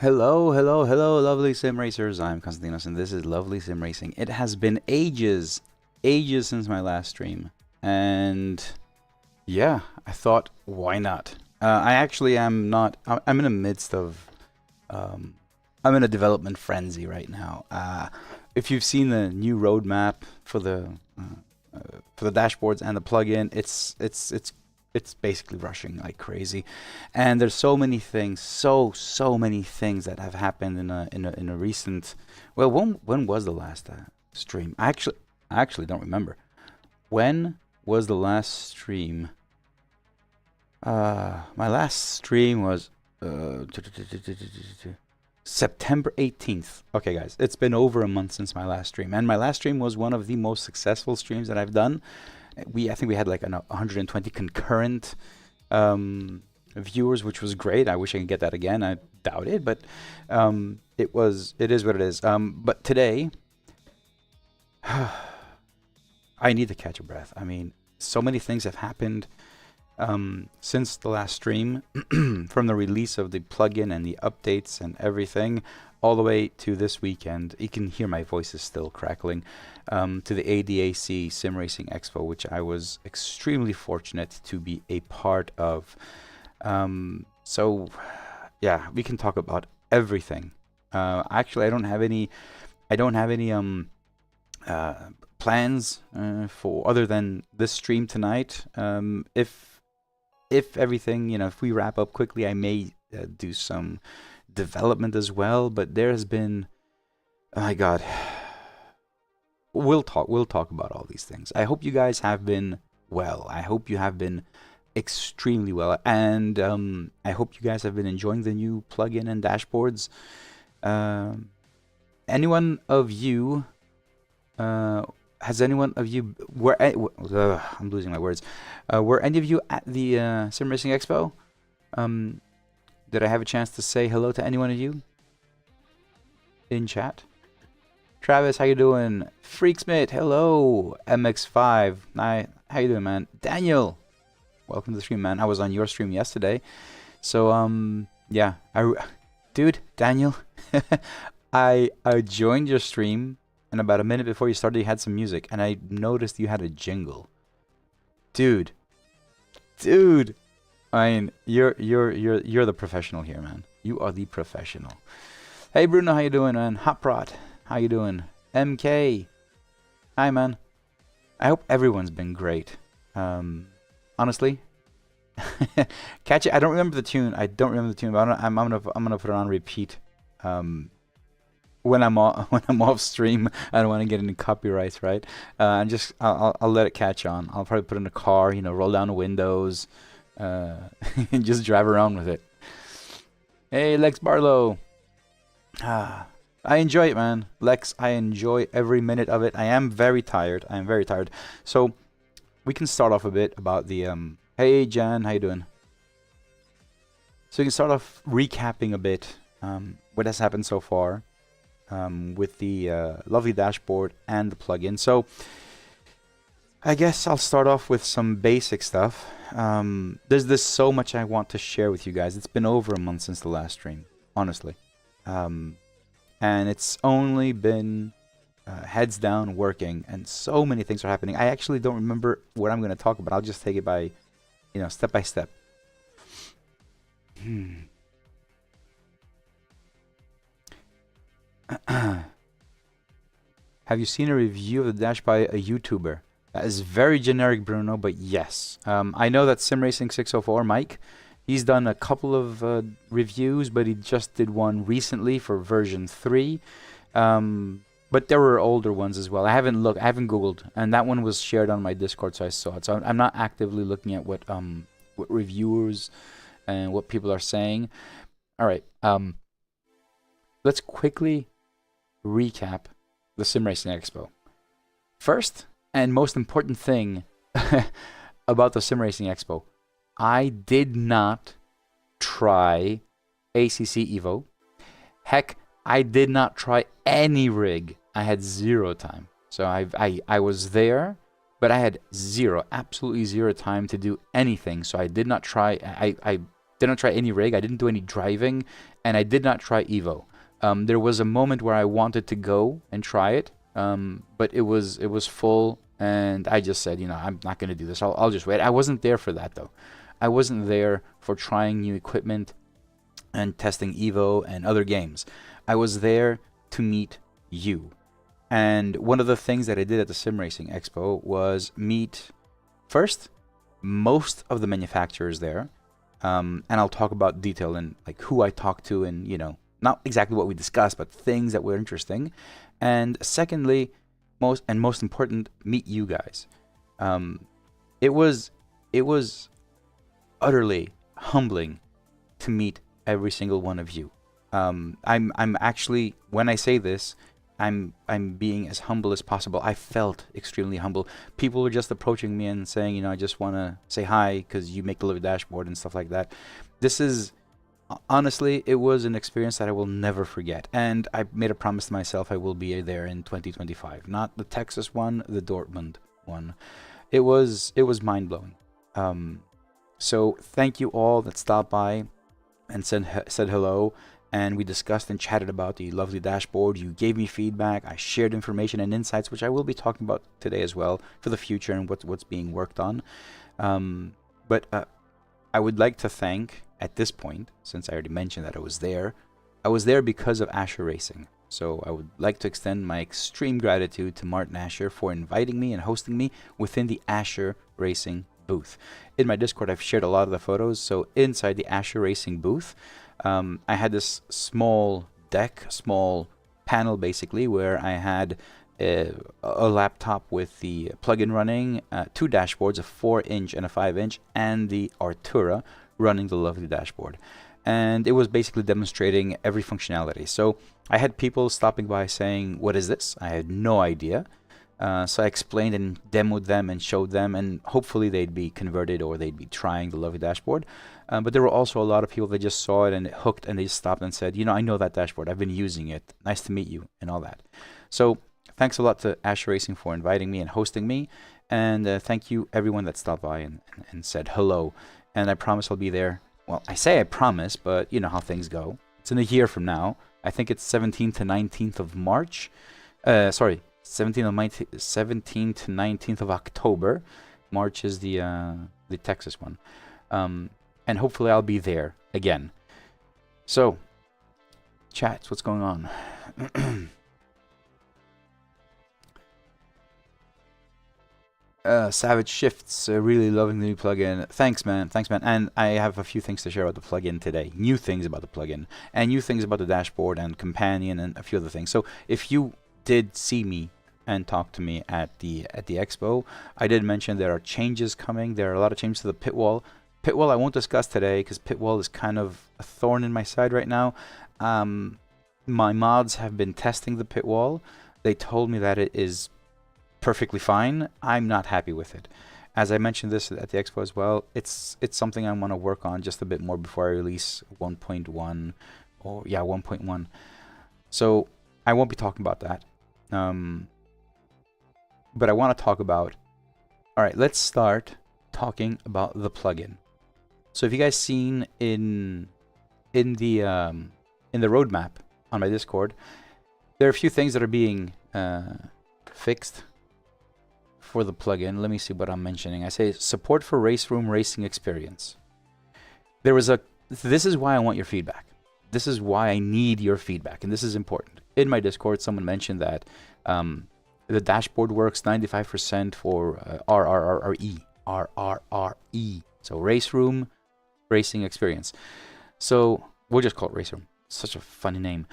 Hello, hello, hello, lovely sim racers. I'm Constantinos, and this is Lovely Sim Racing. It has been ages, ages since my last stream, and yeah, I thought, why not? I actually am not. I'm in the midst of. Um, I'm in a development frenzy right now. If you've seen the new roadmap for the dashboards and the plugin, it's basically rushing like crazy, and there's so many things, so many things that have happened in a recent. Well, when was the last stream? I actually don't remember. When was the last stream? My last stream was September 18th. Okay, guys, it's been over a month since my last stream, and my last stream was one of the most successful streams that I've done. I think we had like 120 concurrent viewers, which was great. I wish I could get that again. I doubt it, but it is what it is. But today, I need to catch a breath. I mean, so many things have happened since the last stream, from the release of the plugin and the updates and everything, all the way to this weekend. You can hear my voice is still crackling. To the ADAC Sim Racing Expo, which I was extremely fortunate to be a part of. So, yeah, we can talk about everything. Actually, I don't have any. Plans for other than this stream tonight. If everything, if we wrap up quickly, I may do some development as well. But there has been, oh my God, we'll talk about all these things. I hope you guys have been well. I hope you have been extremely well, and I hope you guys have been enjoying the new plugin and dashboards. Anyone of you? Has anyone of you I'm losing my words. Were any of you at the Sim Racing Expo? Did I have a chance to say hello to any one of you in chat? Travis, how you doing? Freaksmith, hello. MX5, hi, how you doing, man? Daniel, welcome to the stream, man. I was on your stream yesterday, so yeah, dude, Daniel, I joined your stream. And about a minute before you started, you had some music, and I noticed you had a jingle. Dude. I mean, you're the professional here, man. You are the professional. Hey Bruno, how you doing, man? Hot Prot, how you doing? MK, hi, man. I hope everyone's been great. Honestly, catch it. I don't remember the tune. But I'm gonna put it on repeat. When I'm off stream, I don't want to get any copyrights, right? I'll let it catch on. I'll probably put it in a car, roll down the windows, and just drive around with it. Hey, Lex Barlow. I enjoy it, man. Lex, I enjoy every minute of it. I am very tired. So we can start off a bit about the Hey, Jan, how you doing? So we can start off recapping a bit what has happened so far. With the lovely dashboard and the plugin. So I guess I'll start off with some basic stuff. There's so much I want to share with you guys. It's been over a month since the last stream, honestly. And it's only been heads down working, and so many things are happening. I actually don't remember what I'm going to talk about. I'll just take it by, step by step. Have you seen a review of the dash by a YouTuber? That is very generic, Bruno, but yes. I know that SimRacing 604, Mike, he's done a couple of reviews, but he just did one recently for version 3. But there were older ones as well. I haven't Googled, and that one was shared on my Discord, so I saw it. So I'm not actively looking at what reviewers and what people are saying. All right. Let's quickly recap the Sim Racing Expo. First and most important thing about the Sim Racing Expo, I did not try ACC Evo. Heck, I did not try any rig. I had 0 time. So I was there, but I had absolutely zero time to do anything. So I did not try. Did not try any rig. I didn't do any driving, and I did not try Evo. There was a moment where I wanted to go and try it, but it was full, and I just said, I'm not going to do this. I'll just wait. I wasn't there for that, though. I wasn't there for trying new equipment and testing Evo and other games. I was there to meet you. And one of the things that I did at the Sim Racing Expo was meet, first, most of the manufacturers there. And I'll talk about detail and like who I talked to and, not exactly what we discussed, but things that were interesting. And secondly, most important, meet you guys. It was utterly humbling to meet every single one of you. I'm actually, when I say this, I'm being as humble as possible. I felt extremely humble. People were just approaching me and saying, I just want to say hi because you make the live dashboard and stuff like that. This is, honestly, it was an experience that I will never forget. And I made a promise to myself I will be there in 2025. Not the Texas one, the Dortmund one. It was mind-blowing. So thank you all that stopped by and said hello. And we discussed and chatted about the lovely dashboard. You gave me feedback. I shared information and insights, which I will be talking about today as well for the future and what's being worked on. But I would like to thank, at this point, since I already mentioned that I was there because of Asher Racing. So I would like to extend my extreme gratitude to Martin Asher for inviting me and hosting me within the Asher Racing booth. In my Discord, I've shared a lot of the photos. So inside the Asher Racing booth, I had this small panel basically where I had a laptop with the plugin running, two dashboards, a 4-inch and a 5-inch, and the Artura running the lovely dashboard. And it was basically demonstrating every functionality. So I had people stopping by saying, "What is this?" I had no idea. So I explained and demoed them and showed them, and hopefully they'd be converted or they'd be trying the lovely dashboard. But there were also a lot of people that just saw it and it hooked, and they just stopped and said, I know that dashboard. I've been using it. Nice to meet you and all that. So thanks a lot to Asher Racing for inviting me and hosting me. And thank you everyone that stopped by and said hello. And I promise I'll be there. Well, I say I promise, but you know how things go. It's in a year from now. I think it's 17th to 19th of March. 17th to 19th of October. March is the Texas one. And hopefully I'll be there again. So, chats, what's going on? Savage Shifts, really loving the new plugin. Thanks, man. Thanks, man. And I have a few things to share about the plugin today. New things about the plugin. And new things about the dashboard and companion and a few other things. So, if you did see me and talk to me at the expo, I did mention there are changes coming. There are a lot of changes to the pit wall. Pit wall I won't discuss today because pit wall is kind of a thorn in my side right now. My mods have been testing the pit wall. They told me that it is perfectly fine. I'm not happy with it. As I mentioned this at the expo as well, it's something I want to work on just a bit more before I release 1.1 or 1.1. So I won't be talking about that. But I want to talk about, all right, let's start talking about the plugin. So if you guys seen in the roadmap on my Discord, there are a few things that are being fixed for the plugin. Let me see what I'm mentioning. I say support for race room racing experience. This is why I want your feedback. This is why I need your feedback, and this is important. In my Discord, someone mentioned that the dashboard works 95% for RRRE. So race room racing experience. So we'll just call it race room. Such a funny name.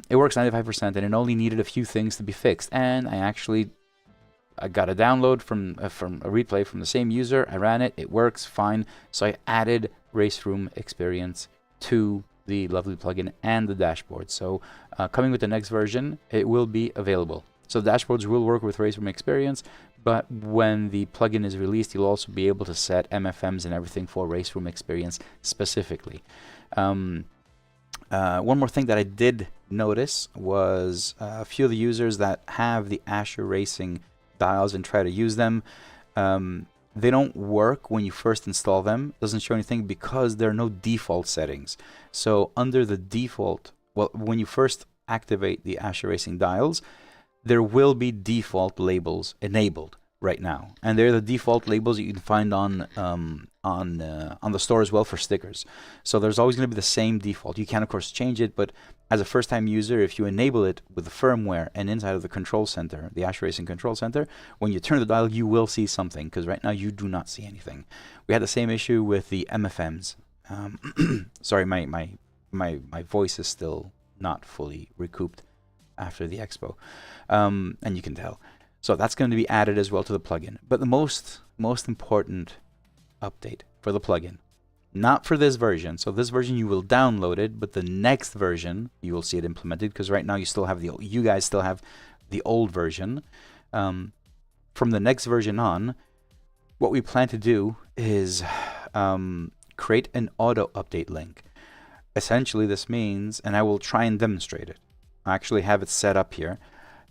It works 95% and it only needed a few things to be fixed. And I got a download from a replay from the same user. I ran it. It works fine. So I added race room experience to the lovely plugin and the dashboard. So coming with the next version, it will be available. So dashboards will work with race room experience, but when the plugin is released, you'll also be able to set MFMs and everything for race room experience specifically. One more thing that I did notice was a few of the users that have the Asher Racing dials and try to use them. they don't work when you first install them. It doesn't show anything because there are no default settings. So under the default, well, when you first activate the Asher Racing dials, there will be default labels enabled right now, and they're the default labels you can find on the store as well for stickers. So there's always going to be the same default. You can of course change it, but as a first-time user, if you enable it with the firmware and inside of the control center, the Asher Racing control center, when you turn the dial, you will see something, because right now you do not see anything. We had the same issue with the MFMs. Sorry, my voice is still not fully recouped after the expo, and you can tell. So that's going to be added as well to the plugin. But the most important update for the plugin, not for this version. So this version you will download it, but the next version you will see it implemented, because right now you still have you guys still have the old version. From the next version on, what we plan to do is create an auto update link. Essentially, this means, and I will try and demonstrate it. I actually have it set up here.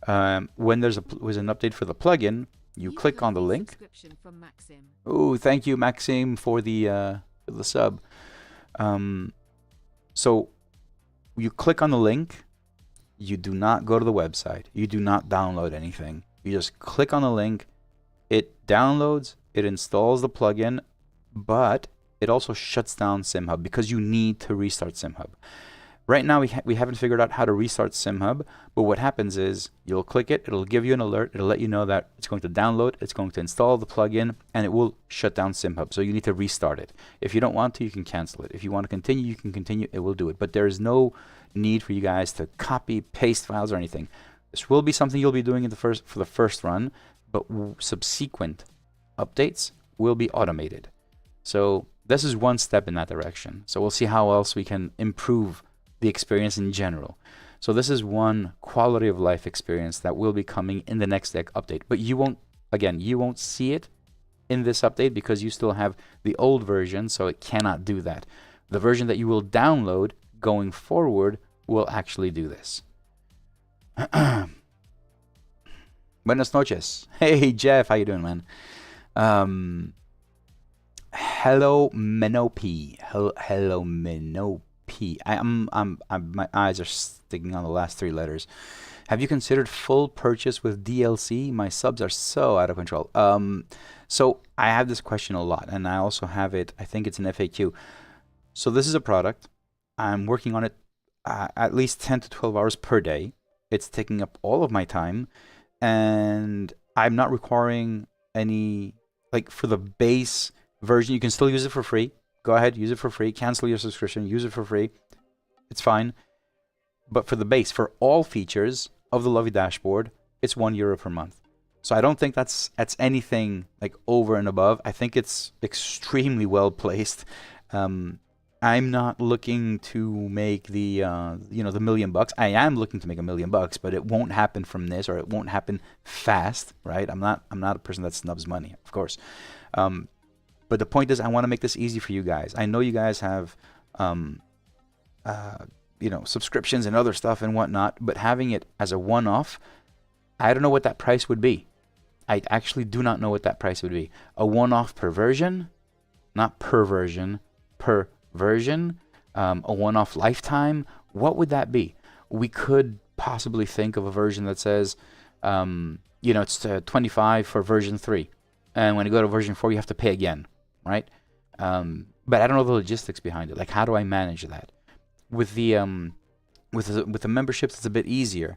When there's an update for the plugin, you click on the link. Oh, thank you, Maxime, for the sub. So you click on the link. You do not go to the website. You do not download anything. You just click on the link. It downloads. It installs the plugin, but it also shuts down SimHub because you need to restart SimHub. Right now, we haven't figured out how to restart SimHub, but what happens is you'll click it, it'll give you an alert, it'll let you know that it's going to download, it's going to install the plugin, and it will shut down SimHub. So you need to restart it. If you don't want to, you can cancel it. If you want to continue, you can continue, it will do it. But there is no need for you guys to copy, paste files or anything. This will be something you'll be doing for the first run, but subsequent updates will be automated. So this is one step in that direction. So we'll see how else we can improve the experience in general. So this is one quality of life experience that will be coming in the next update. But you won't, again, you won't see it in this update because you still have the old version, so it cannot do that. The version that you will download going forward will actually do this. Buenas noches. Hey Jeff, how you doing, man? Hello Menope. Hello Menope. My eyes are sticking on the last 3 letters. Have you considered full purchase with DLC? My subs are so out of control. So I have this question a lot, and I also have it, I think it's an FAQ. So this is a product. I'm working on it at least 10 to 12 hours per day. It's taking up all of my time, and I'm not requiring any, like for the base version, you can still use it for free. Go ahead, use it for free. Cancel your subscription, use it for free. It's fine. But for the base, for all features of the Lovey dashboard, it's €1 per month. So I don't think that's anything like over and above. I think it's extremely well placed. I'm not looking to make the the $1 million. I am looking to make $1 million, but it won't happen from this, or it won't happen fast, right? I'm not a person that snubs money, of course. But the point is, I want to make this easy for you guys. I know you guys have, subscriptions and other stuff and whatnot, but having it as a one-off, I don't know what that price would be. I actually do not know what that price would be. A one-off per version, not per version, per version, a one-off lifetime. What would that be? We could possibly think of a version that says, it's 25 for version 3. And when you go to version 4, you have to pay again. Right, but I don't know the logistics behind it. Like, how do I manage that? With the memberships, it's a bit easier,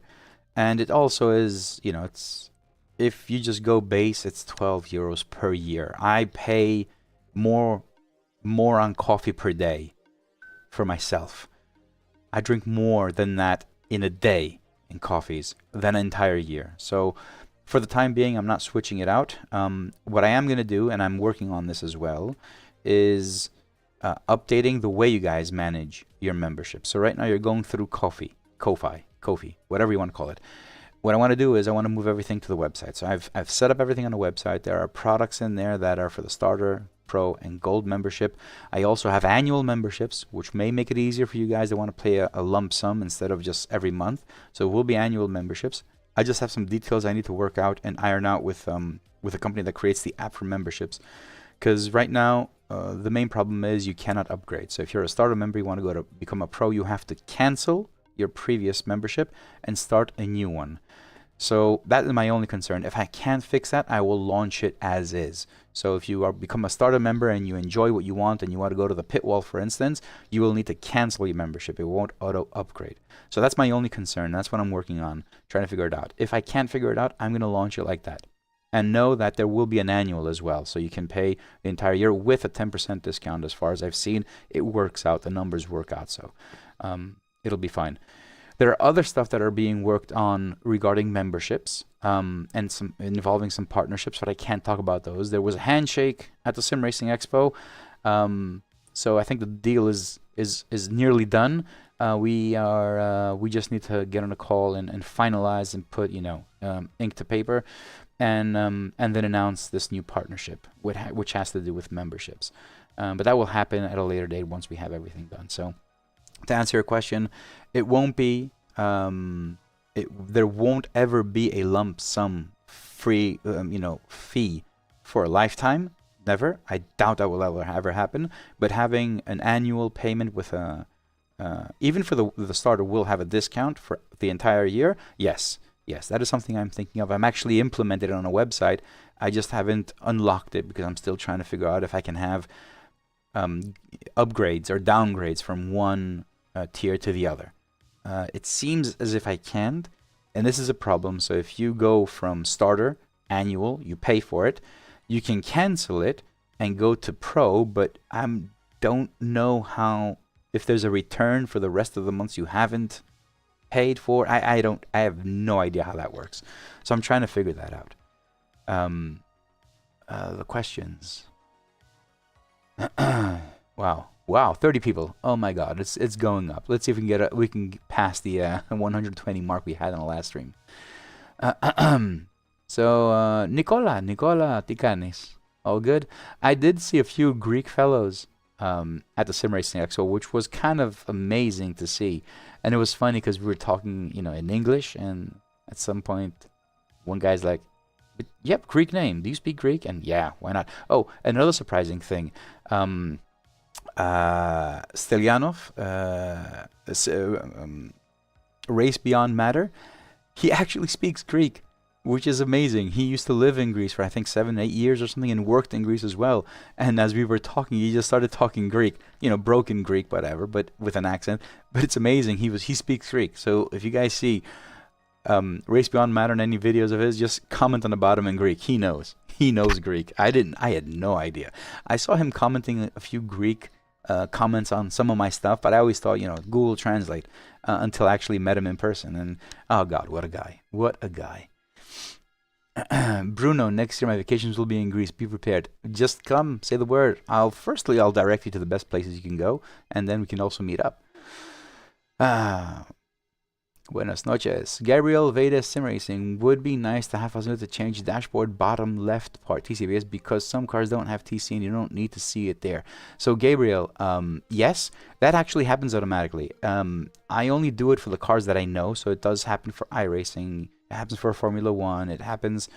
and it also is, it's if you just go base, it's €12 per year. I pay more on coffee per day for myself. I drink more than that in a day in coffees than an entire year. So for the time being, I'm not switching it out. What I am going to do, and I'm working on this as well, is updating the way you guys manage your membership. So right now you're going through Ko-fi, whatever you want to call it. What I want to do is I want to move everything to the website. So I've set up everything on the website. There are products in there that are for the starter, pro, and gold membership. I also have annual memberships, which may make it easier for you guys that want to pay a lump sum instead of just every month. So it will be annual memberships. I just have some details I need to work out and iron out with a company that creates the app for memberships. Because right now, the main problem is you cannot upgrade. So if you're a starter member, you want to go to become a pro, you have to cancel your previous membership and start a new one. So that is my only concern. If I can't fix that, I will launch it as is. So if you become a starter member and you enjoy what you want and you want to go to the pit wall, for instance, you will need to cancel your membership. It won't auto upgrade. So that's my only concern. That's what I'm working on, trying to figure it out. If I can't figure it out, I'm going to launch it like that. And know that there will be an annual as well. So you can pay the entire year with a 10% discount. As far as I've seen, it works out. The numbers work out. So it'll be fine. There are other stuff that are being worked on regarding memberships and some involving some partnerships, but I can't talk about those. There was a handshake at the Sim Racing Expo, so I think the deal is nearly done. We just need to get on a call and finalize and put ink to paper, and then announce this new partnership, which has to do with memberships. But that will happen at a later date once we have everything done. So, to answer your question, it won't be there won't ever be a lump sum free fee for a lifetime. Never. I doubt that will ever happen. But having an annual payment with a even for the starter will have a discount for the entire year. Yes, that is something I'm thinking of. I'm actually implemented it on a website. I just haven't unlocked it because I'm still trying to figure out if I can have upgrades or downgrades from one tier to the other. It seems as if I can't, and this is a problem. So if you go from starter, annual, you pay for it, you can cancel it and go to pro, but I don't know how, if there's a return for the rest of the months you haven't paid for. I have no idea how that works. So I'm trying to figure that out. The questions. Wow, 30 people. Oh my God, it's going up. Let's see if we can pass the 120 mark we had on the last stream. So Nicola Tikanis, all good. I did see a few Greek fellows at the Sim Racing Expo, which was kind of amazing to see. And it was funny because we were talking, in English, and at some point, one guy's like, "Yep, Greek name. Do you speak Greek?" And yeah, why not? Oh, another surprising thing. Stelyanov, Race Beyond Matter, he actually speaks Greek, which is amazing. He used to live in Greece for I think 7-8 years or something, and worked in Greece as well. And as we were talking, he just started talking Greek, broken Greek, whatever, but with an accent. But it's amazing. He speaks Greek. So if you guys see Race Beyond Matter and any videos of his, just comment on the bottom in Greek. He knows Greek. I had no idea. I saw him commenting a few Greek comments on some of my stuff, but I always thought, Google Translate, until I actually met him in person. And oh God, what a guy. Bruno, next year my vacations will be in Greece. Be prepared. Just come, say the word. I'll direct you to the best places you can go, and then we can also meet up. Buenas noches. Gabriel Vedas Sim Racing. Would be nice to have us to change dashboard bottom left part TCBS, because some cars don't have TC and you don't need to see it there. So Gabriel, yes, that actually happens automatically. I only do it for the cars that I know, so it does happen for iRacing. It happens for Formula 1. It happens.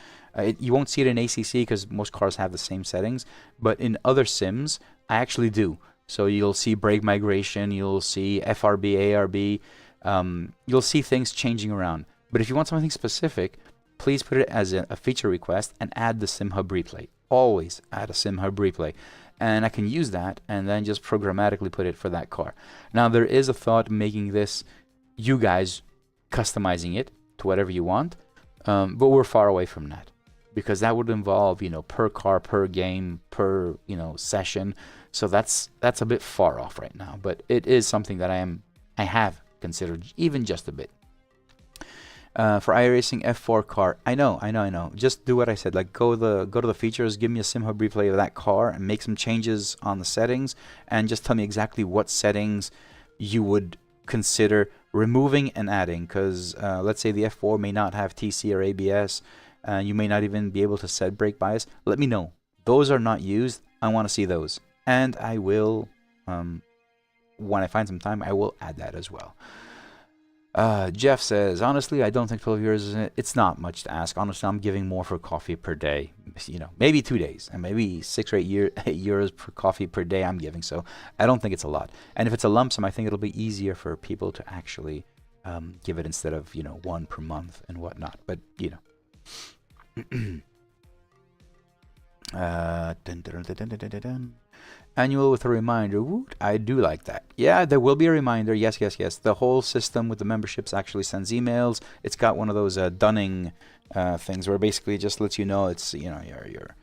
You won't see it in ACC because most cars have the same settings, but in other sims, I actually do. So you'll see brake migration, you'll see FRB, ARB. You'll see things changing around. But if you want something specific, please put it as a feature request and add the SimHub replay. Always add a SimHub replay. And I can use that and then just programmatically put it for that car. Now, there is a thought making this, you guys customizing it to whatever you want, but we're far away from that. Because that would involve, per car, per game, per, session. So that's a bit far off right now. But it is something that I have considered, even just a bit. For iRacing F4 car, I know. Just do what I said. Like go to the features, give me a SimHub replay of that car, and make some changes on the settings, and just tell me exactly what settings you would consider removing and adding. Because let's say the F4 may not have TC or ABS, you may not even be able to set brake bias. Let me know. Those are not used. I want to see those, and I will. When I find some time, I will add that as well. Jeff says, honestly, I don't think 12 years is it's not much to ask. Honestly, I'm giving more for coffee per day. You know, maybe 2 days and maybe 6 or 8 euros per coffee per day I'm giving. So I don't think it's a lot. And if it's a lump sum, I think it'll be easier for people to actually give it instead of, you know, one per month and whatnot. But, you know. Dun, dun, dun, dun, dun, dun, dun. Annual with a reminder. Woot, I do like that. Yeah, there will be a reminder. Yes, yes, yes. The whole system with the memberships actually sends emails. It's got one of those Dunning things where basically it just lets you know it's, you know, your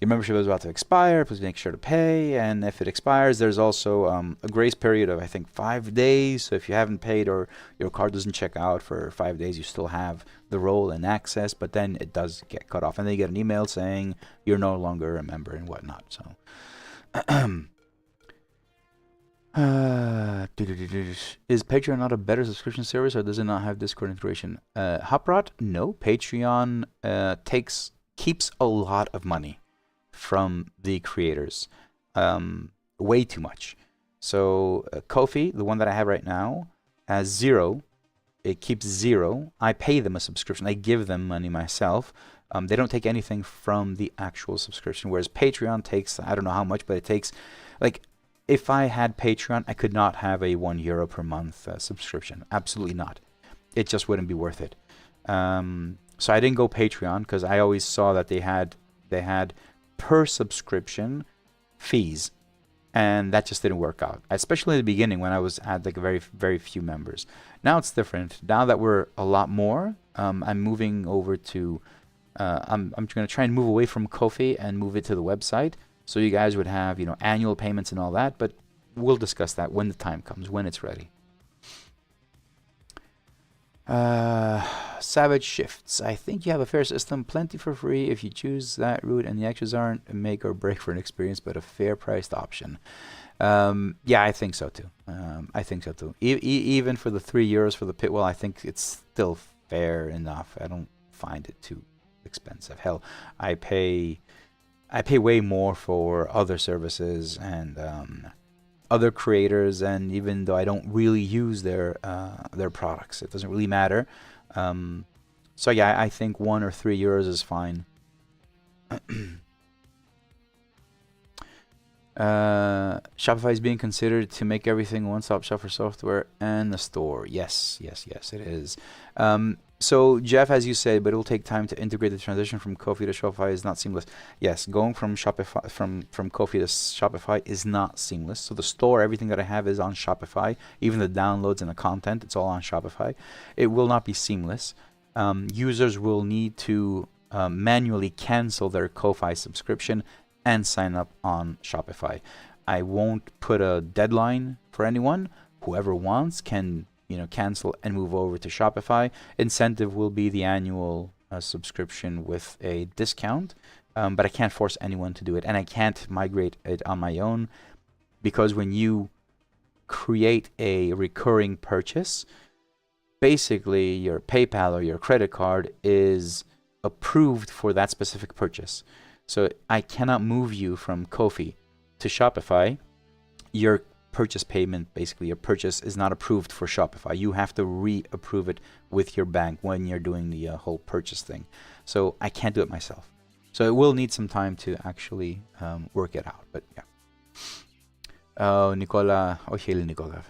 membership is about to expire. Please make sure to pay. And if it expires, there's also a grace period of, I think, 5 days. So if you haven't paid or your card doesn't check out for 5 days, you still have the role and access. But then it does get cut off. And then you get an email saying you're no longer a member and whatnot. So. Is Patreon not a better subscription service, or does it not have Discord integration? Hoprot, no. Patreon keeps a lot of money from the creators, way too much. So Ko-fi, the one that I have right now, has 0. It keeps 0. I pay them a subscription. I give them money myself. They don't take anything from the actual subscription, whereas Patreon takes, I don't know how much, but it takes, like, if I had Patreon, I could not have a €1 per month subscription. Absolutely not. It just wouldn't be worth it. So I didn't go Patreon because I always saw that they had per subscription fees, and that just didn't work out, especially in the beginning when I had like very, very few members. Now it's different. Now that we're a lot more, I'm moving over to I'm going to try and move away from Ko-fi and move it to the website, so you guys would have, you know, annual payments and all that. But we'll discuss that when the time comes, when it's ready. Savage Shifts. I think you have a fair system, plenty for free if you choose that route, and the extras aren't a make or break for an experience, but a fair priced option. Yeah, I think so too. I think so too. Even for the €3 for the pit wall, I think it's still fair enough. I don't find it too expensive. Hell, I pay way more for other services and other creators, and even though I don't really use their products, it doesn't really matter. So yeah, I think €1 or €3 is fine. Shopify is being considered to make everything one-stop shop for software and the store. Yes, yes, yes, it is. So Jeff, as you said, but it will take time to integrate. The transition from Ko-fi to Shopify is not seamless. Yes, going from Shopify from Ko-fi to Shopify is not seamless. So the store, everything that I have is on Shopify. Even the downloads and the content, it's all on Shopify. It will not be seamless. Users will need to manually cancel their Ko-fi subscription and sign up on Shopify. I won't put a deadline for anyone. Whoever wants can, you know, cancel and move over to Shopify. Incentive will be the annual subscription with a discount, but I can't force anyone to do it, and I can't migrate it on my own, because when you create a recurring purchase, basically your PayPal or your credit card is approved for that specific purchase. So I cannot move you from Ko-fi to Shopify. Your purchase payment, basically your purchase, is not approved for Shopify. You have to re-approve it with your bank when you're doing the whole purchase thing. So I can't do it myself. So it will need some time to actually work it out. But yeah. Oh, Nicola. Oh, Hale Nicola.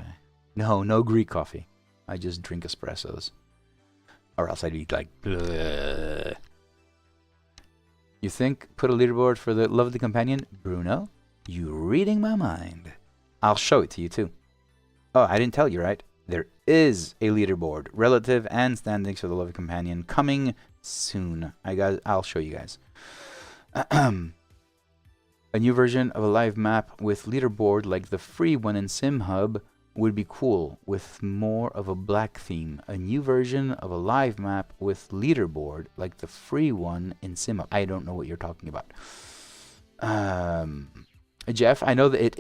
No Greek coffee. I just drink espressos. Or else I'd eat like... Bleh. You think put a leaderboard for the lovely companion? Bruno, you reading my mind. I'll show it to you too. Oh, I didn't tell you, right? There is a leaderboard, relative and standings for the lovely companion, coming soon. I'll show you guys. A new version of a live map with leaderboard like the free one in SimHub would be cool, with more of a black theme. A new version of a live map with leaderboard like the free one in SimHub. I don't know what you're talking about. Jeff, I know that it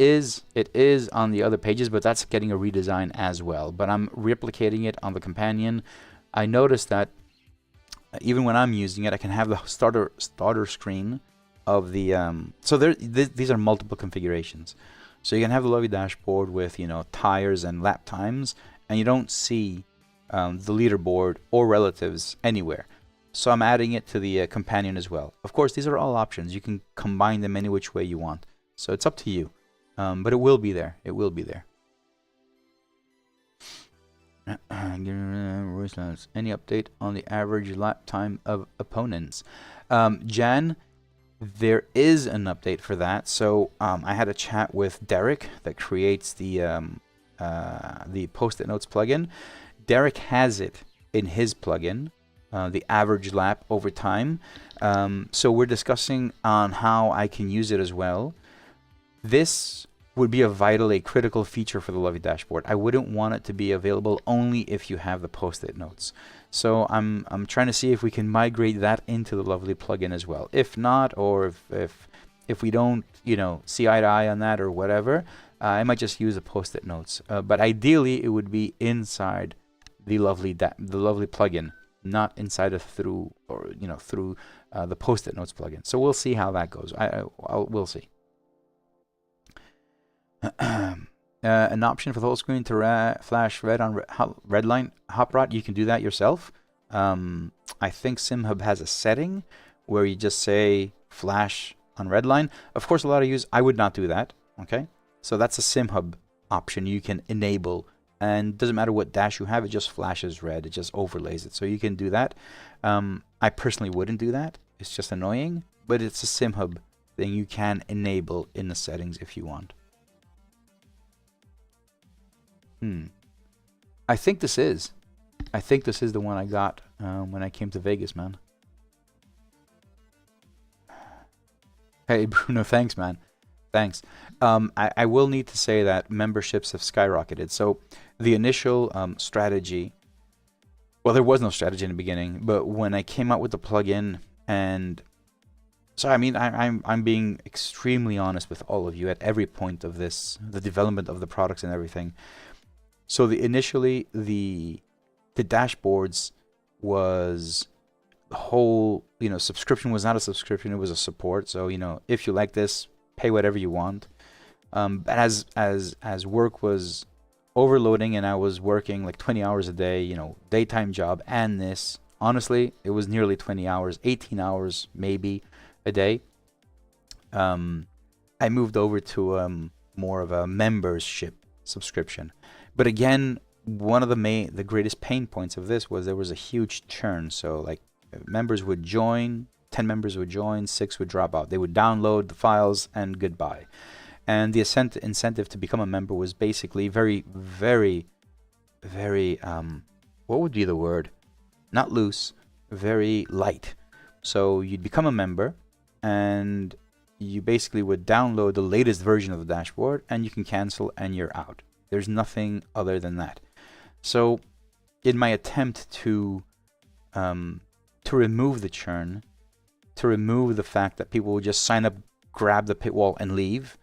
is on the other pages, but that's getting a redesign as well. But I'm replicating it on the companion. I noticed that even when I'm using it, I can have the starter screen of the so these are multiple configurations. So you can have the lovely dashboard with, you know, tires and lap times, and you don't see the leaderboard, or relatives anywhere. So I'm adding it to the companion as well. Of course, these are all options. You can combine them any which way you want. So it's up to you. But it will be there. It will be there. Any update on the average lap time of opponents? Jan, there is an update for that. So I had a chat with Derek that creates the Post-it Notes plugin. Derek has it in his plugin. The average lap over time. So we're discussing on how I can use it as well. This would be a critical feature for the Lovely dashboard. I wouldn't want it to be available only if you have the Post-it Notes. So I'm trying to see if we can migrate that into the Lovely plugin as well. If not, or if we don't, see eye to eye on that or whatever, I might just use the Post-it Notes. But ideally, it would be inside the Lovely plugin. Not inside of through the Post-it Notes plugin. So we'll see how that goes. We'll see. An option for the whole screen to flash red on red line Hoprod. You can do that yourself. I think SimHub has a setting where you just say flash on red line. Of course, a lot of use. I would not do that. Okay, so that's a SimHub option you can enable. And doesn't matter what dash you have, it just flashes red. It just overlays it. So you can do that. I personally wouldn't do that. It's just annoying. But it's a SimHub thing you can enable in the settings if you want. I think this is. I think this is the one I got when I came to Vegas, man. Hey, Bruno, thanks, man. Thanks. I will need to say that memberships have skyrocketed. So the initial strategy, well, there was no strategy in the beginning, but when I came out with the plugin, and so I mean, I'm being extremely honest with all of you at every point of this, the development of the products and everything. So initially the dashboards was the whole, subscription was not a subscription, it was a support. So, if you like this, pay whatever you want. But as work was overloading and I was working like 20 hours a day, daytime job and this, honestly, it was nearly 20 hours, 18 hours maybe a day. I moved over to more of a membership subscription. But again, one of the greatest pain points of this was there was a huge churn. So like members would join, 10 members would join, 6 would drop out. They would download the files and goodbye. And the incentive to become a member was basically very, very, very, what would be the word? Not loose, very light. So you'd become a member and you basically would download the latest version of the dashboard and you can cancel and you're out. There's nothing other than that. So in my attempt to remove the churn, to remove the fact that people would just sign up, grab the pitwall and leave,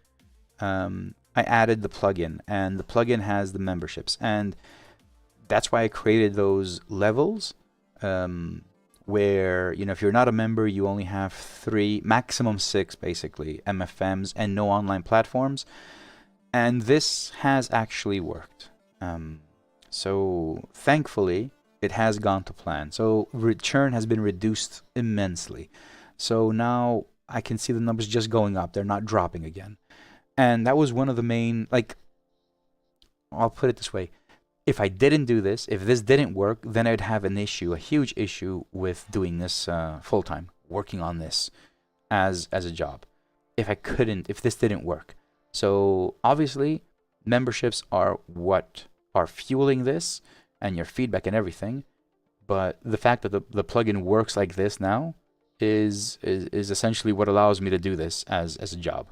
I added the plugin, and the plugin has the memberships, and that's why I created those levels where, if you're not a member, you only have 3, maximum 6 basically, MFMs and no online platforms. And this has actually worked. So thankfully, it has gone to plan. So churn has been reduced immensely. So now I can see the numbers just going up. They're not dropping again. And that was one of the main, I'll put it this way. If I didn't do this, if this didn't work, then I'd have an issue, a huge issue with doing this full-time, working on this as a job. If this didn't work. So obviously, memberships are what are fueling this and your feedback and everything. But the fact that the plugin works like this now is essentially what allows me to do this as a job.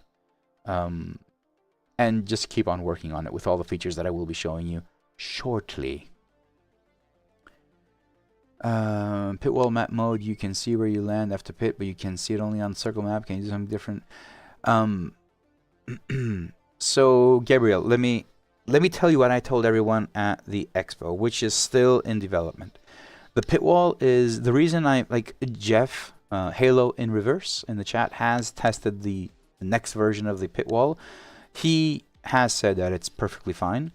And just keep on working on it with all the features that I will be showing you shortly. Pit wall map mode, you can see where you land after pit, but you can see it only on circle map. Can you do something different? So Gabriel, let me tell you what I told everyone at the expo, which is still in development. The pit wall is the reason I like Jeff Halo in reverse in the chat has tested the next version of the pit wall. He has said that it's perfectly fine.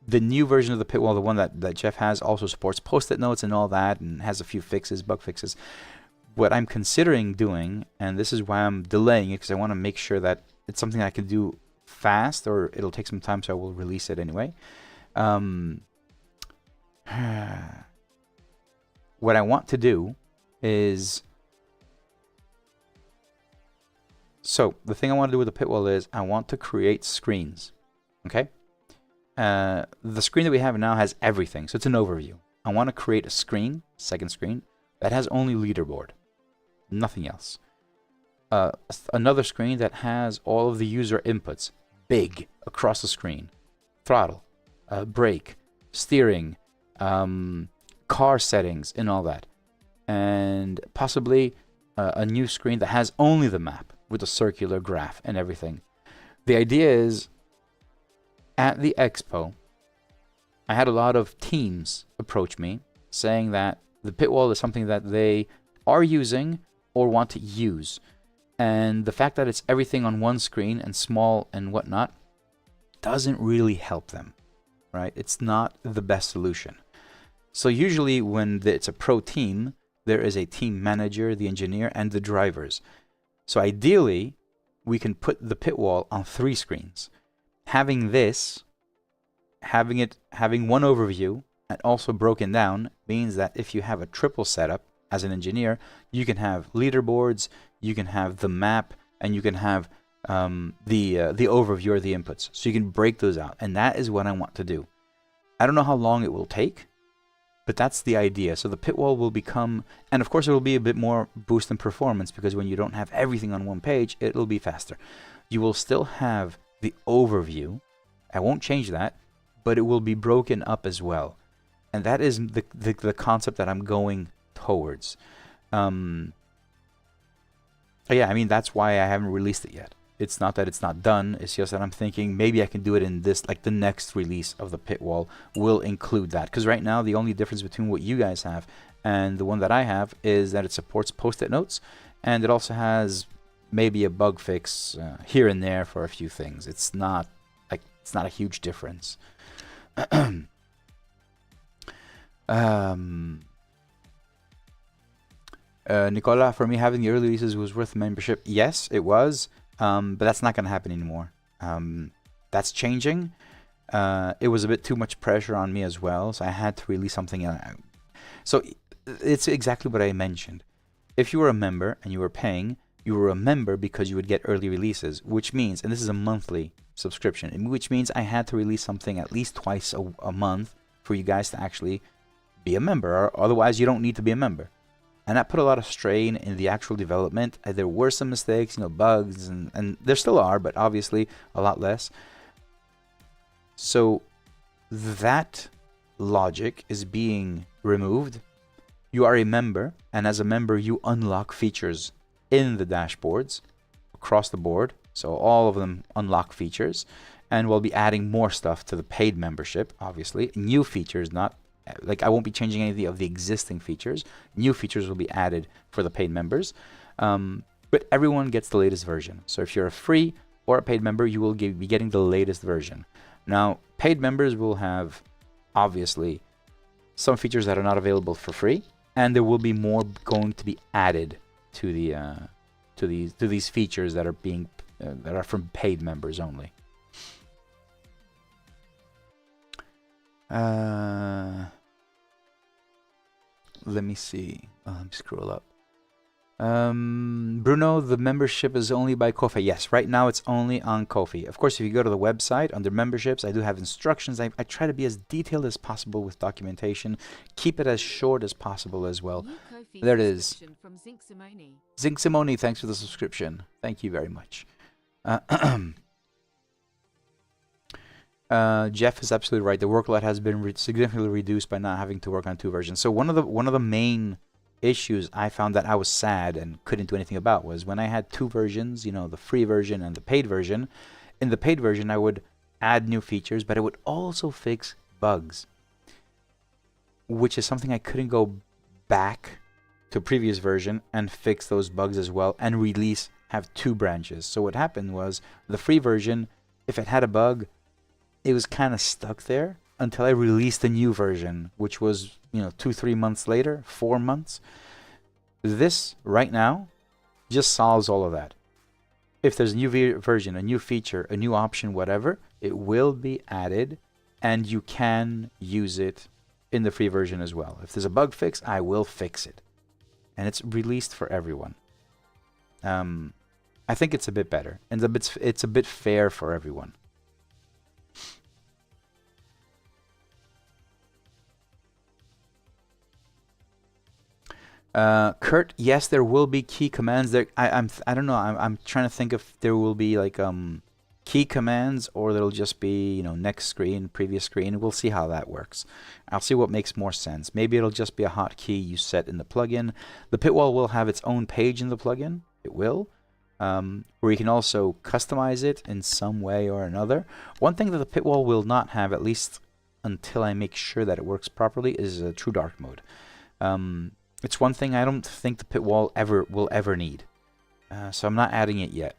the new version of the pit wall, the one that Jeff has, also supports post-it notes and all that, and has a few fixes, bug fixes. What I'm considering doing, and this is why I'm delaying it, because I want to make sure that it's something I can do fast, or it'll take some time, so I will release it anyway. What I want to do is, so the thing I want to do with the pit wall is I want to create screens. Okay, the screen that we have now has everything, so it's an overview. I want to create a screen, second screen, that has only leaderboard, nothing else. Another screen that has all of the user inputs, big, across the screen. Throttle, brake, steering, car settings, and all that. And possibly a new screen that has only the map with a circular graph and everything. The idea is, at the expo, I had a lot of teams approach me saying that the pit wall is something that they are using or want to use. And the fact that it's everything on one screen and small and whatnot doesn't really help them, right? It's not the best solution. So usually when it's a pro team, there is a team manager, the engineer, and the drivers. So ideally, we can put the pit wall on 3 screens. Having this, having one overview and also broken down, means that if you have a triple setup as an engineer, you can have leaderboards, you can have the map, and you can have the overview or the inputs. So you can break those out, and that is what I want to do. I don't know how long it will take, but that's the idea. So the pit wall will become, and of course it will be a bit more boost in performance, because when you don't have everything on one page, it'll be faster. You will still have the overview. I won't change that, but it will be broken up as well. And that is the concept that I'm going towards. Yeah, I mean, that's why I haven't released it yet. It's not that it's not done, it's just that I'm thinking maybe I can do it in this, like the next release of the pit wall will include that. Because right now the only difference between what you guys have and the one that I have is that it supports post-it notes, and it also has maybe a bug fix here and there for a few things. It's not a huge difference. Nicola, for me, having the early releases was worth membership. Yes, it was, but that's not going to happen anymore. That's changing. It was a bit too much pressure on me as well, so I had to release something. So it's exactly what I mentioned. If you were a member and you were paying, you were a member because you would get early releases, which means, and this is a monthly subscription, which means I had to release something at least twice a month for you guys to actually be a member, or otherwise you don't need to be a member. And that put a lot of strain in the actual development. There were some mistakes, bugs, and there still are, but obviously a lot less. So that logic is being removed. You are a member, and as a member you unlock features in the dashboards across the board. So all of them unlock features, and we'll be adding more stuff to the paid membership, obviously. New features, not like I won't be changing any of the existing features. New features will be added for the paid members. But everyone gets the latest version. So if you're a free or a paid member, you will be getting the latest version. Now, paid members will have, obviously, some features that are not available for free, and there will be more going to be added to the to these features that are being that are from paid members only. Let me see. Let me scroll up. Bruno, the membership is only by Ko-fi. Yes, right now it's only on Ko-fi. Of course, if you go to the website under memberships, I do have instructions. I try to be as detailed as possible with documentation. Keep it as short as possible as well. There it is. From Zinc Simone. Zinc Simone, thanks for the subscription. Thank you very much. Jeff is absolutely right. The workload has been significantly reduced by not having to work on 2 versions. So one of the main issues I found that I was sad and couldn't do anything about was when I had 2 versions, the free version and the paid version. In the paid version, I would add new features, but it would also fix bugs, which is something I couldn't go back to a previous version and fix those bugs as well and have 2 branches. So what happened was the free version, if it had a bug, it was kind of stuck there, until I released the new version, which was, 2-3 months later, 4 months. This right now just solves all of that. If there's a new version, a new feature, a new option, whatever, it will be added, and you can use it in the free version as well. If there's a bug fix, I will fix it, and it's released for everyone. I think it's a bit better, and it's a bit fair for everyone. Kurt, yes, there will be key commands. There, I don't know. I'm trying to think if there will be like key commands, or there'll just be next screen, previous screen. We'll see how that works. I'll see what makes more sense. Maybe it'll just be a hotkey you set in the plugin. The pitwall will have its own page in the plugin. It will, where you can also customize it in some way or another. One thing that the pitwall will not have, at least until I make sure that it works properly, is a true dark mode. It's one thing I don't think the pitwall will ever need. So I'm not adding it yet.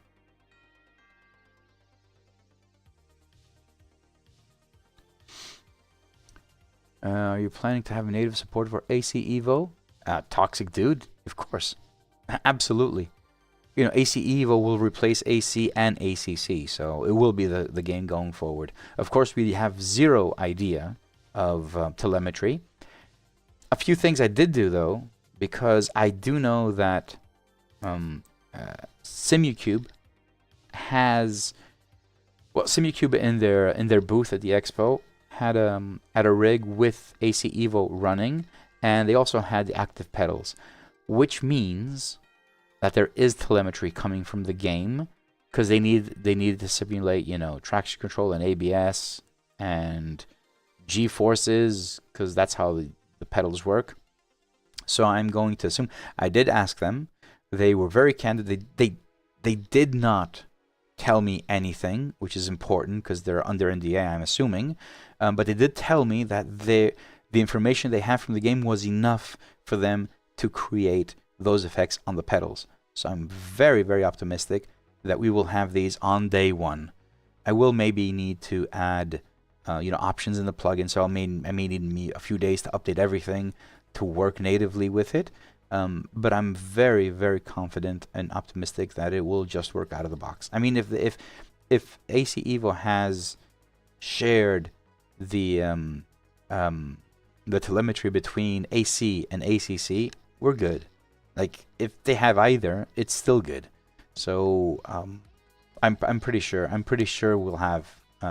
Are you planning to have native support for AC Evo? Toxic dude, of course. Absolutely. AC Evo will replace AC and ACC, so it will be the game going forward. Of course, we have zero idea of telemetry. A few things I did do, though, because I do know that Simucube has, Simucube in their booth at the expo had a rig with AC Evo running, and they also had the active pedals, which means that there is telemetry coming from the game, because they needed to simulate traction control and ABS and G forces, because that's how the pedals work. So I'm going to assume, I did ask them, they were very candid. They did not tell me anything, which is important because they're under NDA, I'm assuming, but they did tell me that the information they have from the game was enough for them to create those effects on the pedals. So I'm very, very optimistic that we will have these on day one. I will maybe need to add options in the plugin, so I may need a few days to update everything to work natively with it, but I'm very, very confident and optimistic that it will just work out of the box. I mean, if AC Evo has shared the telemetry between AC and ACC, we're good. Like, if they have either, it's still good. So I'm pretty sure we'll have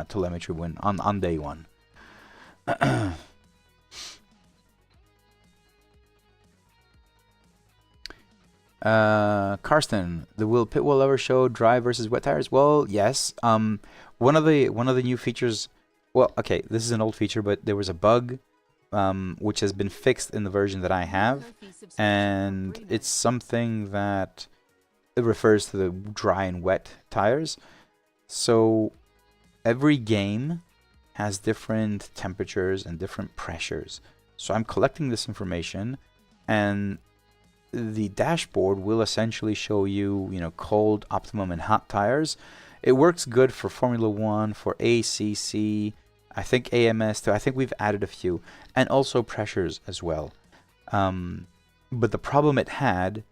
telemetry on day one. Karsten, will pitwall ever show dry versus wet tires? Well, yes. One of the new features. Well, okay, this is an old feature, but there was a bug which has been fixed in the version that I have, and it's something that it refers to the dry and wet tires. So every game has different temperatures and different pressures. So I'm collecting this information, and the dashboard will essentially show you, cold, optimum, and hot tires. It works good for Formula 1, for ACC, I think AMS too. I think we've added a few, and also pressures as well. But the problem it had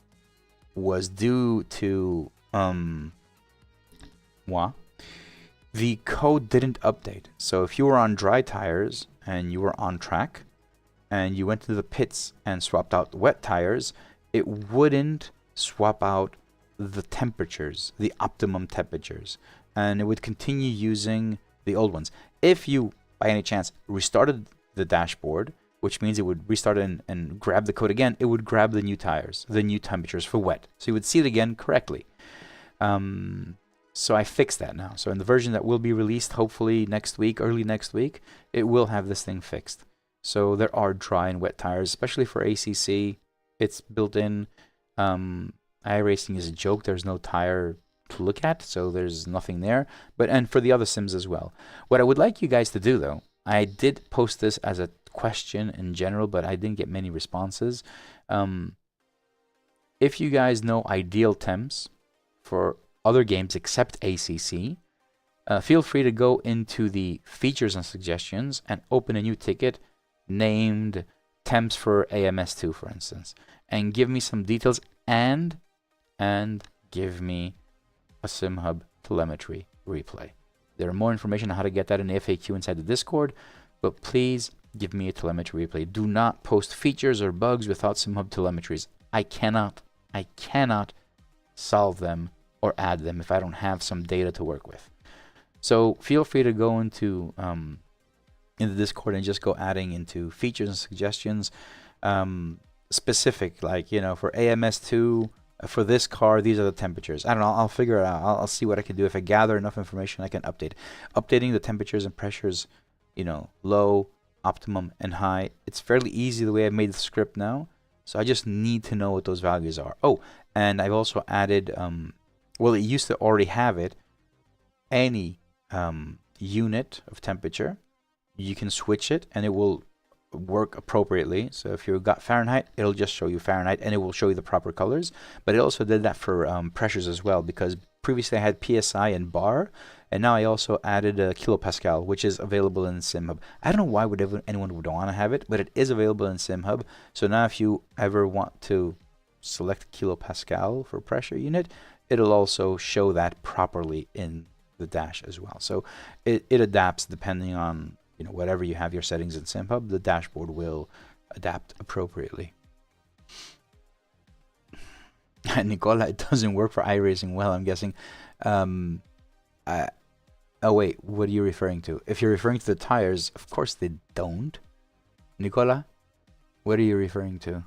was due to the code didn't update. So if you were on dry tires and you were on track, and you went to the pits and swapped out the wet tires, it wouldn't swap out the temperatures, the optimum temperatures, and it would continue using the old ones. If you, by any chance, restarted the dashboard, which means it would restart and grab the code again, it would grab the new tires, the new temperatures for wet. So you would see it again correctly. So I fixed that now. So in the version that will be released, hopefully next week, early next week, it will have this thing fixed. So there are dry and wet tires, especially for ACC. It's built in. iRacing is a joke. There's no tire to look at, so there's nothing there. And for the other sims as well. What I would like you guys to do, though, I did post this as a question in general, but I didn't get many responses. If you guys know ideal temps for other games except ACC, feel free to go into the features and suggestions and open a new ticket named temps for AMS2, for instance, and give me some details and give me a SimHub telemetry replay. There are more information on how to get that in the FAQ inside the Discord, but please give me a telemetry replay. Do not post features or bugs without SimHub telemetries. I cannot solve them or add them if I don't have some data to work with. So feel free to go into in the Discord and just go adding into features and suggestions, specific, like, you know, for AMS2, for this car, these are the temperatures. I don't know, I'll figure it out. I'll see what I can do. If I gather enough information, I can update. Updating the temperatures and pressures, you know, low, optimum, and high. It's fairly easy the way I've made the script now. So I just need to know what those values are. Oh, and I've also added, well, it used to already have it, any unit of temperature, you can switch it and it will work appropriately. So if you've got Fahrenheit, it'll just show you Fahrenheit and it will show you the proper colors. But it also did that for pressures as well, because previously I had PSI and bar, and now I also added a kilopascal, which is available in SimHub. I don't know why anyone would want to have it, but it is available in SimHub. So now if you ever want to select kilopascal for pressure unit, it'll also show that properly in the dash as well. So it adapts depending on, you know, whatever you have your settings in SimHub. The dashboard will adapt appropriately. Nicola, it doesn't work for iRacing. Well, I'm guessing. Oh wait, what are you referring to? If you're referring to the tires, of course they don't. Nicola, what are you referring to?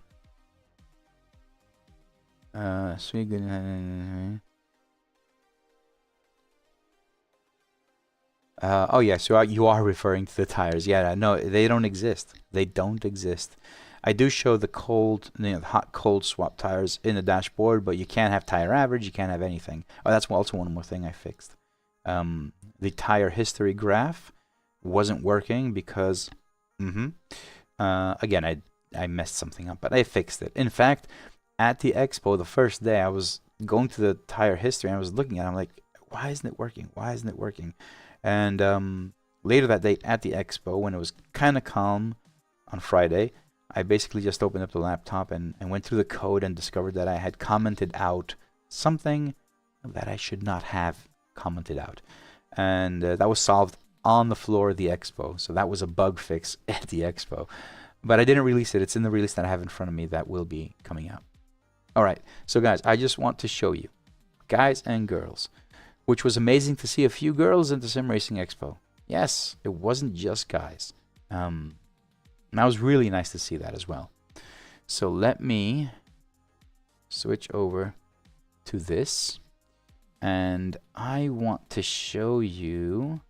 Oh yeah, so you are referring to the tires. Yeah, no, they don't exist. They don't exist. I do show the cold, you know, the hot cold swap tires in the dashboard, but you can't have tire average. You can't have anything. Oh, that's also one more thing I fixed. The tire history graph wasn't working because, again, I messed something up, but I fixed it. In fact, at the expo, the first day, I was going to the tire history and I was looking at it. I'm like, why isn't it working? Why isn't it working? And later that day at the expo, when it was kind of calm on Friday, I basically just opened up the laptop and went through the code and discovered that I had commented out something that I should not have commented out. And that was solved on the floor of the expo. So that was a bug fix at the expo. But I didn't release it. It's in the release that I have in front of me that will be coming out. All right. So guys, I just want to show you, guys and girls, which was amazing to see a few girls at the Sim Racing Expo. Yes, it wasn't just guys. And that was really nice to see that as well. So let me switch over to this. And I want to show you...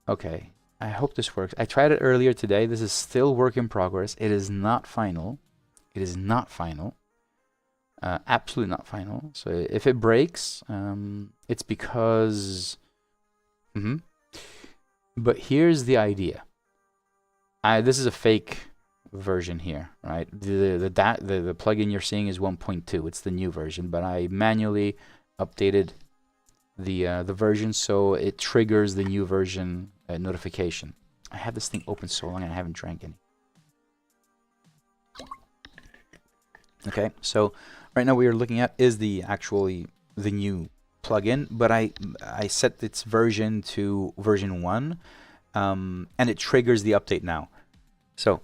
Okay, I hope this works. I tried it earlier today. This is still work in progress. It is not final. It is not final. Absolutely not final. So if it breaks, it's because... But here's the idea. This is a fake version here, right? The plugin you're seeing is 1.2. It's the new version, but I manually updated the version so it triggers the new version notification. I had this thing open so long and I haven't drank any. Okay, so right now what you're looking at is the new plugin, but I set its version to version 1, and it triggers the update now. So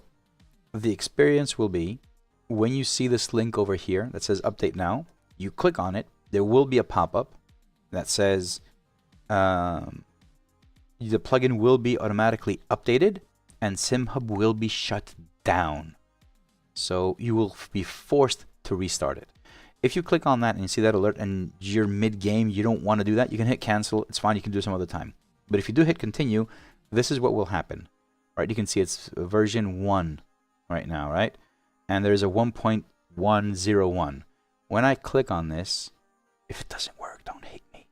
the experience will be, when you see this link over here that says update now, you click on it, there will be a pop-up that says the plugin will be automatically updated and SimHub will be shut down. So you will be forced to restart it. If you click on that and you see that alert and you're mid-game, you don't want to do that, you can hit cancel. It's fine, you can do it some other time. But if you do hit continue, this is what will happen. Right? You can see it's version 1 right now, right? And there's a 1.101. When I click on this, if it doesn't work, don't hate me.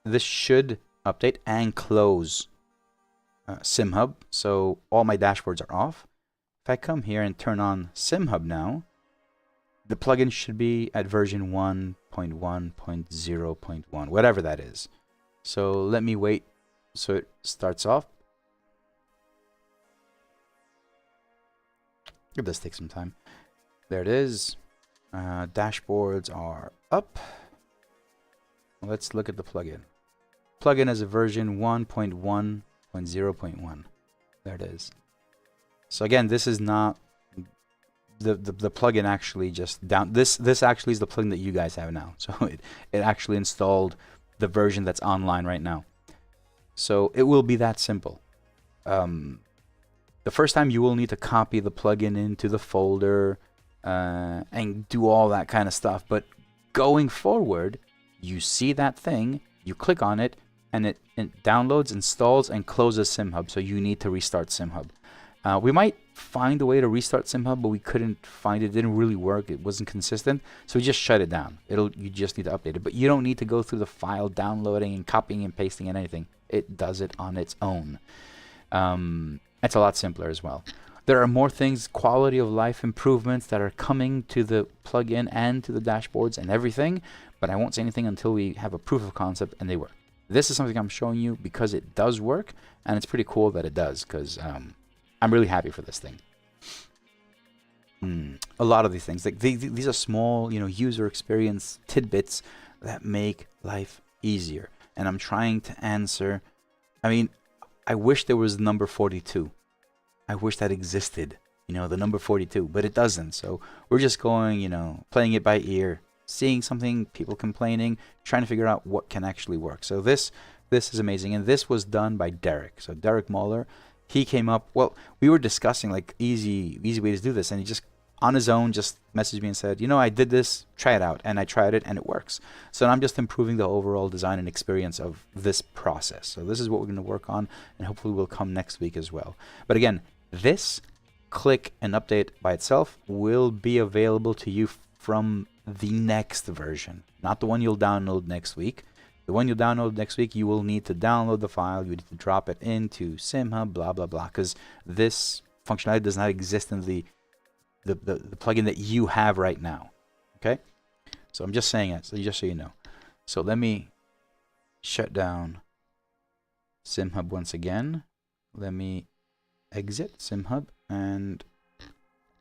This should update and close SimHub. So all my dashboards are off. If I come here and turn on SimHub now, the plugin should be at version 1.1.0.1, whatever that is. So let me wait so it starts off. It does take some time. There it is. Dashboards are up. Let's look at the plugin. Plugin is a version 1.1.0.1. There it is. So again, this is not the plugin actually just down. This actually is the plugin that you guys have now. So it actually installed the version that's online right now. So it will be that simple. The first time you will need to copy the plugin into the folder and do all that kind of stuff. But going forward, you see that thing, you click on it, and it downloads, installs, and closes SimHub. So you need to restart SimHub. We might find a way to restart SimHub, but we couldn't find it. It didn't really work. It wasn't consistent. So we just shut it down. You just need to update it. But you don't need to go through the file downloading and copying and pasting and anything. It does it on its own. It's a lot simpler as well. There are more things, quality of life improvements that are coming to the plugin and to the dashboards and everything. But I won't say anything until we have a proof of concept and they work. This is something I'm showing you because it does work. And it's pretty cool that it does because I'm really happy for this thing. A lot of these things, like these are small, user experience tidbits that make life easier. And I'm trying to answer. I mean, I wish there was number 42. I wish that existed, the number 42, but it doesn't. So we're just going, playing it by ear, seeing something, people complaining, trying to figure out what can actually work. So this is amazing. And this was done by Derek. So Derek Muller. He came up, well, we were discussing like easy way to do this, and he just on his own just messaged me and said, I did this, try it out. And I tried it and it works. So I'm just improving the overall design and experience of this process. So this is what we're going to work on, and hopefully will come next week as well. But again, this click and update by itself will be available to you from the next version, not the one you'll download next week. The one you'll download next week, you will need to download the file. You need to drop it into SimHub, blah, blah, blah, because this functionality does not exist in the plugin that you have right now. Okay? So I'm just saying it, so just so you know. So let me shut down SimHub once again. Let me exit SimHub and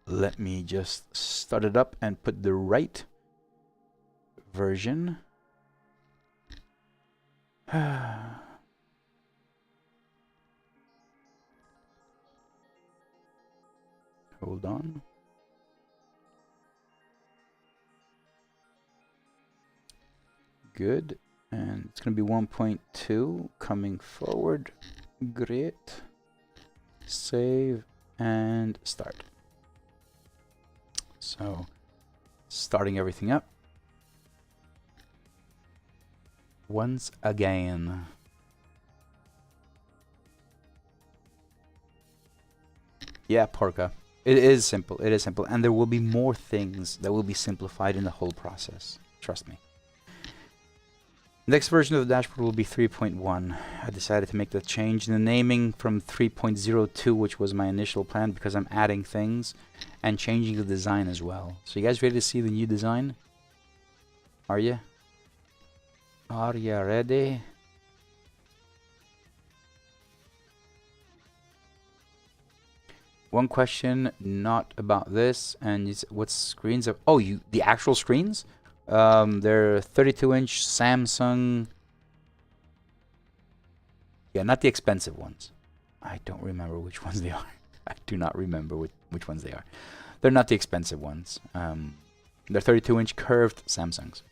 let me just start it up and put the right version. Hold on. Good. And it's going to be 1.2 coming forward. Great. Save and start. So, starting everything up. Once again. Yeah, Porca. It is simple. It is simple. And there will be more things that will be simplified in the whole process. Trust me. Next version of the dashboard will be 3.1. I decided to make that change in the naming from 3.02, which was my initial plan, because I'm adding things and changing the design as well. So you guys ready to see the new design? Are you? Are you ready? One question not about this, and it's what screens are. Oh, the actual screens? They're 32-inch Samsung. Yeah, not the expensive ones. I don't remember which ones they are. I do not remember which ones they are. They're not the expensive ones. They're 32-inch curved Samsungs.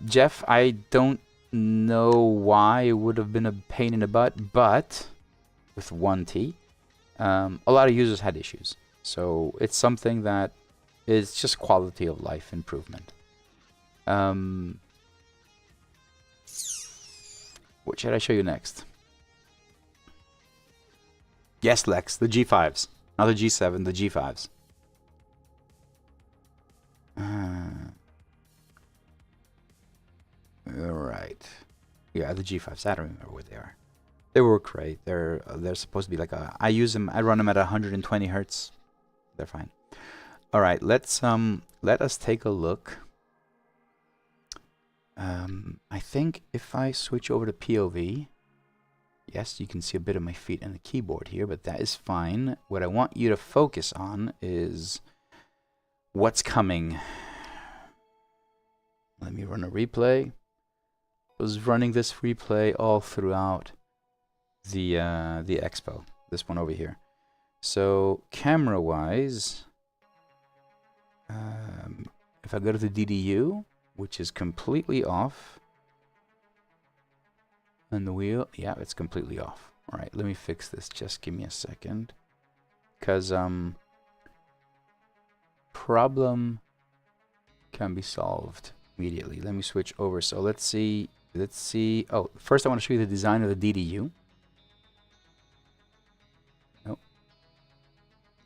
Jeff, I don't know why it would have been a pain in the butt, but with 1T. A lot of users had issues. So it's something that is just quality of life improvement. What should I show you next? Yes, Lex, the G5s. Not the G7, the G5s. Alright. Yeah, the G5s. I don't remember what they are. They work great. They're supposed to be like a. I use them. I run them at 120 hertz. They're fine. All right. Let us take a look. I think if I switch over to POV, yes, you can see a bit of my feet in the keyboard here, but that is fine. What I want you to focus on is what's coming. Let me run a replay. I was running this replay all throughout the expo. This one over here. So camera-wise, if I go to the DDU, which is completely off, and the wheel, yeah, it's completely off. All right, let me fix this. Just give me a second, because problem can be solved immediately. Let me switch over. So let's see. Oh, first I want to show you the design of the DDU. Nope.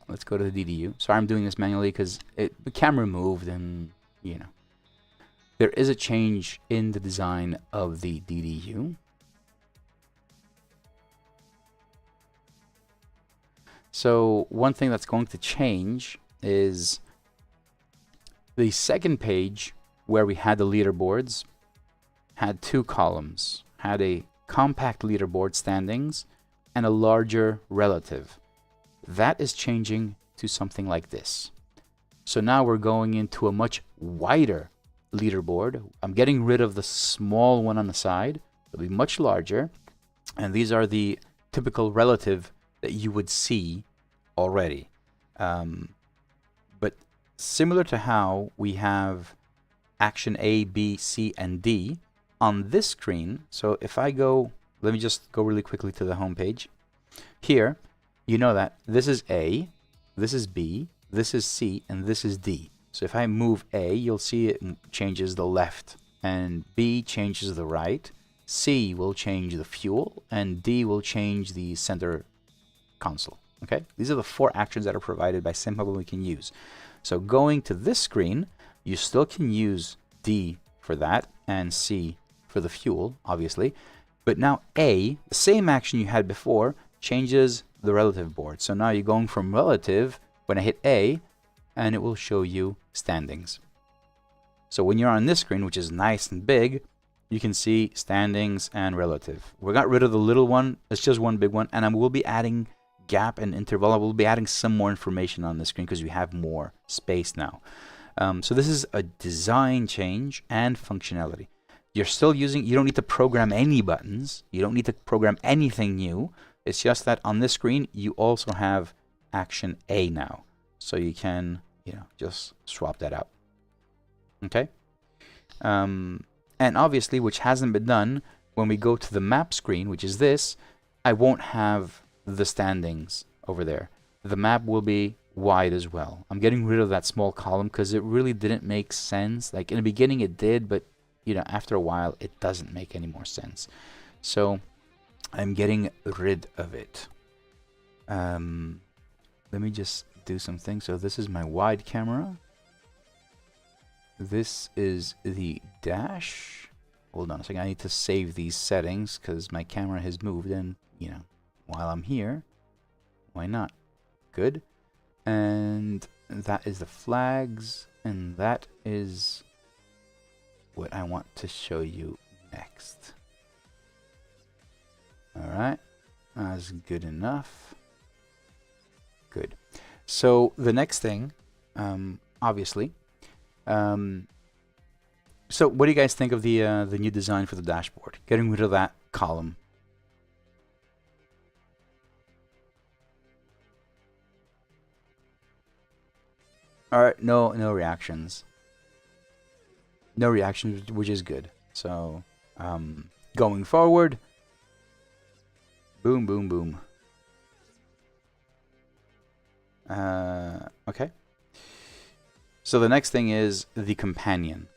Let's go to the DDU. Sorry, I'm doing this manually because the camera moved, and you know, there is a change in the design of the DDU. So one thing that's going to change is the second page where we had the leaderboards had two columns, had a compact leaderboard standings and a larger relative. That is changing to something like this. So now we're going into a much wider leaderboard. I'm getting rid of the small one on the side. It'll be much larger, and these are the typical relative that you would see already. But similar to how we have action A, B, C, and D on this screen. So if I go, let me just go really quickly to the home page. Here, you know that this is A, this is B, this is C, and this is D. So if I move A, you'll see it changes the left, and B changes the right, C will change the fuel, and D will change the center console. Okay, these are the four actions that are provided by SimHub we can use. So going to this screen, you still can use D for that and C for the fuel, obviously. But now A, the same action you had before, changes the relative board. So now you're going from relative when I hit A, and it will show you standings. So when you're on this screen, which is nice and big, you can see standings and relative. We got rid of the little one. It's just one big one, and I will be adding gap and interval. I will be adding some more information on the screen because we have more space now. So this is a design change and functionality. You're still using, you don't need to program any buttons. You don't need to program anything new. It's just that on this screen, you also have action A now. So you can, you know, just swap that out. Okay? And obviously, which hasn't been done, when we go to the map screen, which is this, I won't have the standings over there. The map will be wide as well. I'm getting rid of that small column because it really didn't make sense. Like in the beginning it did, but you know, after a while it doesn't make any more sense. So I'm getting rid of it. Let me just do something. So this is my wide camera. This is the dash. Hold on a second. I need to save these settings because my camera has moved, and you know, while I'm here, why not? Good. And that is the flags, and that is what I want to show you next. Alright, that's good enough. Good. So the next thing, obviously, so what do you guys think of the new design for the dashboard? Getting rid of that column. Alright, no reactions. No reactions, which is good. So, going forward, boom, boom, boom. Okay. So the next thing is the companion.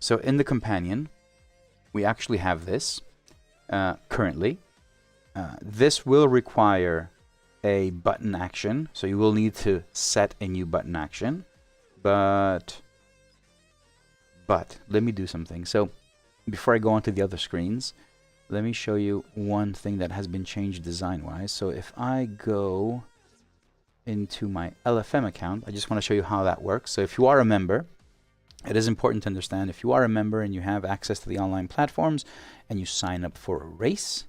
So in the companion, we actually have this currently. This will require a button action, so you will need to set a new button action. But let me do something. So before I go on to the other screens, let me show you one thing that has been changed design-wise. So if I go into my LFM account, I just want to show you how that works. So if you are a member, it is important to understand, if you are a member and you have access to the online platforms and you sign up for a race,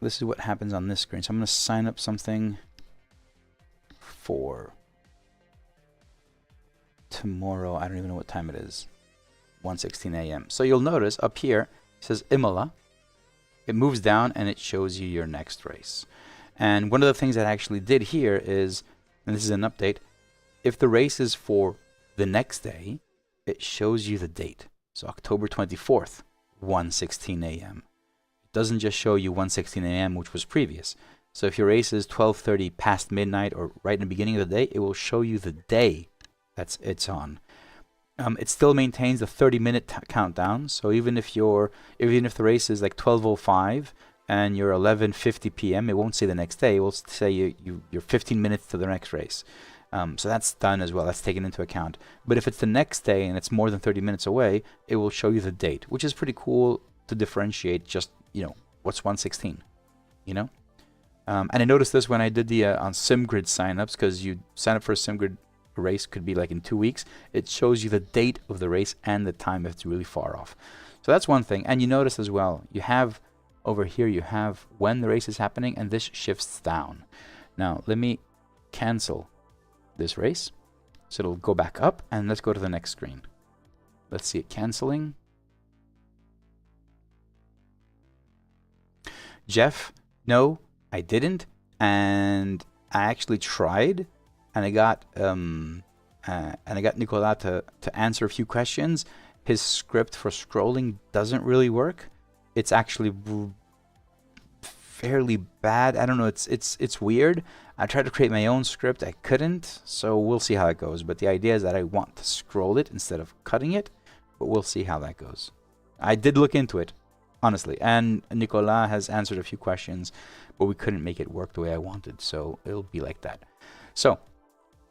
this is what happens on this screen. So I'm going to sign up something for tomorrow. I don't even know what time it is. 1:16 a.m. So you'll notice up here it says Imola. It moves down and it shows you your next race. And one of the things that I actually did here is, and this is an update, if the race is for the next day, it shows you the date. So October 24th, 1:16 a.m. It doesn't just show you 1:16 a.m., which was previous. So if your race is 12:30 past midnight or right in the beginning of the day, it will show you the day it's on. It still maintains the 30-minute countdown. So even if the race is like 12:05 and you're 11:50 p.m., it won't say the next day. It will say you're 15 minutes to the next race. So that's done as well. That's taken into account. But if it's the next day and it's more than 30 minutes away, it will show you the date, which is pretty cool to differentiate just, what's 1:16, And I noticed this when I did the on SimGrid signups, because you sign up for a SimGrid race, could be like in 2 weeks. It shows you the date of the race and the time if it's really far off. So that's one thing. And you notice as well, you have over here, you have when the race is happening, and this shifts down. Now, let me cancel this race. So it'll go back up, and let's go to the next screen. Let's see it canceling. Jeff, no, I didn't. And I actually tried, and I got Nicolas to answer a few questions. His script for scrolling doesn't really work. It's actually fairly bad. I don't know. It's weird. I tried to create my own script. I couldn't. So we'll see how that goes. But the idea is that I want to scroll it instead of cutting it. But we'll see how that goes. I did look into it, honestly. And Nicolas has answered a few questions, but we couldn't make it work the way I wanted. So it'll be like that. So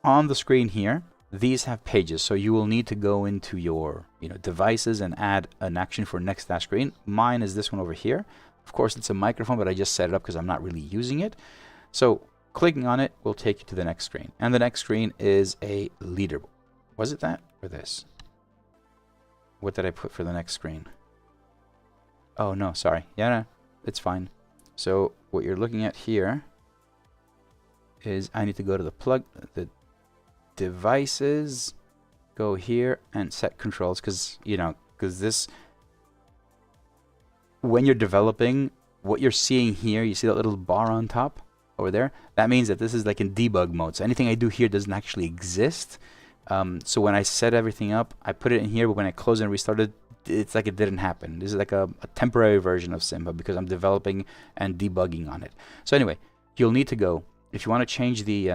on the screen here, these have pages. So you will need to go into your devices and add an action for next task screen. Mine is this one over here. Of course, it's a microphone, but I just set it up because I'm not really using it. So clicking on it will take you to the next screen. And the next screen is a leaderboard. Was it that or this? What did I put for the next screen? Oh, no, sorry. Yeah, no, it's fine. So what you're looking at here is I need to go to the devices, go here and set controls, because this, when you're developing, what you're seeing here, you see that little bar on top over there? That means that this is like in debug mode. So anything I do here doesn't actually exist. So when I set everything up, I put it in here, but when I close and restarted, it's like it didn't happen. This is like a temporary version of Simba because I'm developing and debugging on it. So anyway, you'll need to go, if you want to change the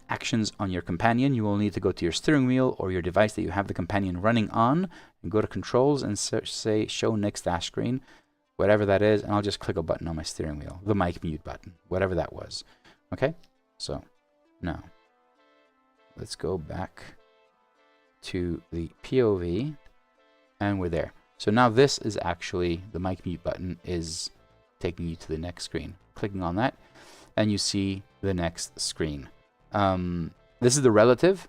actions on your companion, you will need to go to your steering wheel or your device that you have the companion running on, and go to controls and say show next task screen, whatever that is, and I'll just click a button on my steering wheel, the mic mute button, whatever that was. Okay, so now let's go back to the POV, and we're there. So now this is actually, the mic mute button is taking you to the next screen. Clicking on that, and you see the next screen. This is the relative.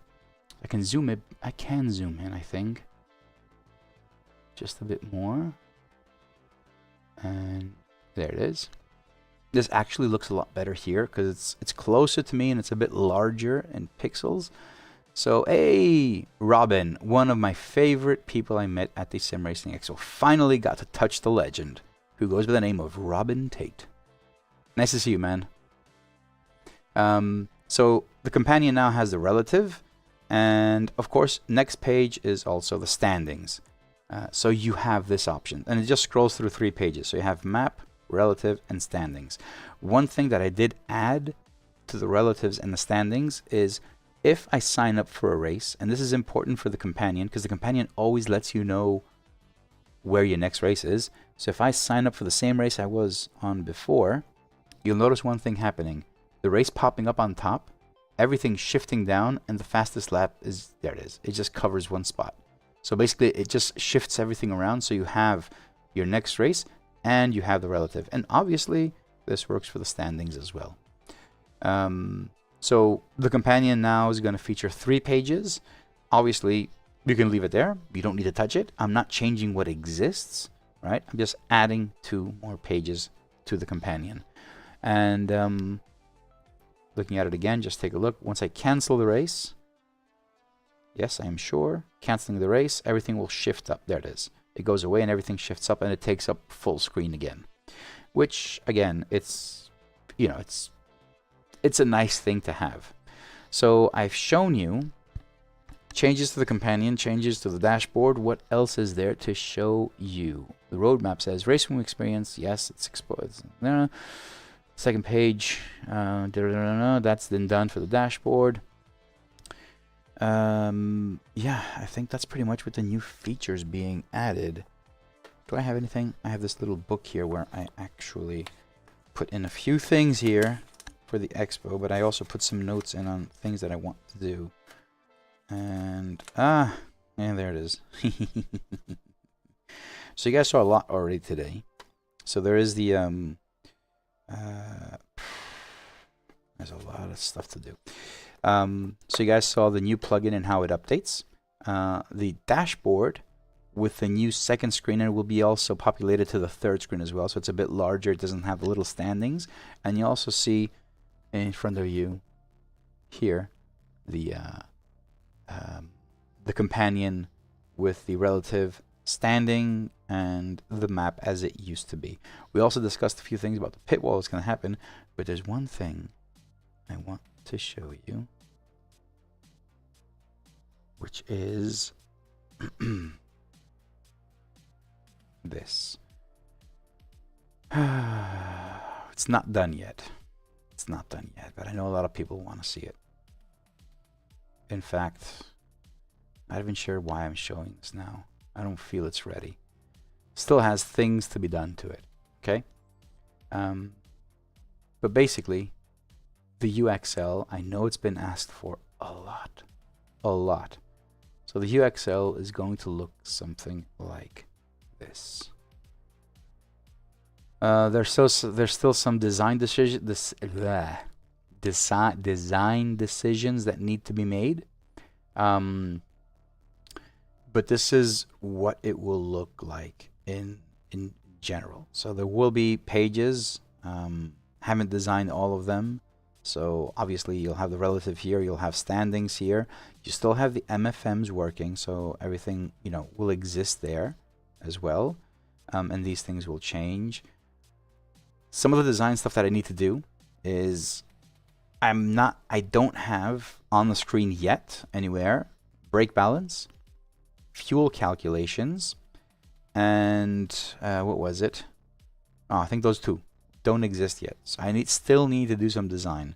I can zoom it. I can zoom in, I think. Just a bit more. And there it is. This actually looks a lot better here because it's closer to me and it's a bit larger in pixels. So, hey, Robin, one of my favorite people I met at the Sim Racing Expo, finally got to touch the legend, who goes by the name of Robin Tate. Nice to see you, man. So the companion now has the relative, and of course, next page is also the standings. So you have this option, and it just scrolls through 3 pages. So you have map, relative, and standings. One thing that I did add to the relatives and the standings is if I sign up for a race, and this is important for the companion because the companion always lets you know where your next race is. So if I sign up for the same race I was on before, you'll notice one thing happening. The race popping up on top, everything shifting down, and the fastest lap is, there it is. It just covers one spot. So basically, it just shifts everything around. So you have your next race, and you have the relative. And obviously, this works for the standings as well. So the companion now is going to feature 3 pages. Obviously, you can leave it there. You don't need to touch it. I'm not changing what exists, right? I'm just adding 2 more pages to the companion. And looking at it again, just take a look. Once I cancel the race, yes, I am sure, canceling the race, everything will shift up. There it is. It goes away and everything shifts up and it takes up full screen again. Which, again, it's, you know, it's a nice thing to have. So I've shown you changes to the companion, changes to the dashboard. What else is there to show you? The roadmap says racing experience. Yes, it's exposed. Second page. That's been done for the dashboard. Yeah, I think that's pretty much with the new features being added. Do I have anything? I have this little book here where I actually put in a few things here for the expo, but I also put some notes in on things that I want to do. And yeah, there it is. So you guys saw a lot already today. So there is the there's a lot of stuff to do. So you guys saw the new plugin and how it updates. The dashboard with the new second screen, and it will be also populated to the third screen as well. So it's a bit larger. It doesn't have the little standings. And you also see in front of you here the companion with the relative standing and the map as it used to be. We also discussed a few things about the pit wall that's going to happen, but there's one thing I want to show you, which is this. It's not done yet. It's not done yet, but I know a lot of people want to see it. In fact, I'm not even sure why I'm showing this now. I don't feel it's ready. Still has things to be done to it. Okay? But basically, the UXL, I know it's been asked for a lot. A lot. So the UXL is going to look something like this. There's still some design decisions that need to be made. But this is what it will look like in general. So there will be pages. Haven't designed all of them. So obviously you'll have the relative here, you'll have standings here. You still have the MFMs working, so everything, you know, will exist there as well. And these things will change. Some of the design stuff that I need to do is I don't have on the screen yet anywhere brake balance, fuel calculations, and what was it? Oh, I think those 2 don't exist yet. So I still need to do some design.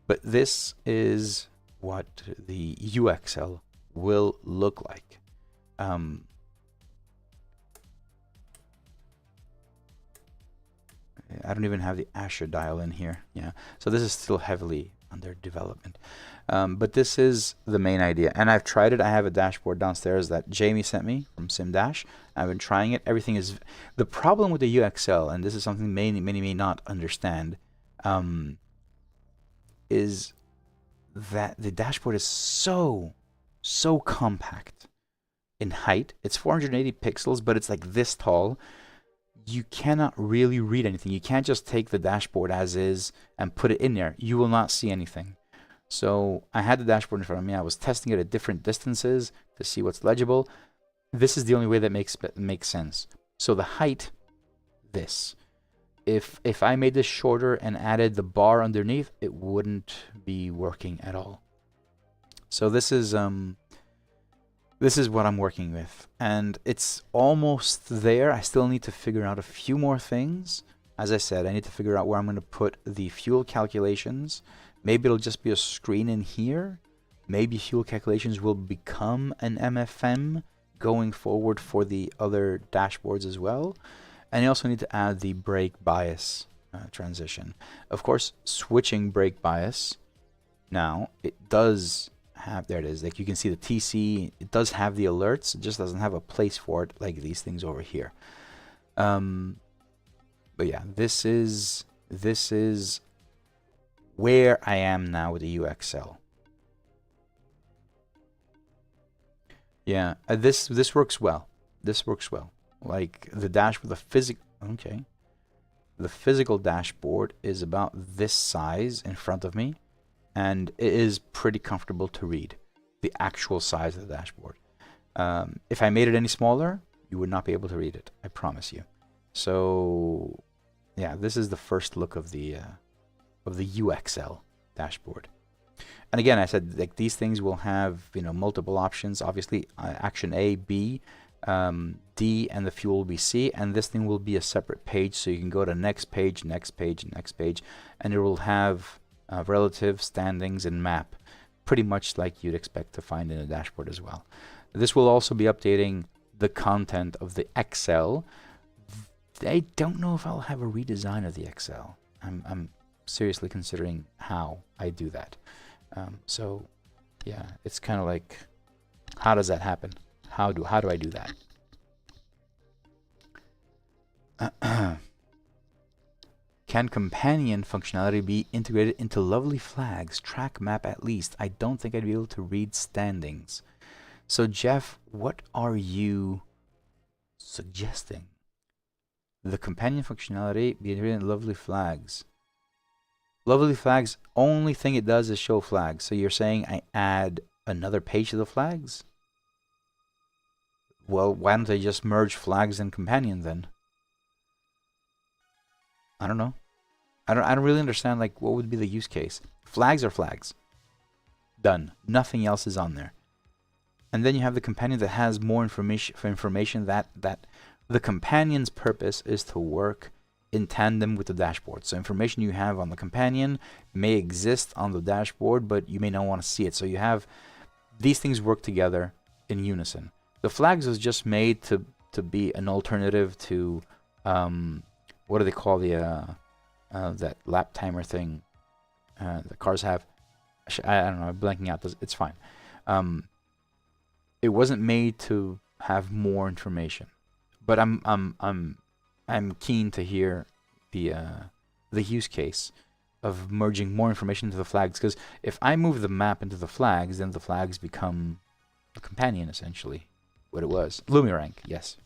But this is what the UXL will look like. I don't even have the Asher dial in here. Yeah, so this is still heavily under development. But this is the main idea. And I've tried it. I have a dashboard downstairs that Jamie sent me from SimDash. I've been trying it. Everything is... The problem with the UXL, and this is something many may not understand, is that the dashboard is so compact in height. It's 480 pixels, but it's like this tall. You cannot really read anything. You can't just take the dashboard as is and put it in there. You will not see anything. So I had the dashboard in front of me. I was testing it at different distances to see what's legible. This is the only way that makes sense. So the height, this. If I made this shorter and added the bar underneath, it wouldn't be working at all. So this is what I'm working with, and it's almost there. I still need to figure out a few more things. As I said, I need to figure out where I'm going to put the fuel calculations. Maybe it'll just be a screen in here. Maybe fuel calculations will become an MFM going forward for the other dashboards as well. And you also need to add the brake bias transition. Of course, switching brake bias, now it does have, there it is, like you can see the TC, it does have the alerts, it just doesn't have a place for it like these things over here. But yeah, this is where I am now with the UXL. Yeah, this works well. This works well. Like the dash with the the physical dashboard is about this size in front of me, and it is pretty comfortable to read the actual size of the dashboard. If I made it any smaller, you would not be able to read it, I promise you. So yeah, this is the first look of the UXL dashboard. And again, I said like these things will have, you know, multiple options. Obviously, action A, B, D, and the fuel will be C, and this thing will be a separate page, so you can go to next page, next page, next page, and it will have relative, standings, and map, pretty much like you'd expect to find in a dashboard as well. This will also be updating the content of the XL. I don't know if I'll have a redesign of the XL. I'm seriously considering how I do that. So yeah, it's kind of like, how does that happen? How do I do that? Can companion functionality be integrated into lovely flags? Track map at least. I don't think I'd be able to read standings. So Jeff, what are you suggesting? The companion functionality be integrated in lovely flags. Lovely flags, only thing it does is show flags. So you're saying I add another page to the flags? Well, why don't I just merge flags and companion then? I don't know. I don't really understand, like, what would be the use case. Flags are flags. Done. Nothing else is on there. And then you have the companion that has more information that the companion's purpose is to work in tandem with the dashboard. So information you have on the companion may exist on the dashboard, but you may not want to see it. So you have these things work together in unison. The flags was just made to be an alternative to what do they call the that lap timer thing the cars have? I don't know. I'm blanking out. It's fine. It wasn't made to have more information, but I'm keen to hear the use case of merging more information into the flags, because if I move the map into the flags, then the flags become a companion, essentially. What it was. Lumirank, yes.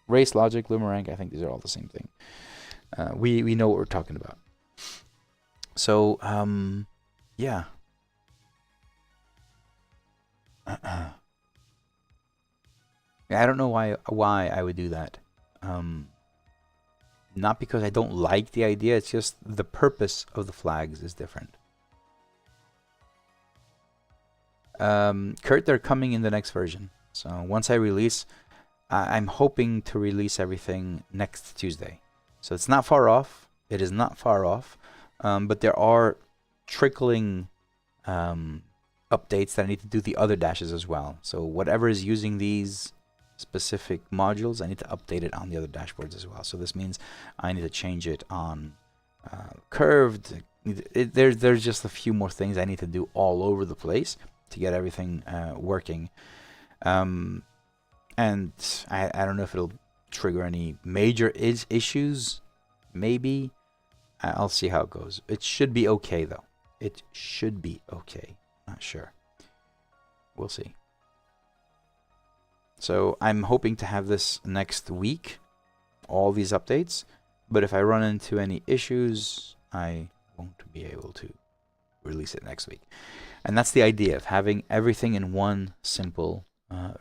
Race Logic, Lumirank, I think these are all the same thing. We know what we're talking about. So, yeah. I don't know why I would do that. Not because I don't like the idea, it's just the purpose of the flags is different. Kurt, they're coming in the next version. So once I release, I'm hoping to release everything next Tuesday. So it's not far off. It is not far off. But there are trickling updates that I need to do the other dashes as well. So whatever is using these specific modules, I need to update it on the other dashboards as well. So this means I need to change it on curved. There's just a few more things I need to do all over the place to get everything working. And I don't know if it'll trigger any major issues. Maybe. I'll see how it goes. It should be okay, though. It should be okay. Not sure. We'll see. So I'm hoping to have this next week, all these updates. But if I run into any issues, I won't be able to release it next week. And that's the idea of having everything in one simple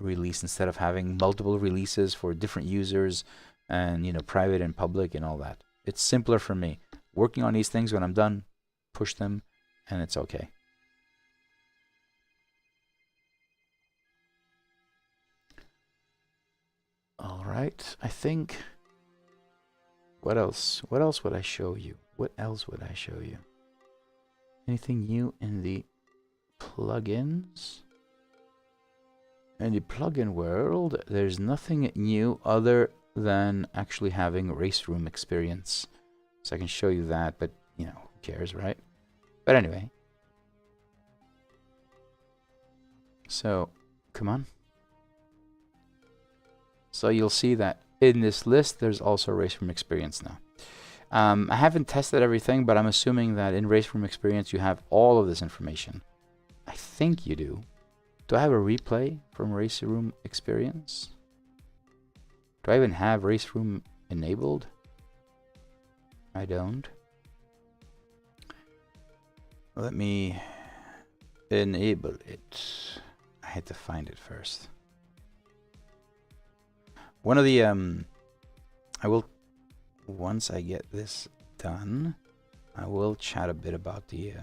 release instead of having multiple releases for different users and, you know, private and public and all that. It's simpler for me. Working on these things, when I'm done, push them, and it's okay. All right, I think. What else? What else would I show you? What else would I show you? Anything new in the plugins? In the plugin world, there's nothing new other than actually having race room experience. So I can show you that, but, you know, who cares, right? But anyway. So, come on. So you'll see that in this list, there's also Race Room Experience now. I haven't tested everything, but I'm assuming that in Race Room Experience you have all of this information. I think you do. Do I have a replay from Race Room Experience? Do I even have Race Room enabled? I don't. Let me enable it. I had to find it first. One of the I will, once I get this done, I will chat a bit about the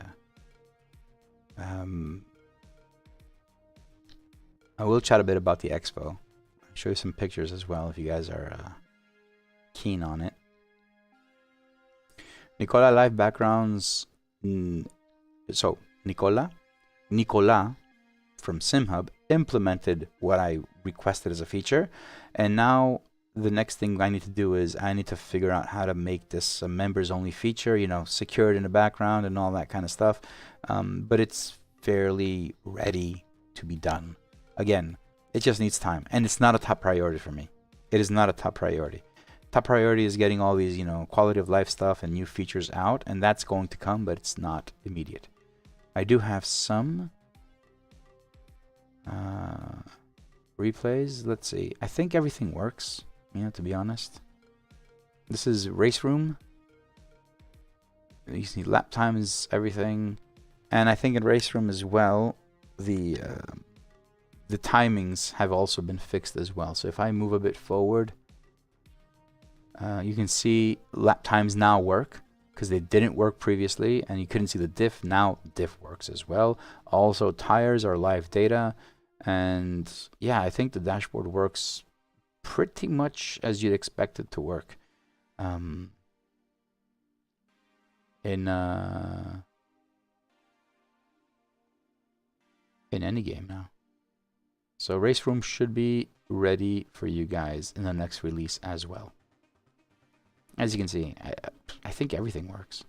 expo. I'll show you some pictures as well if you guys are keen on it. Nicola live backgrounds. So Nicola from SimHub implemented what I requested as a feature, and now the next thing I need to do is I need to figure out how to make this a members only feature, you know, secured in the background and all that kind of stuff. But it's fairly ready to be done. Again, it just needs time, and it's not a top priority for me. It is not a top priority. Top priority is getting all these, you know, quality of life stuff and new features out, and that's going to come, but it's not immediate. I do have some replays. Let's see. I think everything works, you know, to be honest. This is Race Room. You see lap times, everything. And I think in Race Room as well, the timings have also been fixed as well. So if I move a bit forward, you can see lap times now work, because they didn't work previously, and you couldn't see the diff. Now diff works as well. Also tires are live data, and yeah, I think the dashboard works pretty much as you'd expect it to work in any game now. So Race Room should be ready for you guys in the next release as well. As you can see, I think everything works.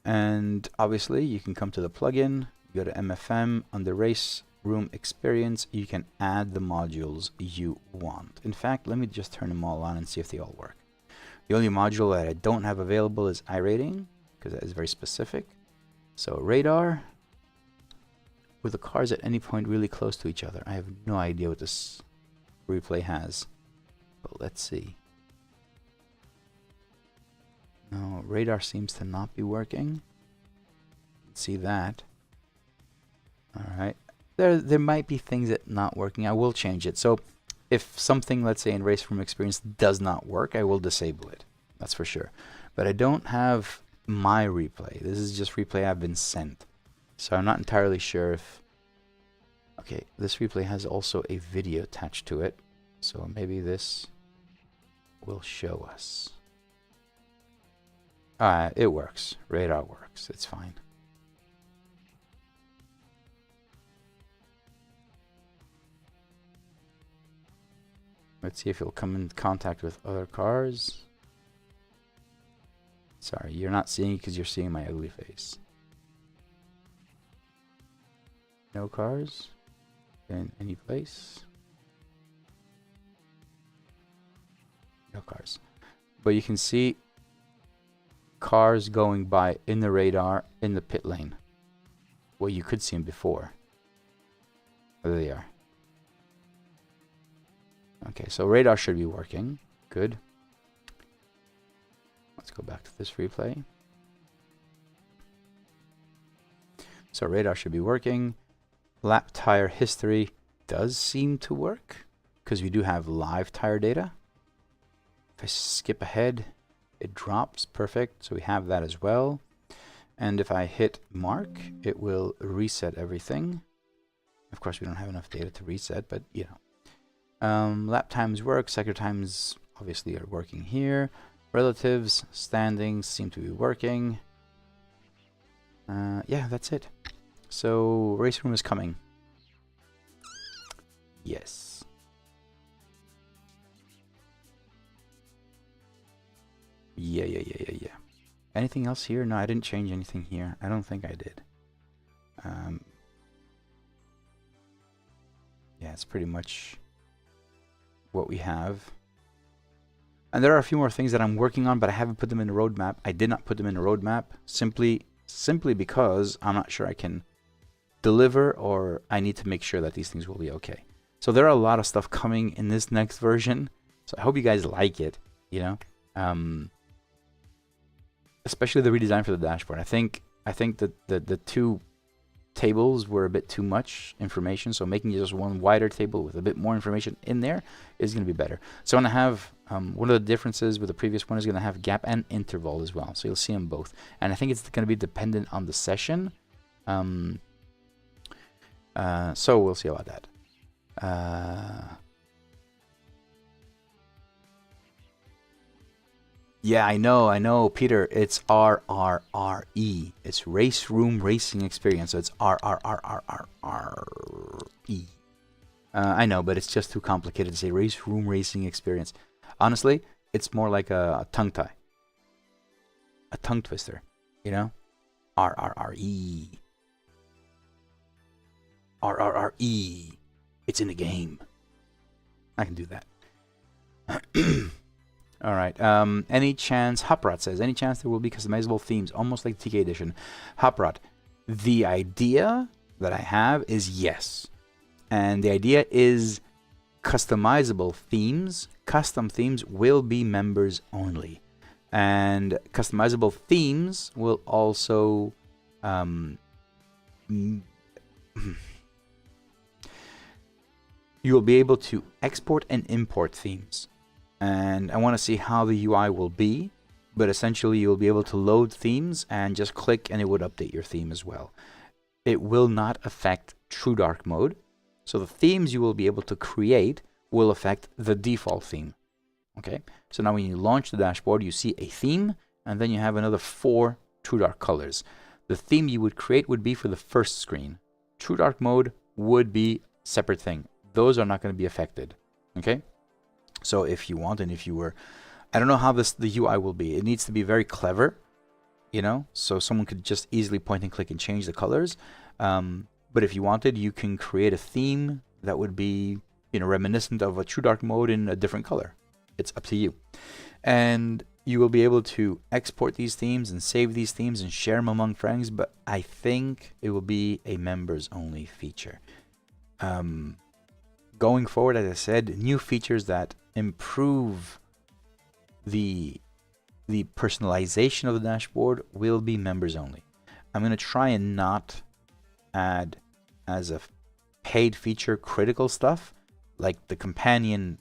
And obviously, you can come to the plugin, go to MFM, under Race Room Experience, you can add the modules you want. In fact, let me just turn them all on and see if they all work. The only module that I don't have available is iRating, because that is very specific. So radar, with the cars at any point really close to each other. I have no idea what this replay has, but let's see. No, radar seems to not be working. See that. Alright. There might be things that not working. I will change it. So if something, let's say in Race Room Experience, does not work, I will disable it. That's for sure. But I don't have my replay. This is just replay I've been sent. So I'm not entirely sure if... Okay, this replay has also a video attached to it. So maybe this will show us. It works. Radar works. It's fine. Let's see if you'll come in contact with other cars. Sorry, you're not seeing it because you're seeing my ugly face. No cars in any place. No cars. But you can see cars going by in the radar in the pit lane. Well, you could see them before. There they are. Okay, so radar should be working. Good. Let's go back to this replay. So radar should be working. Lap tire history does seem to work because we do have live tire data. If I skip ahead, it drops. Perfect. So we have that as well. And if I hit mark, it will reset everything. Of course, we don't have enough data to reset, but you know. Lap times work. Sector times obviously are working here. Relatives, standings seem to be working. Yeah, that's it. So Race Room is coming. Yes. Yeah. Anything else here? No, I didn't change anything here. I don't think I did. pretty much what we have. And there are a few more things that I'm working on, but I haven't put them in the roadmap. I did not put them in the roadmap simply because I'm not sure I can deliver, or I need to make sure that these things will be okay. So there are a lot of stuff coming in this next version. So I hope you guys like it, you know, especially the redesign for the dashboard. I think that the two tables were a bit too much information, so making just one wider table with a bit more information in there is going to be better. So I'm going to have one of the differences with the previous one is going to have gap and interval as well, so you'll see them both. And I think it's going to be dependent on the session, so we'll see about that. Yeah, I know, Peter. It's RRRE. It's Race Room Racing Experience. So it's RRRRRRE. I know, but it's just too complicated to say Race Room Racing Experience. Honestly, it's more like a tongue tie, a tongue twister. You know, RRRE. RRRE. It's in the game. I can do that. All right. Any chance, Hoprot says, any chance there will be customizable themes, almost like TK Edition? Hoprot, the idea that I have is yes. And the idea is customizable themes. Custom themes will be members only. And customizable themes will also... you will be able to export and import themes. And I want to see how the UI will be, but essentially you'll be able to load themes and just click and it would update your theme as well. It will not affect True Dark mode, so the themes you will be able to create will affect the default theme. Okay, so now when you launch the dashboard, you see a theme, and then you have another 4 True Dark colors. The theme you would create would be for the first screen. True Dark mode would be a separate thing. Those are not going to be affected. Okay. So if you want, and if you were, I don't know how the UI will be. It needs to be very clever, you know, so someone could just easily point and click and change the colors. But if you wanted, you can create a theme that would be, you know, reminiscent of a True Dark mode in a different color. It's up to you. And you will be able to export these themes and save these themes and share them among friends. But I think it will be a members only feature. Going forward, as I said, new features that improve the personalization of the dashboard will be members only. I'm going to try and not add as a paid feature critical stuff like the companion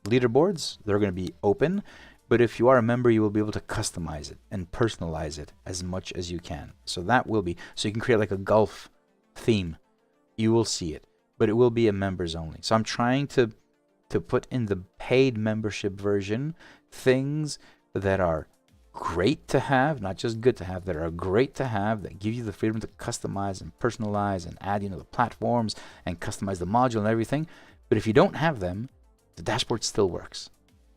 leaderboards. They're going to be open, but if you are a member, you will be able to customize it and personalize it as much as you can. So that will be, so you can create like a golf theme. You will see it, but it will be a members only. So I'm trying to put in the paid membership version things that are great to have, not just good to have, that are great to have, that give you the freedom to customize and personalize and add, you know, the platforms and customize the module and everything. But if you don't have them, the dashboard still works.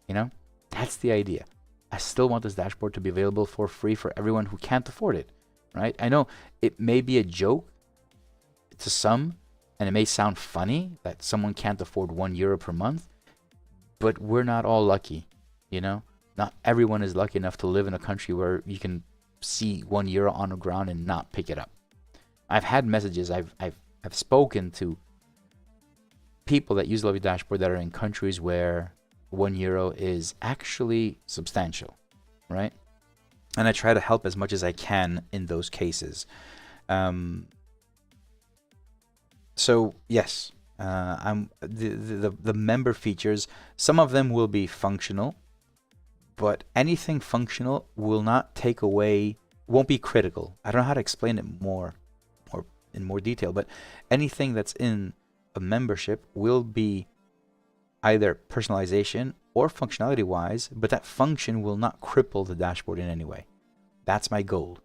You know, that's the idea. I still want this dashboard to be available for free for everyone who can't afford it, right? I know it may be a joke to some, and it may sound funny that someone can't afford €1 per month, but we're not all lucky, you know? Not everyone is lucky enough to live in a country where you can see €1 on the ground and not pick it up. I've had messages, I've spoken to people that use Love Your Dashboard that are in countries where €1 is actually substantial, right? And I try to help as much as I can in those cases. So yes, the member features, some of them will be functional, but anything functional will not take away, won't be critical. I don't know how to explain it in more detail, but anything that's in a membership will be either personalization or functionality wise, but that function will not cripple the dashboard in any way. That's my goal,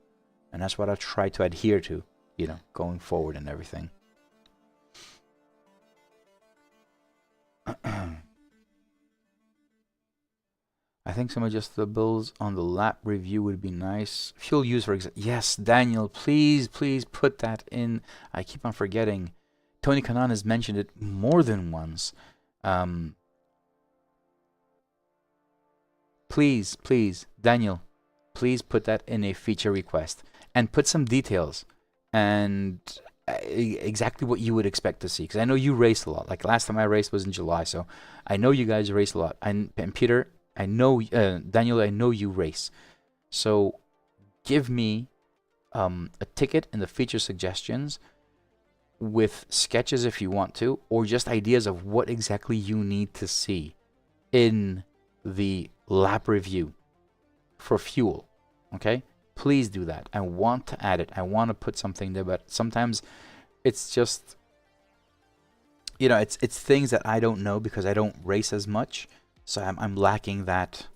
and that's what I try to adhere to, you know, going forward and everything. I think some adjustables on the lap review would be nice. Fuel use, for example. Yes, Daniel, please put that in. I keep on forgetting. Tony Kanan has mentioned it more than once. Please, please, Daniel, please put that in a feature request and put some details and exactly what you would expect to see. Because I know you race a lot. Like last time I raced was in July, so I know you guys race a lot. And Peter, I know, Daniel, I know you race. So give me a ticket in the feature suggestions with sketches if you want to, or just ideas of what exactly you need to see in the lap review for fuel. Okay, please do that. I want to add it. I want to put something there, but sometimes it's just, you know, it's things that I don't know because I don't race as much, so I'm lacking that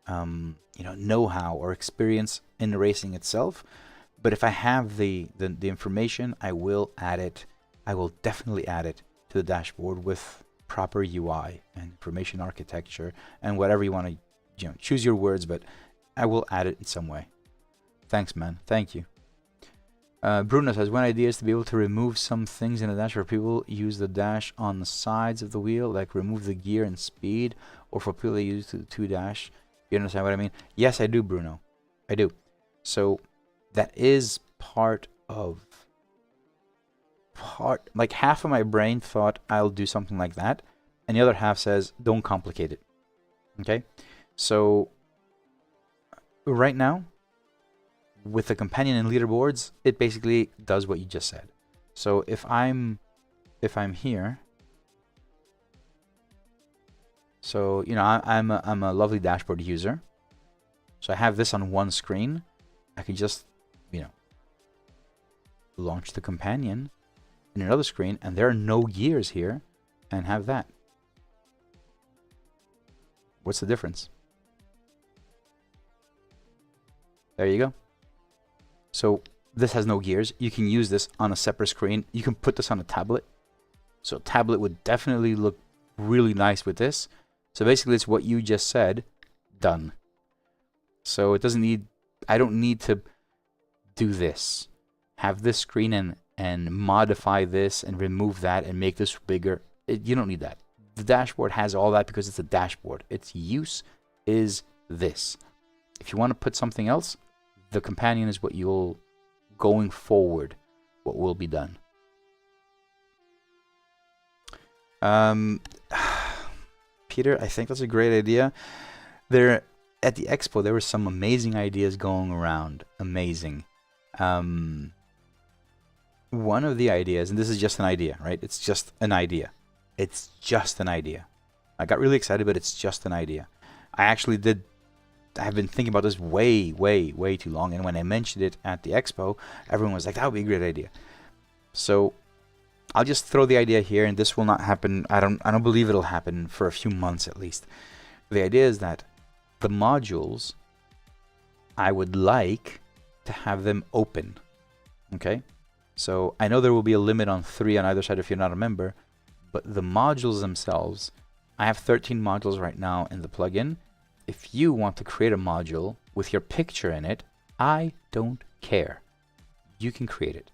you know, know-how or experience in the racing itself. But if I have the information, I will add it. I will definitely add it to the dashboard with proper UI and information architecture and whatever you want to, you know, choose your words, but I will add it in some way. Thanks, man. Thank you. Bruno says, one idea is to be able to remove some things in the dash where people use the dash on the sides of the wheel, like remove the gear and speed, or for people that use the 2 dash. You understand what I mean? Yes, I do, Bruno. I do. So that is like half of my brain thought I'll do something like that, and the other half says don't complicate it. Okay, so right now with the companion and leaderboards, it basically does what you just said. So if I'm here, so you know, I'm a lovely dashboard user, so I have this on one screen. I can just, you know, launch the companion in another screen, and there are no gears here, and have that. What's the difference? There you go. So this has no gears. You can use this on a separate screen. You can put this on a tablet. So a tablet would definitely look really nice with this. So basically it's what you just said, done. So it doesn't need, I don't need to do this. Have this screen and modify this and remove that and make this bigger. You don't need that. The dashboard has all that because it's a dashboard. Its use is this. If you want to put something else, the companion is what you'll, going forward, what will be done. Peter, I think that's a great idea. There, at the expo, there were some amazing ideas going around. Amazing. One of the ideas, and this is just an idea, right? It's just an idea. It's just an idea. I got really excited, but it's just an idea. I've been thinking about this way too long, and when I mentioned it at the expo, everyone was like, that would be a great idea. So I'll just throw the idea here, and this will not happen. I don't believe it'll happen for a few months at least. The idea is that the modules, I would like to have them open. Okay? So I know there will be a limit on 3 on either side if you're not a member, but the modules themselves, I have 13 modules right now in the plugin. If you want to create a module with your picture in it, I don't care. You can create it.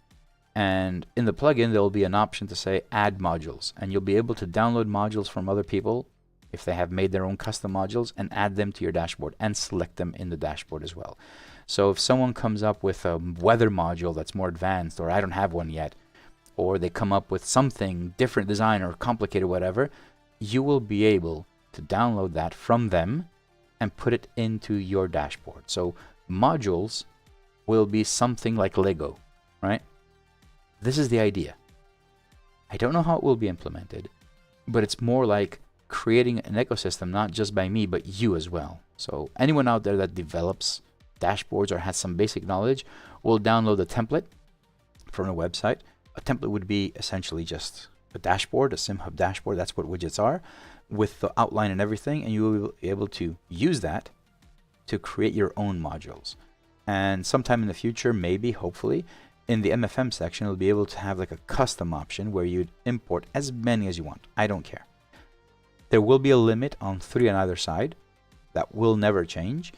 And in the plugin, there will be an option to say add modules, and you'll be able to download modules from other people if they have made their own custom modules and add them to your dashboard and select them in the dashboard as well. So if someone comes up with a weather module that's more advanced, or I don't have one yet, or they come up with something different design or complicated whatever, you will be able to download that from them and put it into your dashboard. So modules will be something like Lego, right? This is the idea. I don't know how it will be implemented, but it's more like creating an ecosystem, not just by me, but you as well. So anyone out there that develops dashboards or has some basic knowledge will download a template from a website. A template would be essentially just a dashboard, a SimHub dashboard. That's what widgets are, with the outline and everything, and you will be able to use that to create your own modules. And sometime in the future, maybe, hopefully, in the MFM section, you'll be able to have like a custom option where you'd import as many as you want. I don't care. There will be a limit on 3 on either side. That will never change,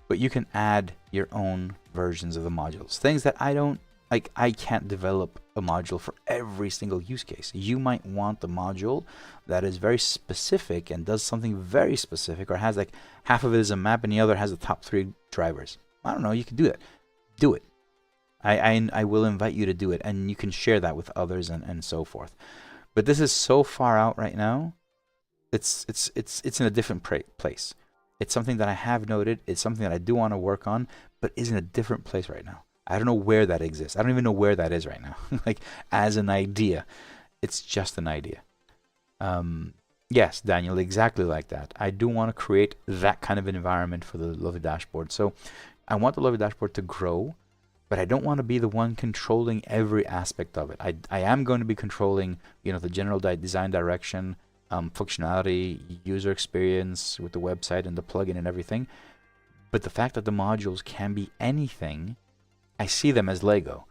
but you can add your own versions of the modules. Things that I don't like I can't develop a module for every single use case. You might want the module that is very specific and does something very specific, or has like half of it is a map and the other has the top 3 drivers. I don't know, you can do that. Do it. I will invite you to do it, and you can share that with others and so forth. But this is so far out right now. It's in a different place. It's something that I have noted. It's something that I do want to work on, but is in a different place right now. I don't know where that exists. I don't even know where that is right now. Like, as an idea, it's just an idea. Yes, Daniel, exactly like that. I do want to create that kind of environment for the Lovely Dashboard. So I want the Lovely Dashboard to grow, but I don't want to be the one controlling every aspect of it. I am going to be controlling, you know, the general design direction, functionality, user experience with the website and the plugin and everything. But the fact that the modules can be anything, I see them as Lego.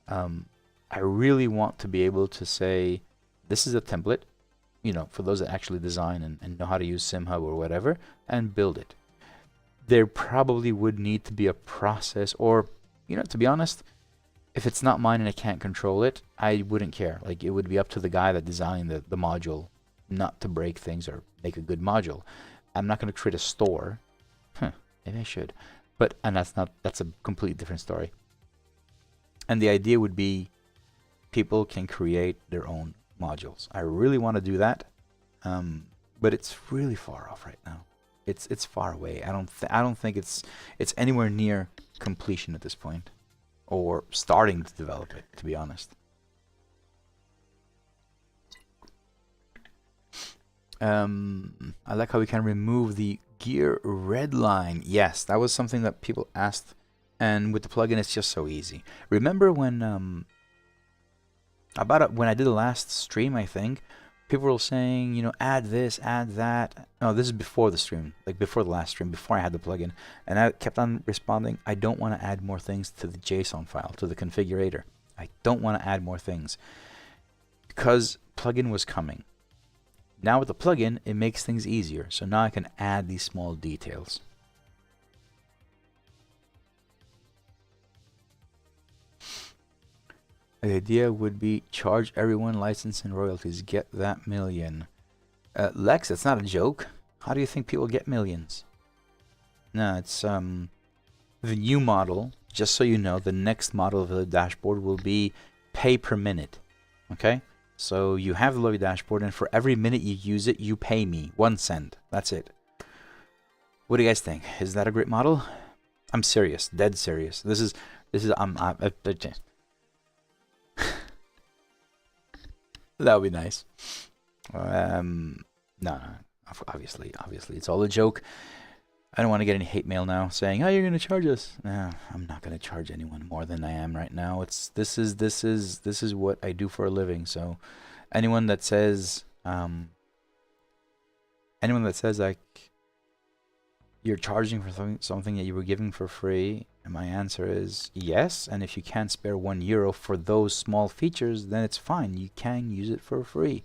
I really want to be able to say, this is a template, you know, for those that actually design and know how to use SimHub or whatever, and build it. There probably would need to be a process, or, you know, to be honest, if it's not mine and I can't control it, I wouldn't care. Like, it would be up to the guy that designed the module not to break things or make a good module. I'm not going to create a store. Maybe I should. But, and that's a completely different story. And the idea would be people can create their own modules. I really want to do that, but it's really far off right now. It's far away. I don't think it's anywhere near completion at this point, or starting to develop it, to be honest. I like how we can remove the gear red line. Yes, that was something that people asked. And with the plugin, it's just so easy. Remember when when I did the last stream, I think people were saying, you know, add this, add that. No, this is before the stream, like before the last stream, before I had the plugin. And I kept on responding, I don't want to add more things to the JSON file, to the configurator. I don't want to add more things because plugin was coming. Now with the plugin, it makes things easier. So now I can add these small details. The idea would be charge everyone license and royalties. Get that million. Lex, it's not a joke. How do you think people get millions? No, it's the new model. Just so you know, the next model of the dashboard will be pay per minute. Okay? So you have the Lovely Dashboard, and for every minute you use it, you pay me 1 cent. That's it. What do you guys think? Is that a great model? I'm serious, dead serious. This is that would be nice. No, obviously, it's all a joke. I don't want to get any hate mail now saying, "Oh, you're going to charge us." No, I'm not going to charge anyone more than I am right now. This is what I do for a living. So, anyone that says like you're charging for something that you were giving for free, and my answer is yes. And if you can't spare €1 for those small features, then it's fine. You can use it for free.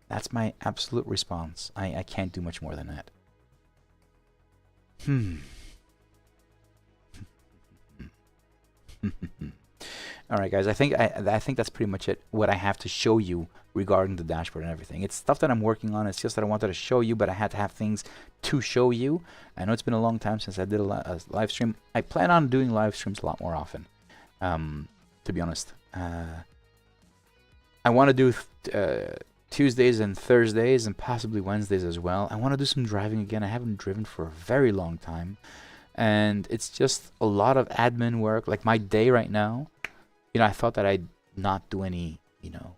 That's my absolute response. I can't do much more than that. All right, guys. I think that's pretty much it. What I have to show you regarding the dashboard and everything. It's stuff that I'm working on. It's just that I wanted to show you, but I had to have things to show you. I know it's been a long time since I did a live stream. I plan on doing live streams a lot more often. To be honest, I want to do Tuesdays and Thursdays and possibly Wednesdays as well. I want to do some driving again. I haven't driven for a very long time, and it's just a lot of admin work. Like my day right now, you know, I thought that I'd not do any, you know,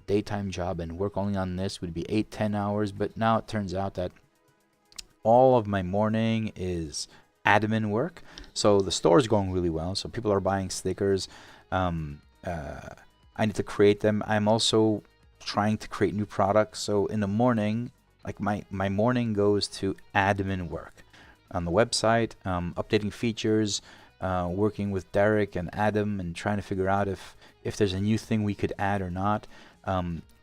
daytime job and work only on this would be 8-10 hours, but now it turns out that all of my morning is admin work. So the store is going really well. So people are buying stickers. I need to create them. I'm also trying to create new products. So in the morning, like my morning goes to admin work on the website, updating features, working with Derek and Adam and trying to figure out if there's a new thing we could add or not.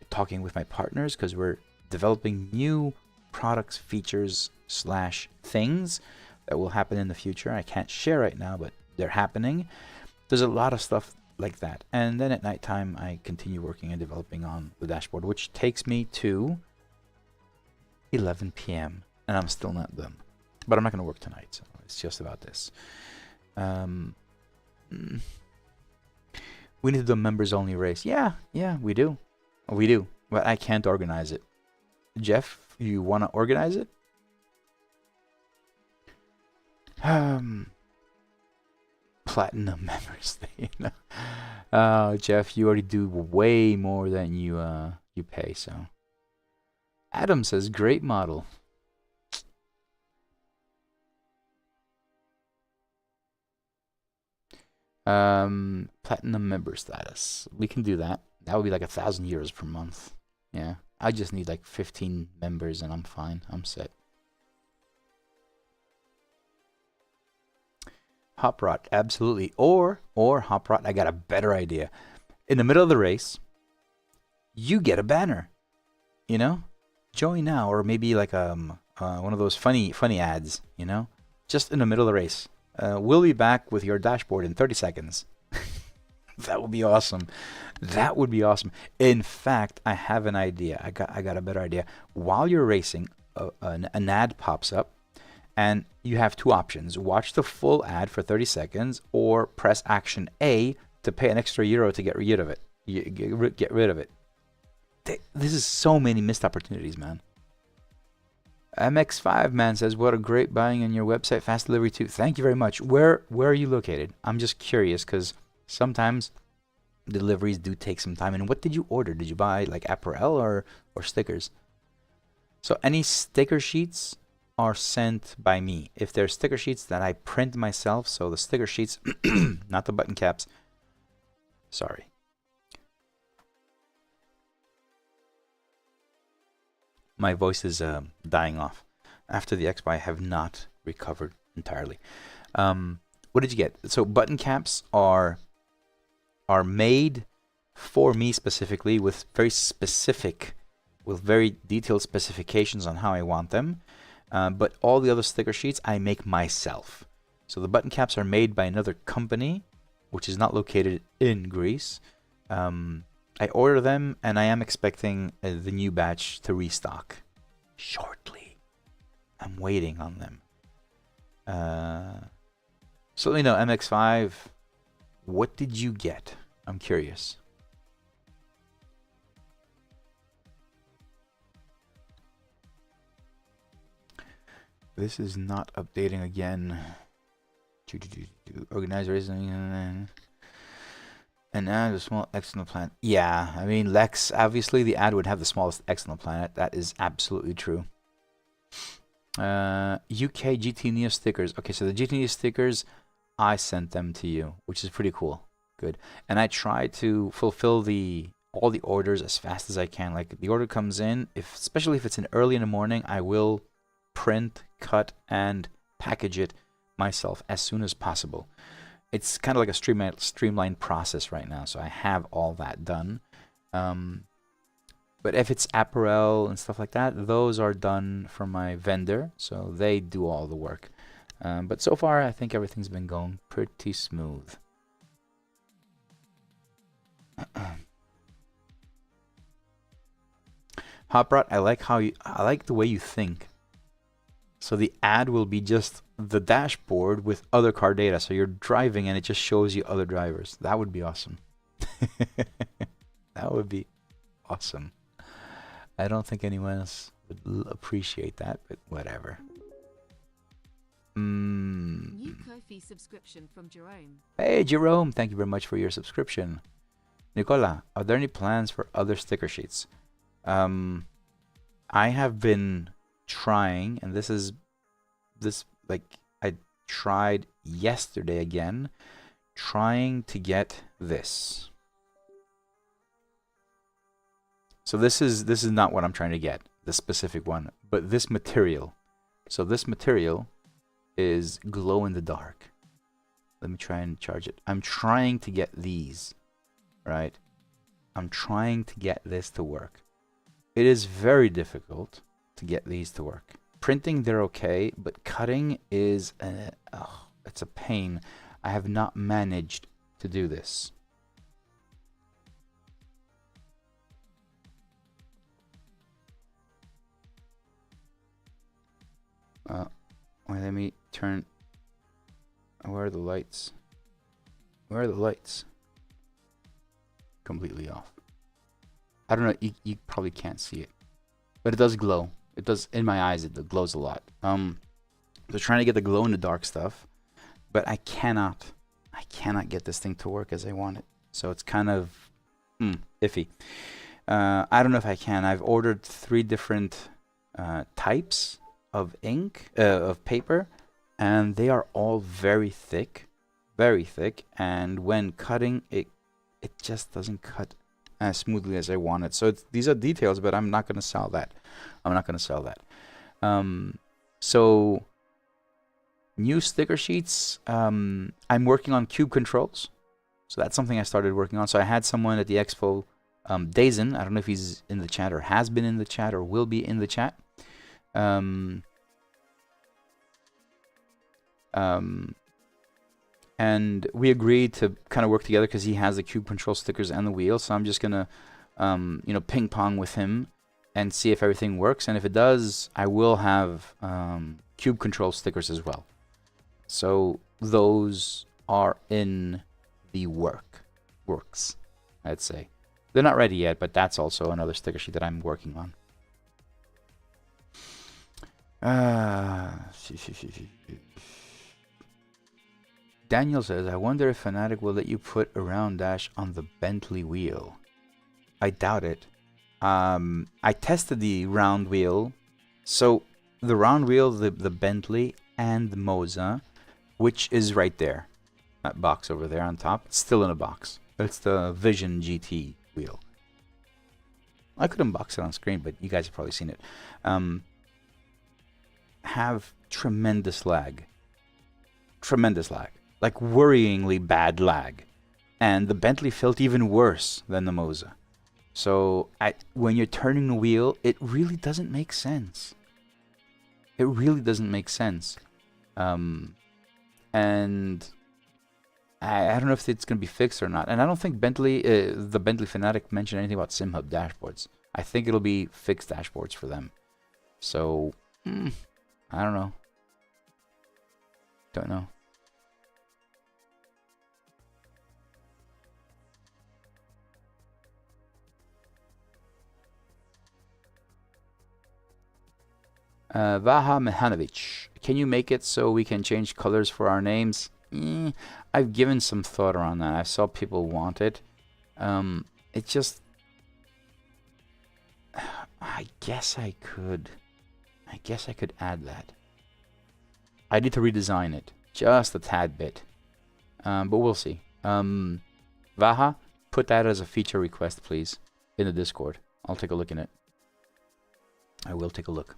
Talking with my partners because we're developing new products, features / things that will happen in the future. I can't share right now, but they're happening. There's a lot of stuff like that. And then at nighttime, I continue working and developing on the dashboard, which takes me to 11 p.m. and I'm still not done. But I'm not going to work tonight, so it's just about this. We need to do a members-only race. Yeah, we do. We do. But I can't organize it. Jeff, you want to organize it? Platinum members. Jeff, you already do way more than you pay, so. Adam says, great model. Platinum member status. We can do that. That would be like 1,000 euros per month. Yeah. I just need like 15 members and I'm fine. I'm set. Hop Rot, absolutely. Or Hop Rot, I got a better idea. In the middle of the race, you get a banner. You know? Join now, or maybe like one of those funny ads, you know? Just in the middle of the race. We'll be back with your dashboard in 30 seconds. That would be awesome. That would be awesome. In fact, I have an idea. I got a better idea. While you're racing, an ad pops up, and you have two options. Watch the full ad for 30 seconds, or press Action A to pay an extra euro to get rid of it. Get rid of it. This is so many missed opportunities, man. MX5 man says, what a great buying on your website. Fast delivery too. Thank you very much. Where are you located? I'm just curious because sometimes deliveries do take some time. And what did you order? Did you buy like apparel or stickers? So any sticker sheets are sent by me. If there's sticker sheets that I print myself, so the sticker sheets, not the button caps. Sorry. My voice is dying off. After the Expo, I have not recovered entirely. What did you get? So button caps are made for me specifically with very detailed specifications on how I want them. But all the other sticker sheets I make myself. So the button caps are made by another company, which is not located in Greece. I order them, and I am expecting the new batch to restock shortly. I'm waiting on them. So let me know, MX5, what did you get? I'm curious. This is not updating again. Organize Racing. And add a small external planet. Yeah, I mean, Lex, obviously the ad would have the smallest external planet. That is absolutely true. UK GT Neo stickers. Okay, so the GT Neo stickers, I sent them to you, which is pretty cool. Good. And I try to fulfill all the orders as fast as I can. Like, the order comes in, especially if it's early in the morning, I will print, cut, and package it myself as soon as possible. It's kind of like a streamlined process right now, so I have all that done. But if it's apparel and stuff like that, those are done from my vendor, so they do all the work. But so far, I think everything's been going pretty smooth. Hoprot, I like the way you think. So the ad will be just the dashboard with other car data. So you're driving and it just shows you other drivers. That would be awesome. That would be awesome. I don't think anyone else would appreciate that, but whatever. New Ko-fi subscription from Jerome. Hey, Jerome. Thank you very much for your subscription. Nicola, are there any plans for other sticker sheets? I have been trying, and I tried yesterday again, trying to get this. So this is not what I'm trying to get, the specific one, but this material. So this material is glow in the dark. Let me try and charge it. I'm trying to get these, right? I'm trying to get this to work. It is very difficult to get these to work. Printing, they're okay, but cutting is it's a pain. I have not managed to do this. Wait, let me turn. Where are the lights? Where are the lights? Completely off. I don't know. You probably can't see it, but it does glow. It does in my eyes. It glows a lot. So trying to get the glow in the dark stuff, but I cannot get this thing to work as I want it. So it's kind of iffy. I don't know if I can. I've ordered 3 different types of ink, of paper, and they are all very thick, and when cutting it just doesn't cut as smoothly as I want it. So these are details, but I'm not going to sell that. So new sticker sheets. I'm working on cube controls, so that's something I started working on. So I had someone at the expo, Dazen, I don't know if he's in the chat or has been in the chat or will be in the chat. And we agreed to kind of work together because he has the cube control stickers and the wheel. So I'm just gonna, ping pong with him and see if everything works. And if it does, I will have cube control stickers as well. So those are in the works, I'd say. They're not ready yet, but that's also another sticker sheet that I'm working on. Daniel says, I wonder if Fnatic will let you put a round dash on the Bentley wheel. I doubt it. I tested the round wheel. So the round wheel, the Bentley and the Moza, which is right there. That box over there on top. It's still in a box. It's the Vision GT wheel. I could unbox it on screen, but you guys have probably seen it. Have tremendous lag. Like worryingly bad lag. And the Bentley felt even worse than the Moza. So when you're turning the wheel, it really doesn't make sense. And I don't know if it's going to be fixed or not. And I don't think the Bentley Fnatic mentioned anything about SimHub dashboards. I think it'll be fixed dashboards for them. So, I don't know. Don't know. Vaha Mihanovic, can you make it so we can change colors for our names? I've given some thought around that. I saw people want it. It just... I guess I could add that. I need to redesign it. Just a tad bit. But we'll see. Vaha, put that as a feature request, please, in the Discord. I'll take a look in it. I will take a look.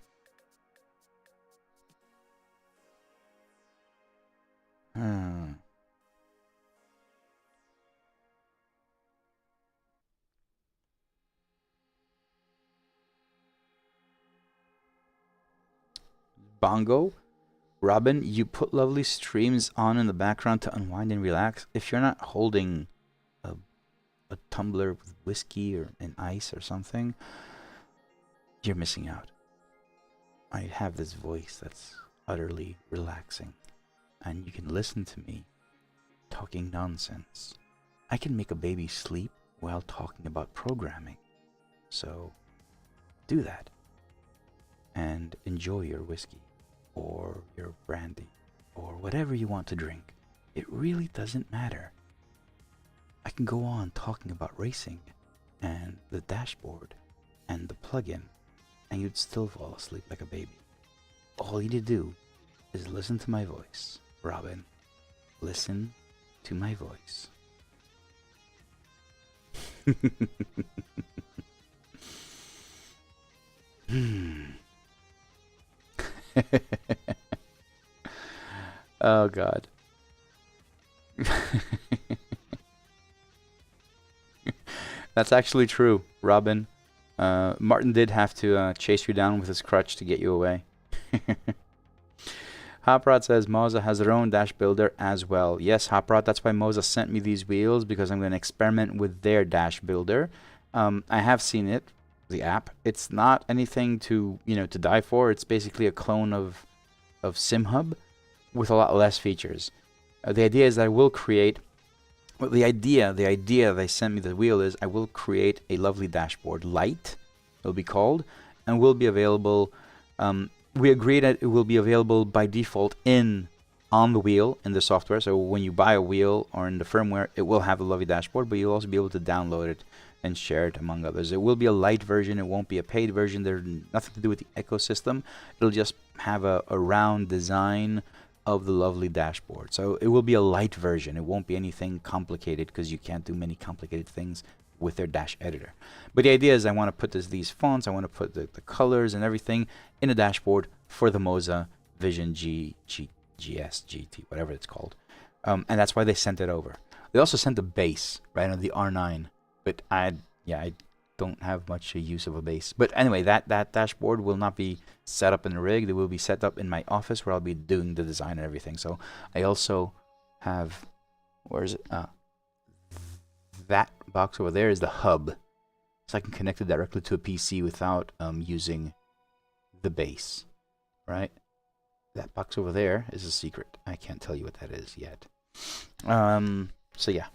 Bongo, Robin, you put lovely streams on in the background to unwind and relax. If you're not holding a tumbler with whiskey or an ice or something, you're missing out. I have this voice that's utterly relaxing. And you can listen to me talking nonsense. I can make a baby sleep while talking about programming. So do that and enjoy your whiskey or your brandy or whatever you want to drink. It really doesn't matter. I can go on talking about racing and the dashboard and the plugin, and you'd still fall asleep like a baby. All you need to do is listen to my voice. Robin, listen to my voice. Oh God. That's actually true, Robin. Martin did have to chase you down with his crutch to get you away. Hoprod says Moza has their own dash builder as well. Yes, Hoprod, that's why Moza sent me these wheels, because I'm going to experiment with their dash builder. I have seen it, the app. It's not anything to, to die for. It's basically a clone of of SimHub with a lot less features. The idea is that I will create, well, the idea they sent me the wheel is I will create a lovely dashboard. Light, it'll be called, and will be available. We agreed that it will be available by default on the wheel in the software. So when you buy a wheel or in the firmware, it will have a lovely dashboard, but you'll also be able to download it and share it among others. It will be a light version. It won't be a paid version. There's nothing to do with the ecosystem. It'll just have a round design of the lovely dashboard. So it will be a light version. It won't be anything complicated because you can't do many complicated things with their dash editor. But the idea is I want to put these fonts, I want to put the colors and everything in a dashboard for the Moza Vision GS, GT, whatever it's called. And that's why they sent it over. They also sent a base, right, on the R9. But I don't have much use of a base. But anyway, that dashboard will not be set up in the rig. It will be set up in my office where I'll be doing the design and everything. So I also have, where is it? That box over there is the hub. So I can connect it directly to a PC without using the base, right? That box over there is a secret. I can't tell you what that is yet. So yeah.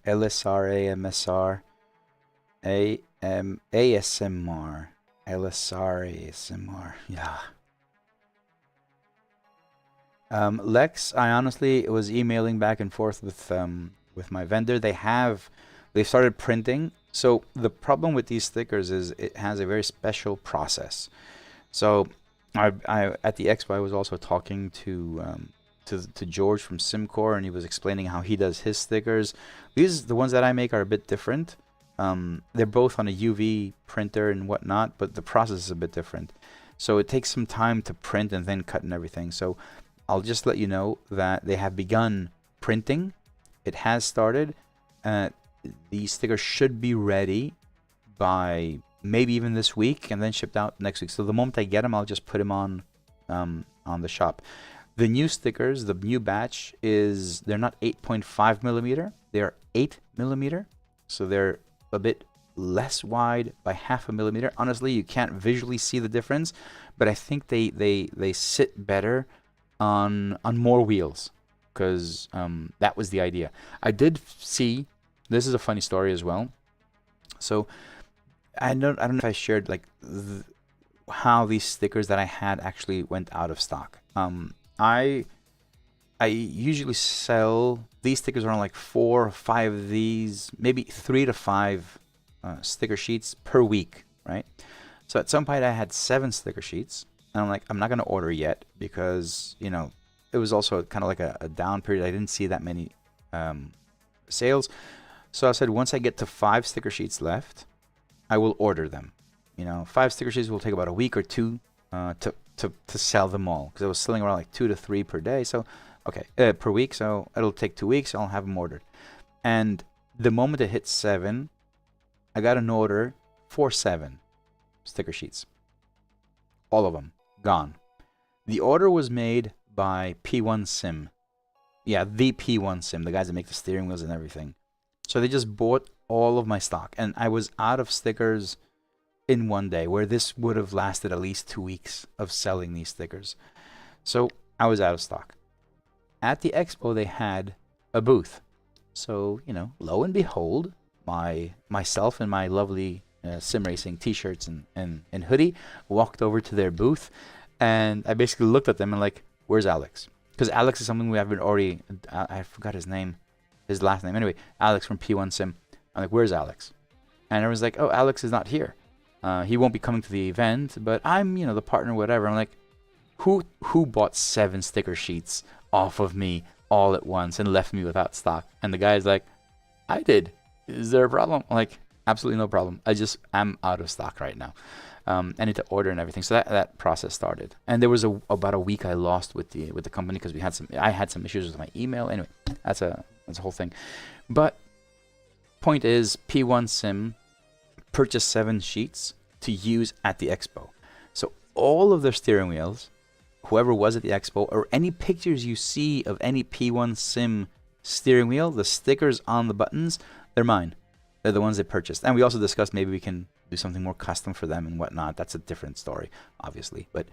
LSR, AMSR, ASMR, LSR, ASMR, yeah. Lex, I honestly was emailing back and forth with my vendor. They've started printing. So the problem with these stickers is it has a very special process. So I at the Expo I was also talking to George from SimCore, and he was explaining how he does his stickers. The ones that I make are a bit different. They're both on a UV printer and whatnot, but the process is a bit different. So it takes some time to print and then cut and everything. So I'll just let you know that they have begun printing. It has started. These stickers should be ready by maybe even this week and then shipped out next week. So the moment I get them, I'll just put them on the shop. The new stickers, the new batch, they're not 8.5 millimeter, they're 8 millimeter. So they're a bit less wide by half a millimeter. Honestly, you can't visually see the difference, but I think they sit better on more wheels, because that was the idea. I did see, this is a funny story as well. So I don't know if I shared like how these stickers that I had actually went out of stock. I usually sell these stickers around like 4 or 5 of these, maybe 3 to 5 sticker sheets per week, right? So at some point I had 7 sticker sheets, and I'm like, I'm not going to order yet because, you know, it was also kind of like a down period. I didn't see that many sales. So I said, once I get to 5 sticker sheets left, I will order them. You know, 5 sticker sheets will take about a week or 2 to sell them all, because I was selling around like 2 to 3 per day. So, okay, per week. So it'll take 2 weeks. I'll have them ordered. And the moment it hit 7, I got an order for 7 sticker sheets. All of them gone. The order was made by P1 Sim. Yeah, the P1 Sim, the guys that make the steering wheels and everything. So they just bought all of my stock, and I was out of stickers in one day, where this would have lasted at least 2 weeks of selling these stickers. So I was out of stock. At the expo, they had a booth. So, you know, lo and behold, myself and my lovely sim racing t-shirts and hoodie walked over to their booth, and I basically looked at them and like, where's Alex? Because Alex is someone we have been already, I forgot his last name. Anyway, Alex from P1 Sim. I'm like, where's Alex? And everyone's like, oh, Alex is not here. He won't be coming to the event, but I'm, you know, the partner, whatever. I'm like, who bought 7 sticker sheets off of me all at once and left me without stock? And the guy's like, I did. Is there a problem? I'm like, absolutely no problem. I'm out of stock right now. I need to order and everything. So that process started. And there was about a week I lost with the company because I had some issues with my email. Anyway, that's a whole thing. But point is, P1 Sim purchased 7 sheets to use at the expo. So all of their steering wheels, whoever was at the expo, or any pictures you see of any P1 Sim steering wheel, the stickers on the buttons, they're mine. They're the ones they purchased. And we also discussed maybe we can do something more custom for them and whatnot. That's a different story, obviously. But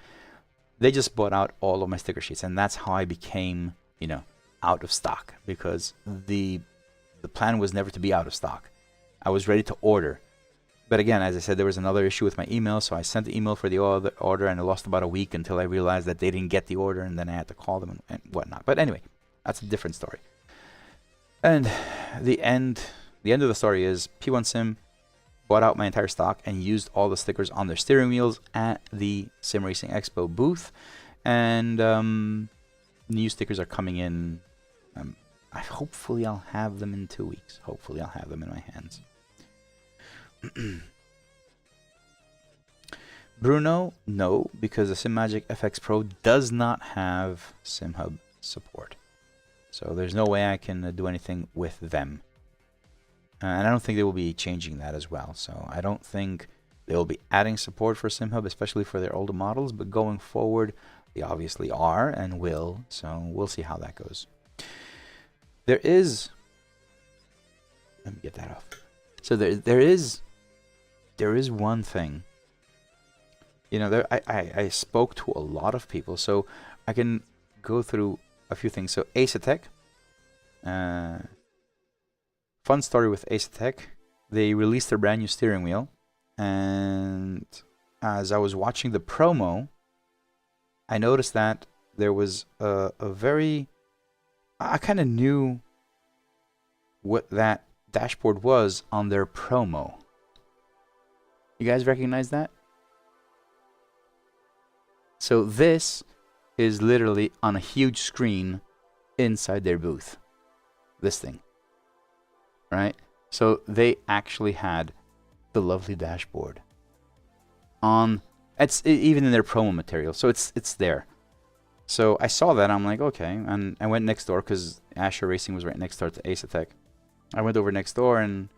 they just bought out all of my sticker sheets, and that's how I became, you know, out of stock, because the plan was never to be out of stock. I was ready to order. But again, as I said, there was another issue with my email, so I sent the email for the order, and I lost about a week until I realized that they didn't get the order, and then I had to call them and whatnot. But anyway, that's a different story. And the end of the story is P1 Sim bought out my entire stock and used all the stickers on their steering wheels at the Sim Racing Expo booth. And new stickers are coming in. Hopefully I'll have them in 2 weeks. Hopefully I'll have them in my hands. Bruno, no, because the SimMagic FX Pro does not have SimHub support. So there's no way I can do anything with them. And I don't think they will be changing that as well. So I don't think they will be adding support for SimHub, especially for their older models. But going forward, they obviously are and will. So we'll see how that goes. There is... Let me get that off. So there is one thing. You know, I spoke to a lot of people, so I can go through a few things. So Asetek, fun story with Asetek. They released their brand new steering wheel, and as I was watching the promo, I noticed that there was a very... I kind of knew what that dashboard was on their promo. You guys recognize that? So this is literally on a huge screen inside their booth. This thing. Right? So they actually had the lovely dashboard on... It's even in their promo material. So it's there. So I saw that. I'm like, okay. And I went next door because Asher Racing was right next door to Asetek. I went over next door, and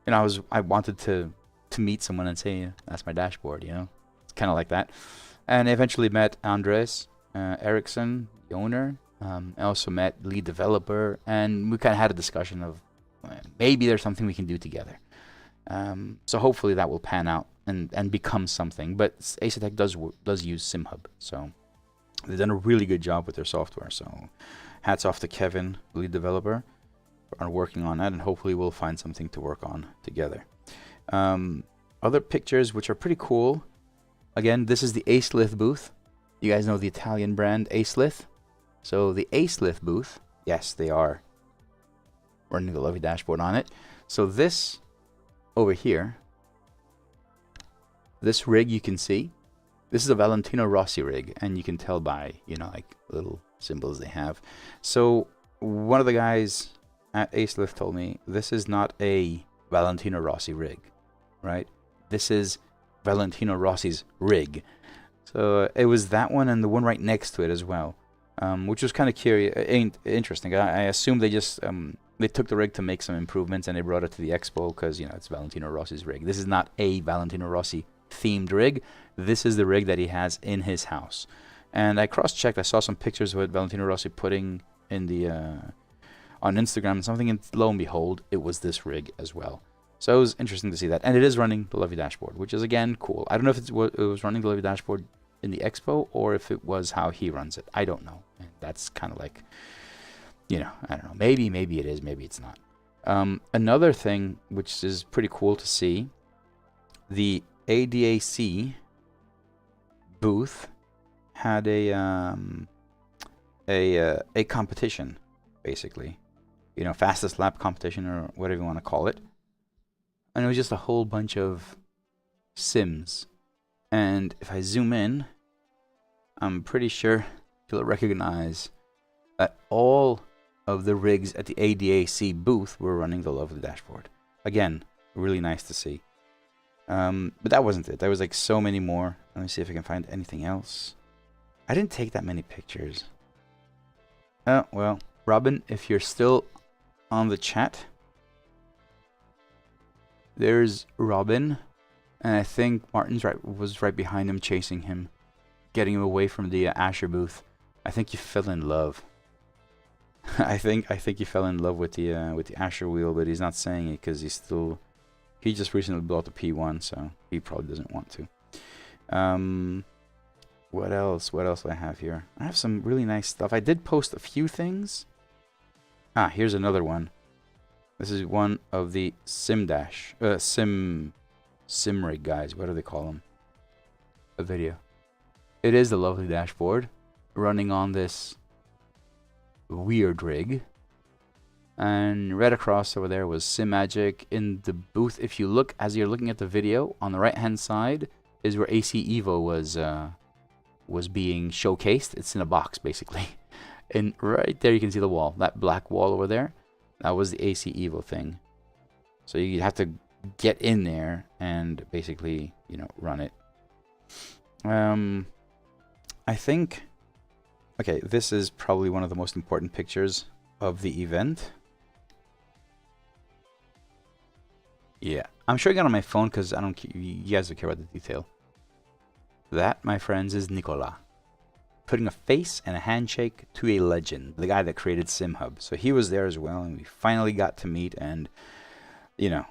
you know, I wanted to meet someone and say, that's my dashboard, you know. It's kind of like that. And I eventually met Andres Eriksson, the owner. I also met lead developer, and we kind of had a discussion of maybe there's something we can do together. So hopefully that will pan out and become something. But Asetek does use SimHub, so they've done a really good job with their software. So hats off to Kevin, lead developer, are working on that, and hopefully we'll find something to work on together. Other pictures which are pretty cool. Again, this is the Acelith booth. You guys know the Italian brand Acelith. So the Acelith booth, yes, they are running the lovely dashboard on it. So this over here, this rig you can see, this is a Valentino Rossi rig, and you can tell by, you know, like little symbols they have. So one of the guys at Acelith told me this is not a Valentino Rossi rig, right? This is Valentino Rossi's rig. So it was that one and the one right next to it as well, which was kind of interesting. I assume they just they took the rig to make some improvements and they brought it to the expo because, you know, it's Valentino Rossi's rig. This is not a Valentino Rossi themed rig. This is the rig that he has in his house. And I cross-checked. I saw some pictures of what Valentino Rossi putting in the on Instagram and something, and lo and behold, it was this rig as well. So it was interesting to see that. And it is running the lovely dashboard, which is, again, cool. I don't know if it was running the lovely dashboard in the expo or if it was how he runs it. I don't know. And that's kind of like, you know, I don't know. Maybe it is. Maybe it's not. Another thing which is pretty cool to see, the ADAC booth had a competition, basically. You know, fastest lap competition or whatever you want to call it. And it was just a whole bunch of Sims. And if I zoom in, I'm pretty sure you'll recognize that all of the rigs at the ADAC booth were running the lovely dashboard. Again, really nice to see. But that wasn't it. There was like so many more. Let me see if I can find anything else. I didn't take that many pictures. Oh, well, Robin, if you're still on the chat, there's Robin, and I think Martin's was right behind him, chasing him, getting him away from the Asher booth. I think you fell in love. I think you fell in love with the Asher wheel, but he's not saying it because he's still He just recently bought the P1, so he probably doesn't want to. What else? What else do I have here? I have some really nice stuff. I did post a few things. Ah, here's another one. This is one of the Simrig guys. What do they call them? A video. It is the lovely dashboard running on this weird rig. And right across over there was SimMagic in the booth. If you look, as you're looking at the video, on the right hand side is where AC Evo was being showcased. It's in a box basically. And right there you can see the wall, that black wall over there. That was the AC Evo thing. So you have to get in there and basically, you know, run it. I think, okay, this is probably one of the most important pictures of the event. Yeah, I'm showing it on my phone because I don't. You guys don't care about the detail. That, my friends, is Nicolas putting a face and a handshake to a legend, the guy that created SimHub. So he was there as well, and we finally got to meet. And you know,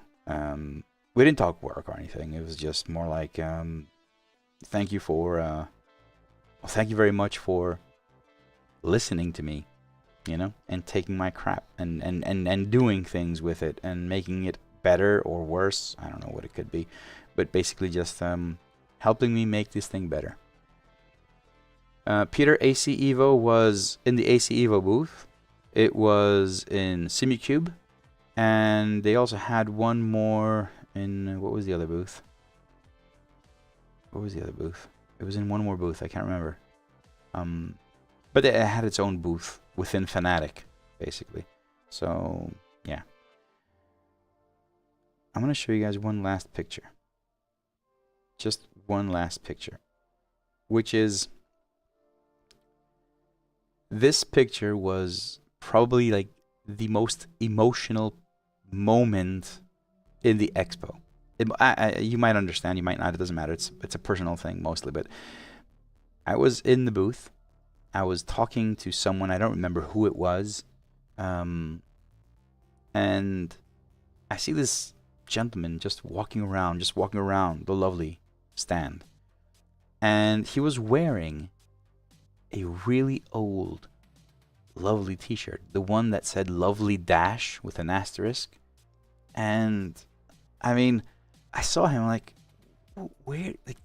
we didn't talk work or anything. It was just more like, thank you for, well, thank you very much for listening to me, you know, and taking my crap and doing things with it and making it better or worse. I don't know what it could be, but basically just helping me make this thing better. Peter AC Evo was in the AC Evo booth. It was in Simucube, and they also had one more in, what was the other booth? What was the other booth? It was in one more booth. I can't remember. But it had its own booth within Fnatic, basically. So yeah. I'm going to show you guys one last picture. Just one last picture. Which is... This picture was probably like the most emotional moment in the expo. You might understand, you might not, it doesn't matter. It's a personal thing mostly, but I was in the booth. I was talking to someone, I don't remember who it was. And I see this gentleman just walking around the lovely stand. And he was wearing a really old, lovely t-shirt. The one that said lovely dash with an asterisk. And I mean, I saw him like, where, like,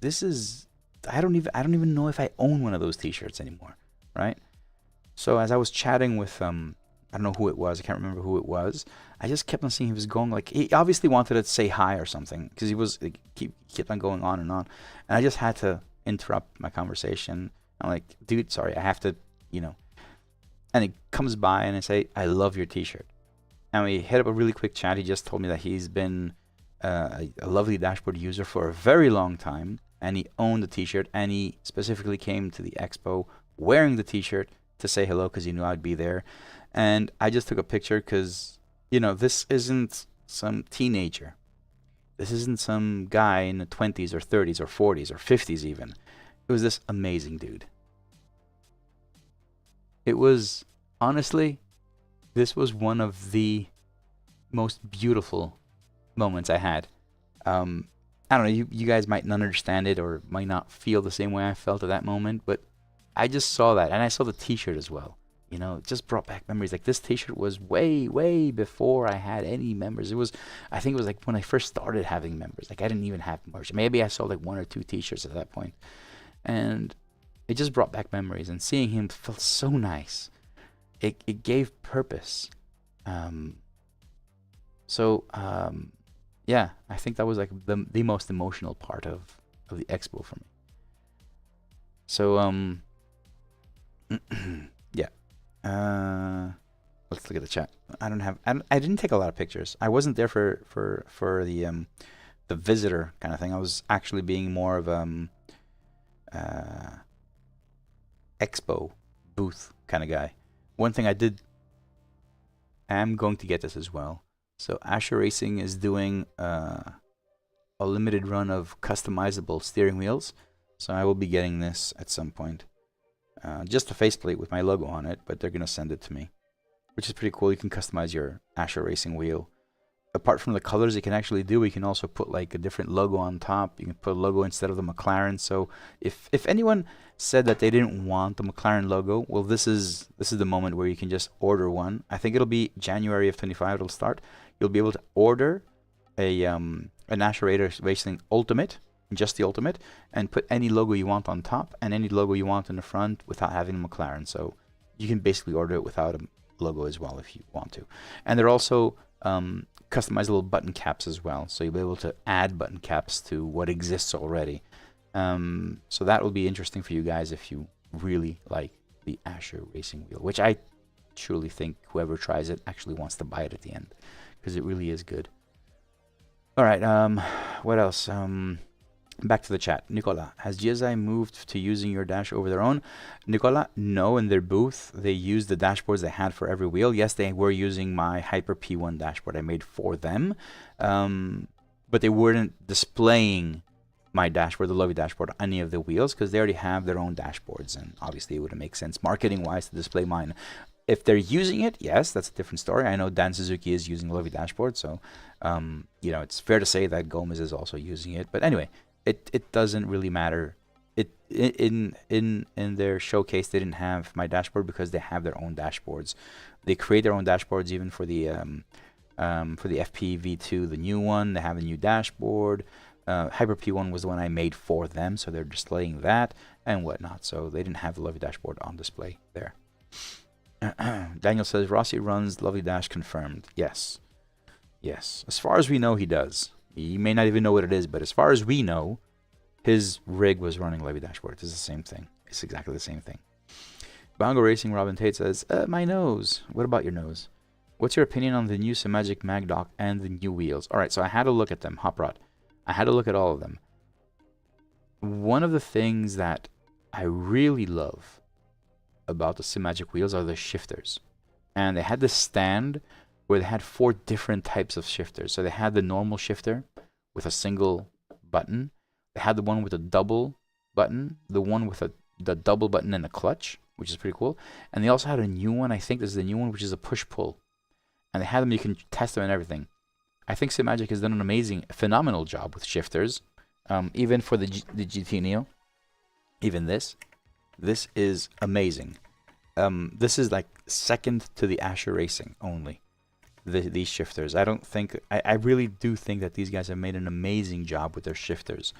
this is, I don't even know if I own one of those t-shirts anymore, right? So as I was chatting with I don't know who it was, I can't remember who it was. I just kept on seeing he was going, like, he obviously wanted to say hi or something, because he was like, kept on going on, and I just had to interrupt my conversation. I'm like, dude, sorry, I have to, you know. And he comes by and I say, I love your t-shirt. And we hit up a really quick chat. He just told me that he's been a lovely dashboard user for a very long time, and he owned the t-shirt, and he specifically came to the expo wearing the t-shirt to say hello because he knew I'd be there. And I just took a picture because, you know, this isn't some teenager. This isn't some guy in the 20s or 30s or 40s or 50s even. It was this amazing dude. It was, honestly, this was one of the most beautiful moments I had. I don't know, you guys might not understand it or might not feel the same way I felt at that moment, but I just saw that, and I saw the t-shirt as well. You know, it just brought back memories. Like, this t-shirt was way, way before I had any members. It was, I think it was like when I first started having members. Like, I didn't even have merch. Maybe I sold like 1 or 2 t-shirts at that point. And it just brought back memories, and seeing him felt so nice. It gave purpose. Yeah, I think that was like the most emotional part of the expo for me. So yeah. Let's look at the chat. I didn't take a lot of pictures. I wasn't there for the visitor kind of thing. I was actually being more of expo booth kind of guy. One thing I am going to get this as well. So Asher Racing is doing a limited run of customizable steering wheels. So I will be getting this at some point. Just a faceplate with my logo on it, but they're going to send it to me, which is pretty cool. You can customize your Asher Racing wheel. apart from the colors you can actually do, we can also put like a different logo on top. You can put a logo instead of the McLaren. So if anyone said that they didn't want the McLaren logo, well, this is the moment where you can just order one. I think it'll be January of 25. It'll start. You'll be able to order an Asher Racing Ultimate, just the Ultimate, and put any logo you want on top and any logo you want in the front without having a McLaren. So you can basically order it without a logo as well if you want to. And they're also customizable button caps as well, so you'll be able to add button caps to what exists already. So that will be interesting for you guys if you really like the Asher Racing wheel, which I truly think whoever tries it actually wants to buy it at the end, because it really is good. All right, what else? Back to the chat. Nicola, has GSI moved to using your dash over their own? Nicola, no. In their booth, they used the dashboards they had for every wheel. Yes, they were using my Hyper P1 dashboard I made for them, but they weren't displaying my dashboard, the Lovey dashboard, on any of the wheels, because they already have their own dashboards, and obviously it wouldn't make sense marketing-wise to display mine. If they're using it, yes, that's a different story. I know Dan Suzuki is using Lovey dashboard, so you know, it's fair to say that Gomez is also using it. But anyway, it doesn't really matter. In their showcase, they didn't have my dashboard because they have their own dashboards. They create their own dashboards even for the FP V2, the new one. They have a new dashboard. Hyper P1 was the one I made for them, so they're displaying that and whatnot. So they didn't have the Lovey dashboard on display there. Daniel says Rossi runs Lovely Dash confirmed. Yes. Yes. As far as we know, he does. You may not even know what it is, but as far as we know, his rig was running Lovely Dashboard. It's the same thing. It's exactly the same thing. Bongo Racing Robin Tate says, my nose. What about your nose? What's your opinion on the new Simagic Mag Dock and the new wheels? All right, so I had a look at them, Hot Rod. I had a look at all of them. One of the things that I really love about the Simagic wheels are the shifters. And they had this stand where they had 4 different types of shifters. So they had the normal shifter with a single button. They had the one with a double button, the one with the double button and a clutch, which is pretty cool. And they also had a new one, I think this is the new one, which is a push-pull. And they had them, you can test them and everything. I think Simagic has done an amazing, phenomenal job with shifters. Even for the GT Neo. Even this is amazing. This is like second to the Asher Racing only. These shifters. I really do think that these guys have made an amazing job with their shifters.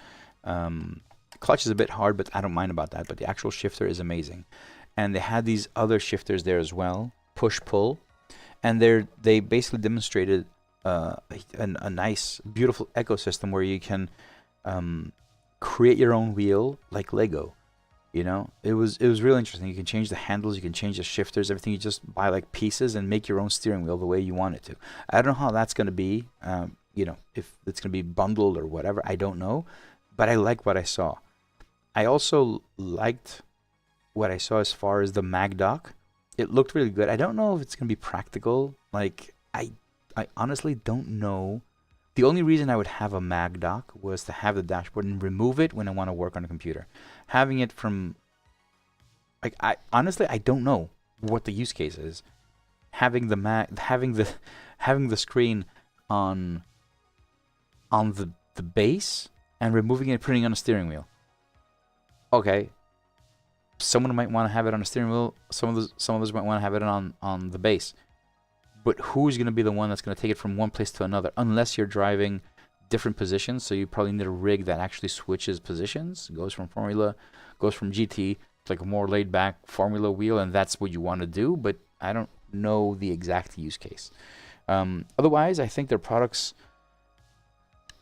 Clutch is a bit hard, but I don't mind about that. But the actual shifter is amazing. And they had these other shifters there as well, push-pull. And they basically demonstrated a nice, beautiful ecosystem where you can create your own wheel like Lego. You know, it was really interesting. You can change the handles, you can change the shifters, everything. You just buy like pieces and make your own steering wheel the way you want it to. I don't know how that's going to be, you know, if it's going to be bundled or whatever. I don't know, but I like what I saw. I also liked what I saw as far as the mag dock. It looked really good. I don't know if it's going to be practical. Like, I honestly don't know. The only reason I would have a mag dock was to have the dashboard and remove it when I want to work on a computer. Having it from, like, honestly I don't know what the use case is. Having the screen on the base and removing it and putting it on a steering wheel. Okay. Someone might want to have it on a steering wheel. Some of us might want to have it on the base. But who's going to be the one that's going to take it from one place to another? Unless you're driving different positions, so you probably need a rig that actually switches positions, goes from Formula, goes from GT to like a more laid-back Formula wheel, and that's what you want to do. But I don't know the exact use case. Otherwise, I think their products,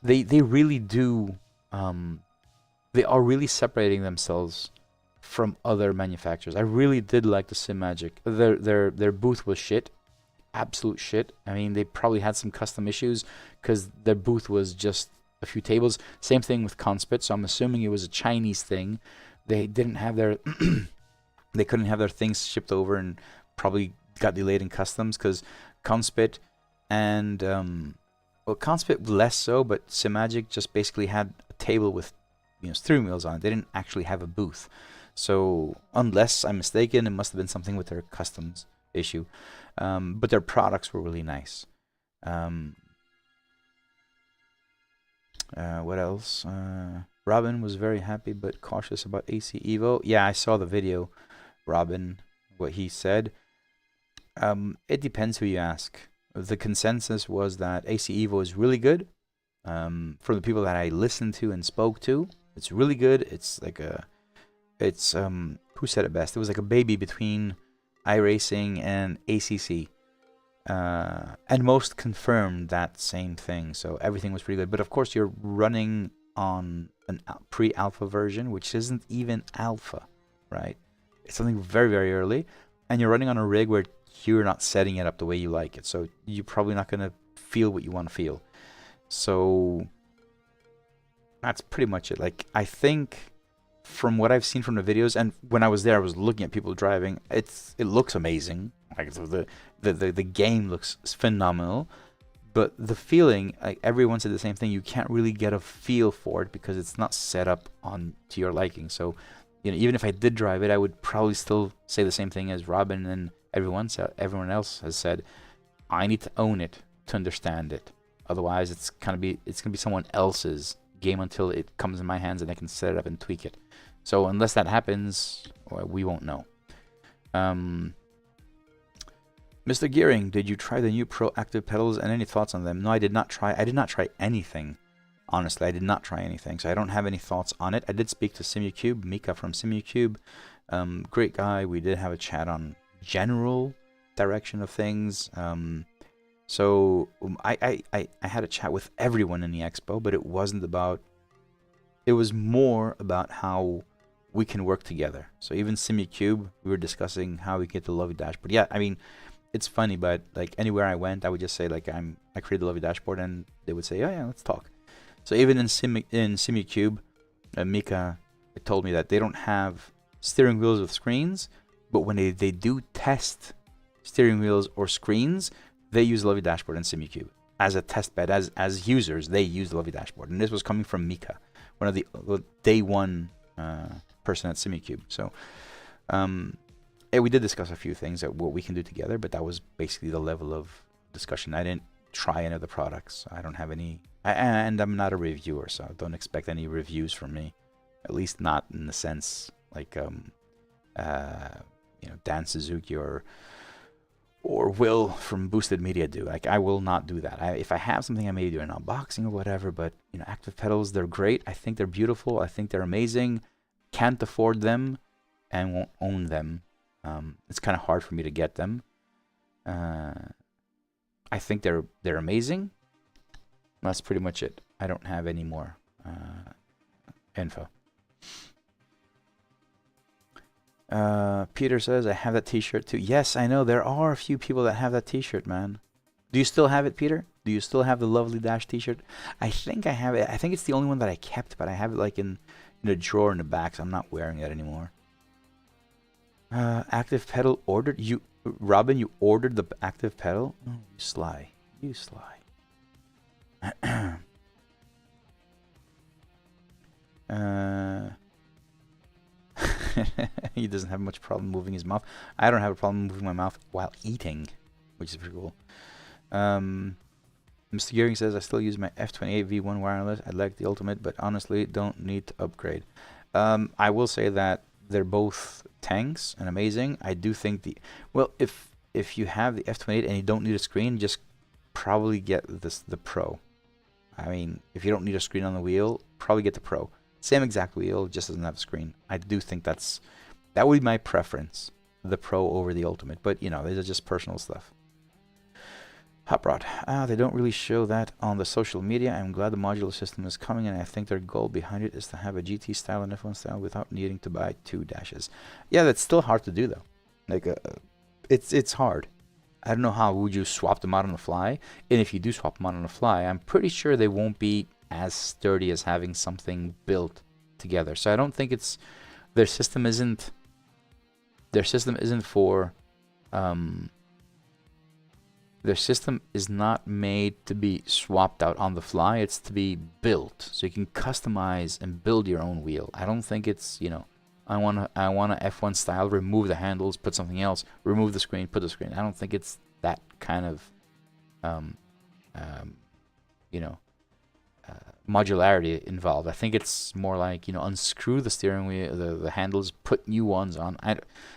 they really do, they are really separating themselves from other manufacturers. I really did like the Simagic. Their booth was shit. Absolute shit. I mean, they probably had some custom issues because their booth was just a few tables. Same thing with Conspit, so I'm assuming it was a Chinese thing. They didn't have their they couldn't have their things shipped over and probably got delayed in customs because Conspit and well, Conspit less so, but Simagic just basically had a table with, you know, steering wheels on it. They didn't actually have a booth. So unless I'm mistaken, it must have been something with their customs issue. But their products were really nice. What else? Robin was very happy but cautious about AC Evo. Yeah, I saw the video, Robin, what he said. It depends who you ask. The consensus was that AC Evo is really good. From the people that I listened to and spoke to, it's really good. It's like who said it best? It was like a baby between iRacing and ACC. And most confirmed that same thing. So everything was pretty good. But of course, you're running on an pre-alpha version, which isn't even alpha, right? It's something very, very early. And you're running on a rig where you're not setting it up the way you like it. So you're probably not going to feel what you want to feel. So that's pretty much it. Like, I think from what I've seen from the videos, and when I was there, I was looking at people driving. It looks amazing. Like, the game looks phenomenal, but the feeling, like everyone said the same thing. You can't really get a feel for it because it's not set up on to your liking. So, even if I did drive it, I would probably still say the same thing as Robin and everyone else has said. I need to own it to understand it. Otherwise, it's gonna be someone else's game until it comes in my hands and I can set it up and tweak it. So unless that happens, we won't know. Mr. Gearing, did you try the new Pro Active pedals and any thoughts on them? No, I did not try. I did not try anything. Honestly, I did not try anything, so I don't have any thoughts on it. I did speak to SimuCube, Mika from SimuCube. Great guy. We did have a chat on general direction of things. So I had a chat with everyone in the expo, but it wasn't about. It was more about how we can work together. So even SimuCube, we were discussing how we get the Lovely dashboard. Yeah, I mean, it's funny, but like anywhere I went, I would just say like I created the Lovely dashboard, and they would say, oh yeah, let's talk. So even in SimuCube, Mika told me that they don't have steering wheels with screens, but when they do test steering wheels or screens, they use the Lovely dashboard in SimuCube as a test bed. As users, they use the Lovely dashboard, and this was coming from Mika, one of the day one person at SimuCube. So we did discuss a few things that what we can do together, but that was basically the level of discussion. I didn't try any of the products. I don't have any, and I'm not a reviewer, so don't expect any reviews from me. At least not in the sense like Dan Suzuki or Will from Boosted Media do. Like, I will not do that. If I have something, I may do an unboxing or whatever, but active pedals, they're great. I think they're beautiful. I think they're amazing. Can't afford them and won't own them. It's kind of hard for me to get them. I think they're amazing. That's pretty much it. I don't have any more info. Peter says, I have that t-shirt too. Yes, I know. There are a few people that have that t-shirt, man. Do you still have it, Peter? Do you still have the Lovely Dash t-shirt? I think I have it. I think it's the only one that I kept, but I have it like in a drawer in the back, so I'm not wearing it anymore. Active pedal ordered. Robin, you ordered the active pedal? Oh, you sly. You sly. He doesn't have much problem moving his mouth. I don't have a problem moving my mouth while eating, which is pretty cool. Mr. Gearing says, I still use my F28 V1 wireless. I like the Ultimate, but honestly don't need to upgrade. I will say that they're both tanks and amazing. I do think if you have the F28 and you don't need a screen, just probably get the Pro. I mean, if you don't need a screen on the wheel, probably get the Pro. Same exact wheel, just doesn't have a screen. I do think that would be my preference, the Pro over the Ultimate. But these are just personal stuff. Hot Rod. They don't really show that on the social media. I'm glad the modular system is coming, and I think their goal behind it is to have a GT style and F1 style without needing to buy 2 dashes. Yeah, that's still hard to do though. Like, it's hard. I don't know how would you swap them out on the fly. And if you do swap them out on the fly, I'm pretty sure they won't be as sturdy as having something built together. So I don't think their system isn't for their system is not made to be swapped out on the fly. It's to be built so you can customize and build your own wheel. I don't think it's I want a F1 style, remove the handles, put something else, remove the screen, put the screen. I don't think it's that kind of modularity involved. I think it's more like, you know, unscrew the steering wheel, the handles, put new ones on.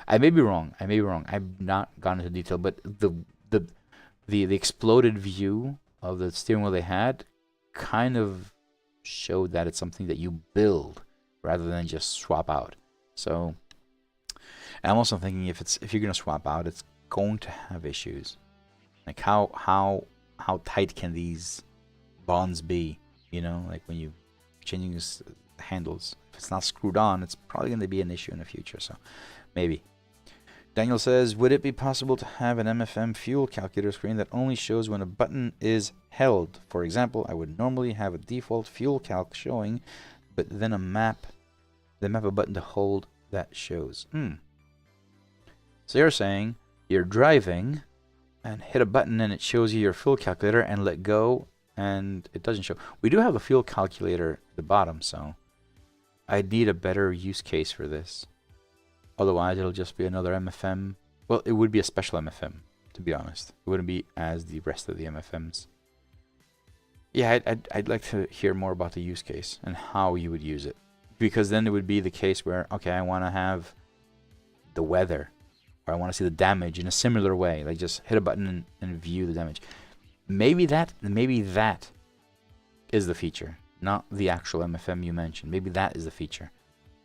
I may be wrong. I may be wrong. I've not gone into detail, but the exploded view of the steering wheel they had kind of showed that it's something that you build rather than just swap out. So, and I'm also thinking if you're gonna swap out, it's going to have issues. Like how tight can these bonds be? You know, like when you changing these handles, if it's not screwed on, it's probably going to be an issue in the future. So maybe. Daniel says, would it be possible to have an MFM fuel calculator screen that only shows when a button is held? For example, I would normally have a default fuel calc showing, but then a map a button to hold that shows. So you're saying you're driving and hit a button and it shows you your fuel calculator and let go and it doesn't show. We do have a fuel calculator at the bottom, so I'd need a better use case for this. Otherwise, it'll just be another MFM. Well, it would be a special MFM, to be honest. It wouldn't be as the rest of the MFMs. Yeah, I'd like to hear more about the use case and how you would use it. Because then it would be the case where, okay, I want to have the weather, or I want to see the damage in a similar way. Like just hit a button and view the damage. Maybe that is the feature, not the actual MFM you mentioned. Maybe that is the feature.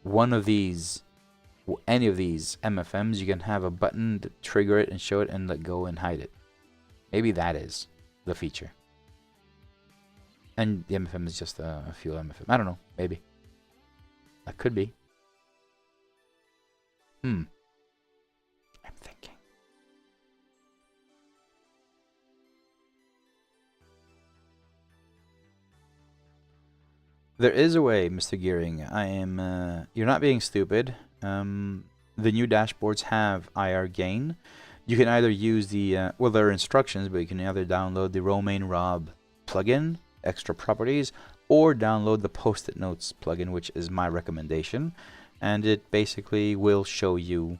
One of these, any of these MFMs, you can have a button to trigger it and show it and let go and hide it. Maybe that is the feature. And the MFM is just a fuel MFM. I don't know. Maybe. That could be. I'm thinking. There is a way, Mr. Gearing. I am. You're not being stupid. The new dashboards have IR gain. You can either use the well, there are instructions, but you can either download the Romain Rob plugin, extra properties, or download the Post-it Notes plugin, which is my recommendation, and it basically will show you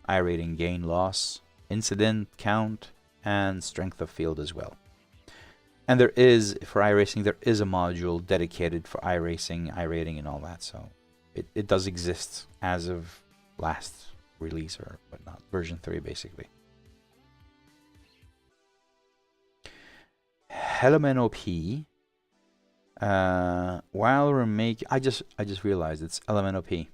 iRating gain loss, incident count, and strength of field as well. And there is, for iRacing, there is a module dedicated for iRacing, iRating, and all that. So it does exist as of last release or whatnot, version 3 basically. LMNOP. While we're making, I just realized it's LMNOP.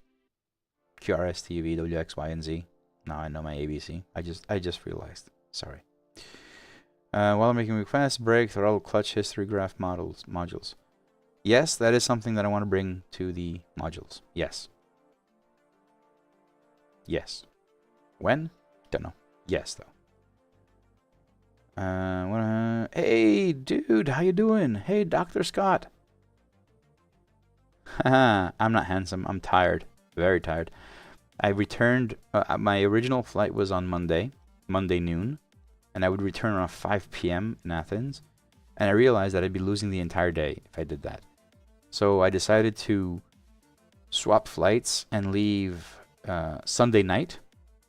QRS, TV, WX, Y, and Z. Now I know my ABC. I just realized. Sorry. While making fast break, throttle, clutch, history graph modules. Yes, that is something that I want to bring to the modules. Yes. Yes. When? Don't know. Yes, though. Hey, dude, how you doing? Hey, Dr. Scott. Haha, I'm not handsome. I'm tired. Very tired. I returned. My original flight was on Monday noon. And I would return around 5 p.m. in Athens. And I realized that I'd be losing the entire day if I did that. So I decided to swap flights and leave Sunday night,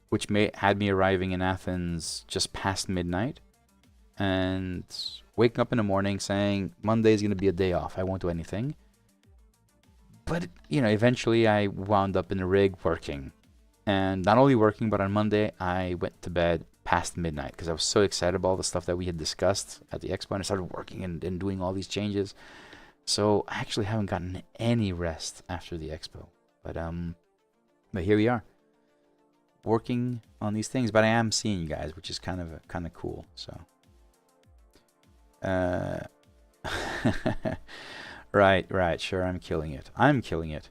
which had me arriving in Athens just past midnight. And waking up in the morning saying, Monday is going to be a day off. I won't do anything. But, you know, eventually I wound up in the rig working. And not only working, but on Monday I went to bed past midnight because I was so excited about all the stuff that we had discussed at the expo, and I started working and doing all these changes. So I actually haven't gotten any rest after the expo. But here we are, working on these things. But I am seeing you guys, which is kind of cool. So right, sure, I'm killing it. I'm killing it.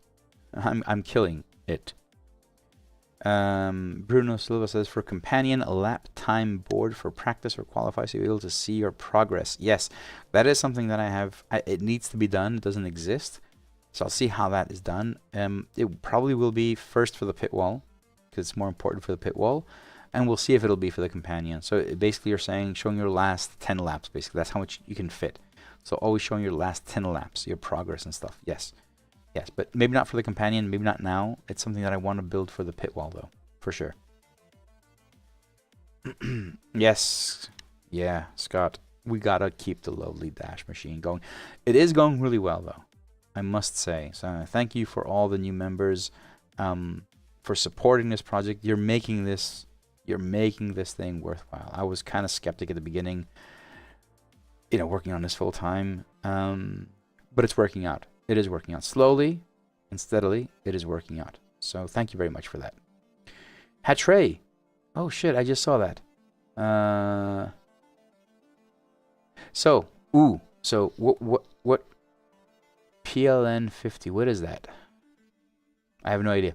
Bruno Silva says, for companion, a lap time board for practice or qualify so you're able to see your progress. Yes, that is something that I have. It needs to be done. It doesn't exist. So I'll see how that is done. It probably will be first for the pit wall because it's more important for the pit wall. And we'll see if it'll be for the companion. So basically you're saying showing your last 10 laps. Basically, that's how much you can fit. So always showing your last 10 laps, your progress and stuff. Yes. Yes, but maybe not for the companion, maybe not now. It's something that I want to build for the pit wall, though, for sure. Yes. Yeah, Scott. we gotta keep the lovely Dash machine going. It is going really well though, I must say. So thank you for all the new members, for supporting this project. You're making this thing worthwhile. I was kind of skeptic at the beginning, you know, working on this full time, but it's working out. It is working out slowly and steadily. It is working out. So thank you very much for that. Hatray. Oh shit, I just saw that. So what PLN 50, what is that? I have no idea.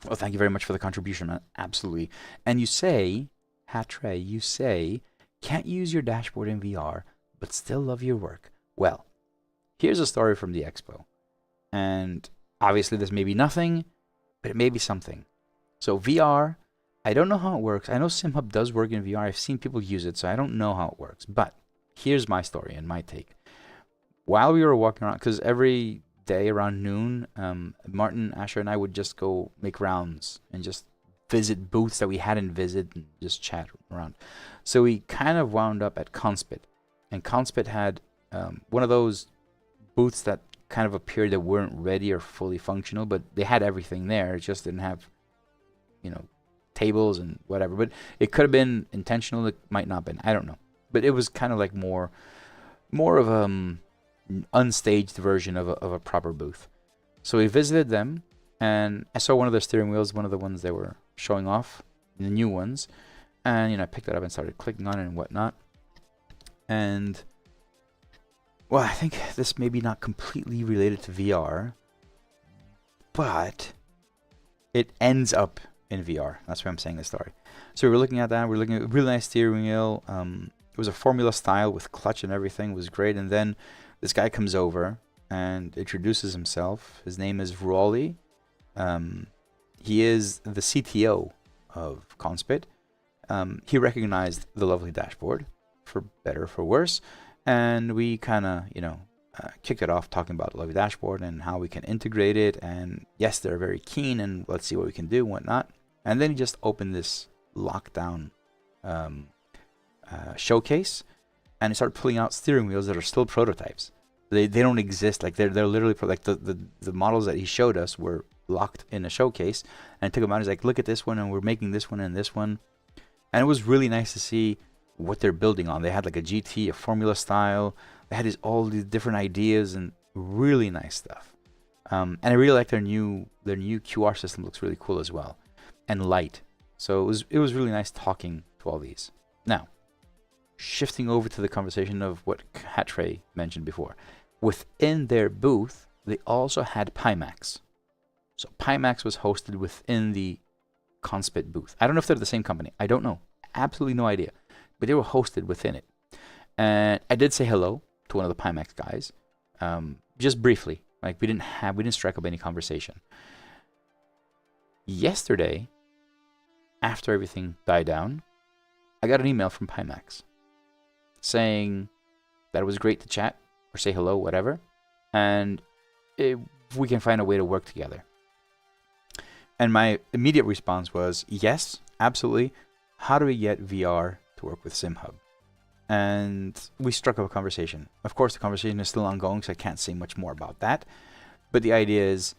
Well, thank you very much for the contribution, man. Absolutely. And you say, Hatray, you say, can't use your dashboard in VR, but still love your work. Well, here's a story from the expo. And obviously this may be nothing, but it may be something. So VR, I don't know how it works. I know SimHub does work in VR. I've seen people use it, so I don't know how it works. But here's my story and my take. While we were walking around, because every day around noon, Martin, Asher, and I would just go make rounds and just visit booths that we hadn't visited and just chat around. So we kind of wound up at Conspit. And Conspit had one of those booths that kind of appeared that weren't ready or fully functional, but they had everything there. It just didn't have, you know, tables and whatever. But it could have been intentional. It might not have been. I don't know. But it was kind of like more of unstaged version of a proper booth. So we visited them, and I saw one of their steering wheels, one of the ones they were showing off, the new ones, and you know, I picked it up and started clicking on it and whatnot. And well, I think this may be not completely related to VR, but it ends up in VR. That's why I'm saying this story. So we were looking at that. We're looking at a really nice steering wheel. It was a Formula style with clutch and everything. It was great. And then this guy comes over and introduces himself. His name is Rawley. He is the CTO of Conspit. He recognized the lovely dashboard, for better or for worse. And we kind of, you know, kicked it off talking about the lovely dashboard and how we can integrate it. And yes, they're very keen, and let's see what we can do and whatnot. And then he just opened this lockdown showcase, and he started pulling out steering wheels that are still prototypes. They don't exist. Like they're literally like the models that he showed us were locked in a showcase, and I took them out. He's like, look at this one, and we're making this one and this one. And it was really nice to see what they're building on. They had like a GT, a Formula style. They had all these different ideas and really nice stuff. And I really like their new QR system. Looks really cool as well, and light. So it was really nice talking to all these. Now, shifting over to the conversation of what Hatray mentioned before. Within their booth, they also had Pimax. So Pimax was hosted within the Conspit booth. I don't know if they're the same company. I don't know. Absolutely no idea. But they were hosted within it. And I did say hello to one of the Pimax guys, just briefly. Like we didn't strike up any conversation. Yesterday, after everything died down, I got an email from Pimax saying that it was great to chat or say hello, whatever, and if we can find a way to work together. And my immediate response was, yes, absolutely. How do we get VR to work with SimHub? And we struck up a conversation. Of course, the conversation is still ongoing, so I can't say much more about that. But the idea is,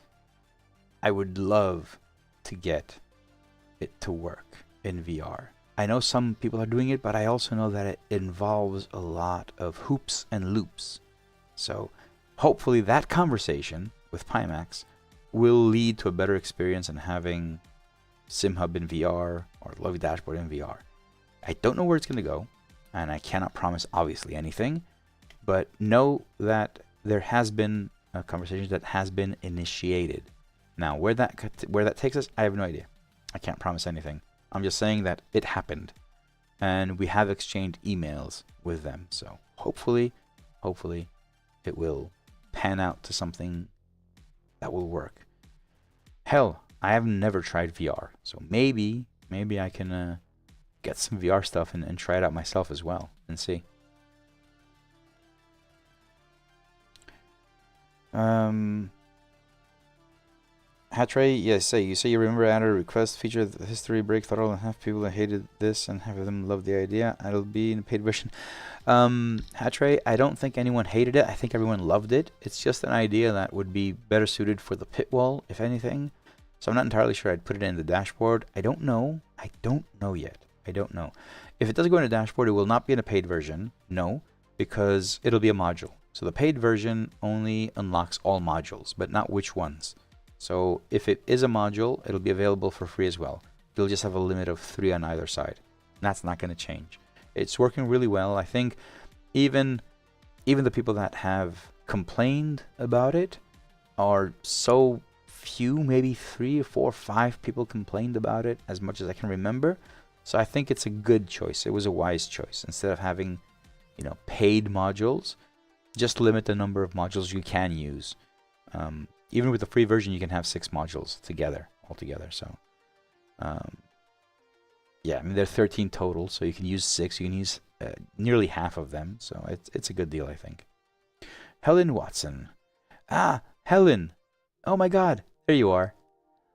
I would love to get it to work in VR. I know some people are doing it, but I also know that it involves a lot of hoops and loops. So hopefully that conversation with Pimax will lead to a better experience in having SimHub in VR or Lovely Dashboard in VR. I don't know where it's going to go, and I cannot promise obviously anything, but know that there has been a conversation that has been initiated. Now, where that takes us, I have no idea. I can't promise anything. I'm just saying that it happened, and we have exchanged emails with them. So hopefully it will pan out to something that will work. Hell, I have never tried VR, so maybe I can get some VR stuff and try it out myself as well and see. Hatray, yes, you say you remember I added a request feature the history break throttle and half people that hated this and half of them loved the idea. It'll be in a paid version. Hatray, I don't think anyone hated it. I think everyone loved it. It's just an idea that would be better suited for the pit wall, if anything. So I'm not entirely sure I'd put it in the dashboard. I don't know. I don't know yet. I don't know. If it does go in a dashboard, it will not be in a paid version. No, because it'll be a module. So the paid version only unlocks all modules, but not which ones. So if it is a module, it'll be available for free as well. You'll just have a limit of 3 on either side. And that's not going to change. It's working really well. I think even the people that have complained about it are so few, maybe 3 or 4 or 5 people complained about it as much as I can remember. So I think it's a good choice. It was a wise choice. Instead of having, paid modules, just limit the number of modules you can use. Even with the free version, you can have 6 modules altogether. So, yeah, I mean, there are 13 total, so you can use 6. You can use nearly half of them. So it's a good deal, I think. Helen Watson. Ah, Helen. Oh my God, there you are.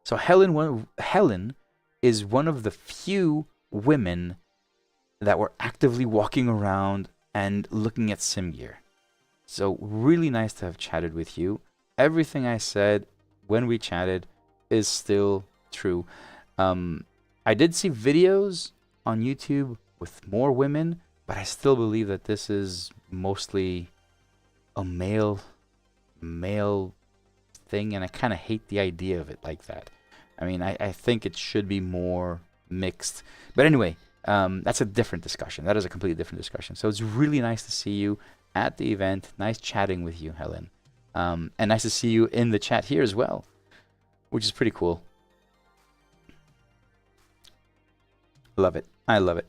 So Helen is one of the few women that were actively walking around and looking at sim gear. So really nice to have chatted with you. Everything I said when we chatted is still true. I did see videos on YouTube with more women, but I still believe that this is mostly a male thing, and I kind of hate the idea of it like that. I mean, I think it should be more mixed. But anyway, that's a different discussion. That is a completely different discussion. So it's really nice to see you at the event. Nice chatting with you, Helen. And nice to see you in the chat here as well, which is pretty cool. Love it. I love it.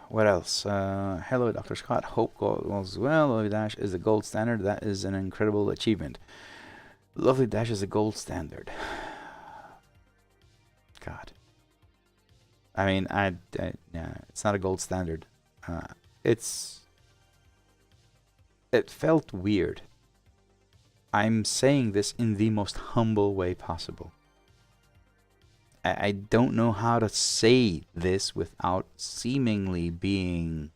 What else? Hello, Dr. Scott. Hope goes well. Lovely Dash is the gold standard. That is an incredible achievement. Lovely Dash is the gold standard. God. I mean, yeah, it's not a gold standard. It felt weird. I'm saying this in the most humble way possible. I don't know how to say this without seemingly being,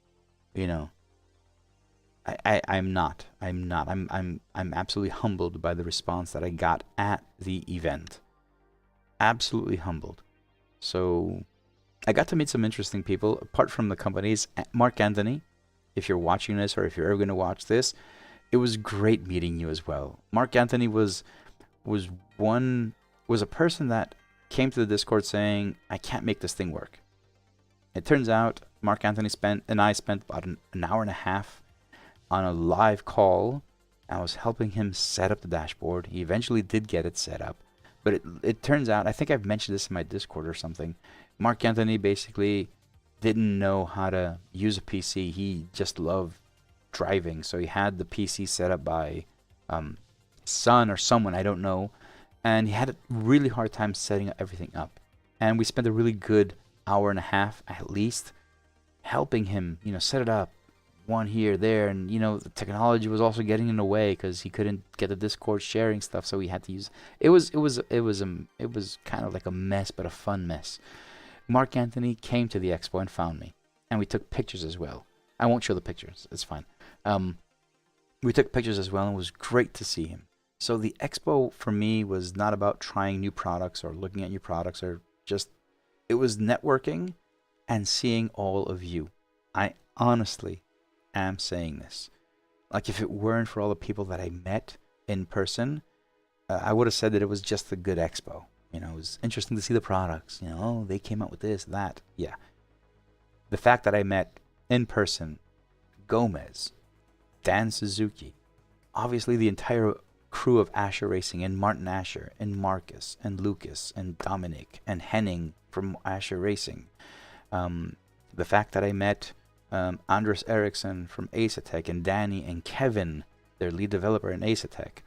I'm not. I'm absolutely humbled by the response that I got at the event. Absolutely humbled. So I got to meet some interesting people apart from the companies. Mark Anthony, if you're watching this or if you're ever going to watch this, it was great meeting you as well. Mark Anthony was a person that came to the Discord saying, I can't make this thing work. It turns out Mark Anthony and I spent about an hour and a half on a live call. I was helping him set up the dashboard. He eventually did get it set up. But it turns out, I think I've mentioned this in my Discord or something, Mark Anthony basically didn't know how to use a PC. He just loved driving. So he had the PC set up by son or someone, I don't know. And he had a really hard time setting everything up. And we spent a really good hour and a half, at least, helping him, set it up, one here, there. And, the technology was also getting in the way because he couldn't get the Discord sharing stuff. So we had to use, it was kind of like a mess, but a fun mess. Mark Anthony came to the expo and found me. And we took pictures as well. I won't show the pictures. It's fine. We took pictures as well, and it was great to see him. So the expo for me was not about trying new products or looking at new products or just, it was networking and seeing all of you. I honestly am saying this. Like if it weren't for all the people that I met in person, I would have said that it was just a good expo. It was interesting to see the products. Oh, they came out with this, that. Yeah. The fact that I met in person Gomez, Dan Suzuki, obviously the entire crew of Asher Racing, and Martin Asher, and Marcus, and Lucas, and Dominic, and Henning from Asher Racing. The fact that I met Andres Eriksson from Asetech, and Danny and Kevin, their lead developer in Asetech.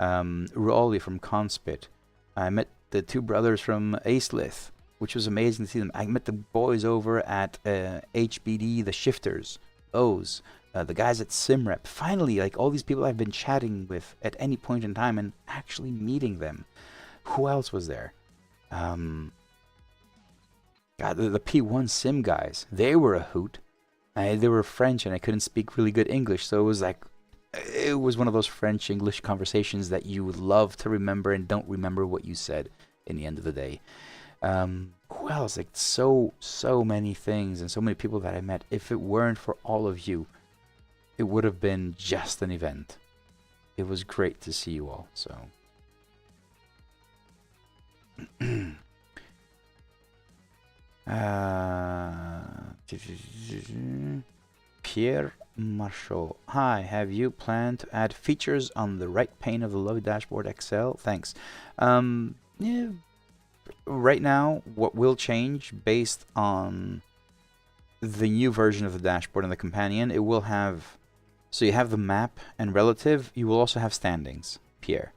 Raleigh from Conspit. I met the 2 brothers from Acelith, which was amazing to see them. I met the boys over at HBD, the Shifters, those. the guys at SimRep. Finally, like all these people I've been chatting with at any point in time and actually meeting them. Who else was there? God, the P1 Sim guys. They were a hoot. They were French and I couldn't speak really good English, so it was one of those French-English conversations that you love to remember and don't remember what you said in the end of the day. Who else? Like so many things and so many people that I met. If it weren't for all of you, it would have been just an event. It was great to see you all. So Pierre Marchot. Hi, have you planned to add features on the right pane of the lovely dashboard XL? Thanks. Yeah. Right now, what will change based on the new version of the dashboard and the companion, it will have, so you have the map and relative, you will also have standings, Pierre.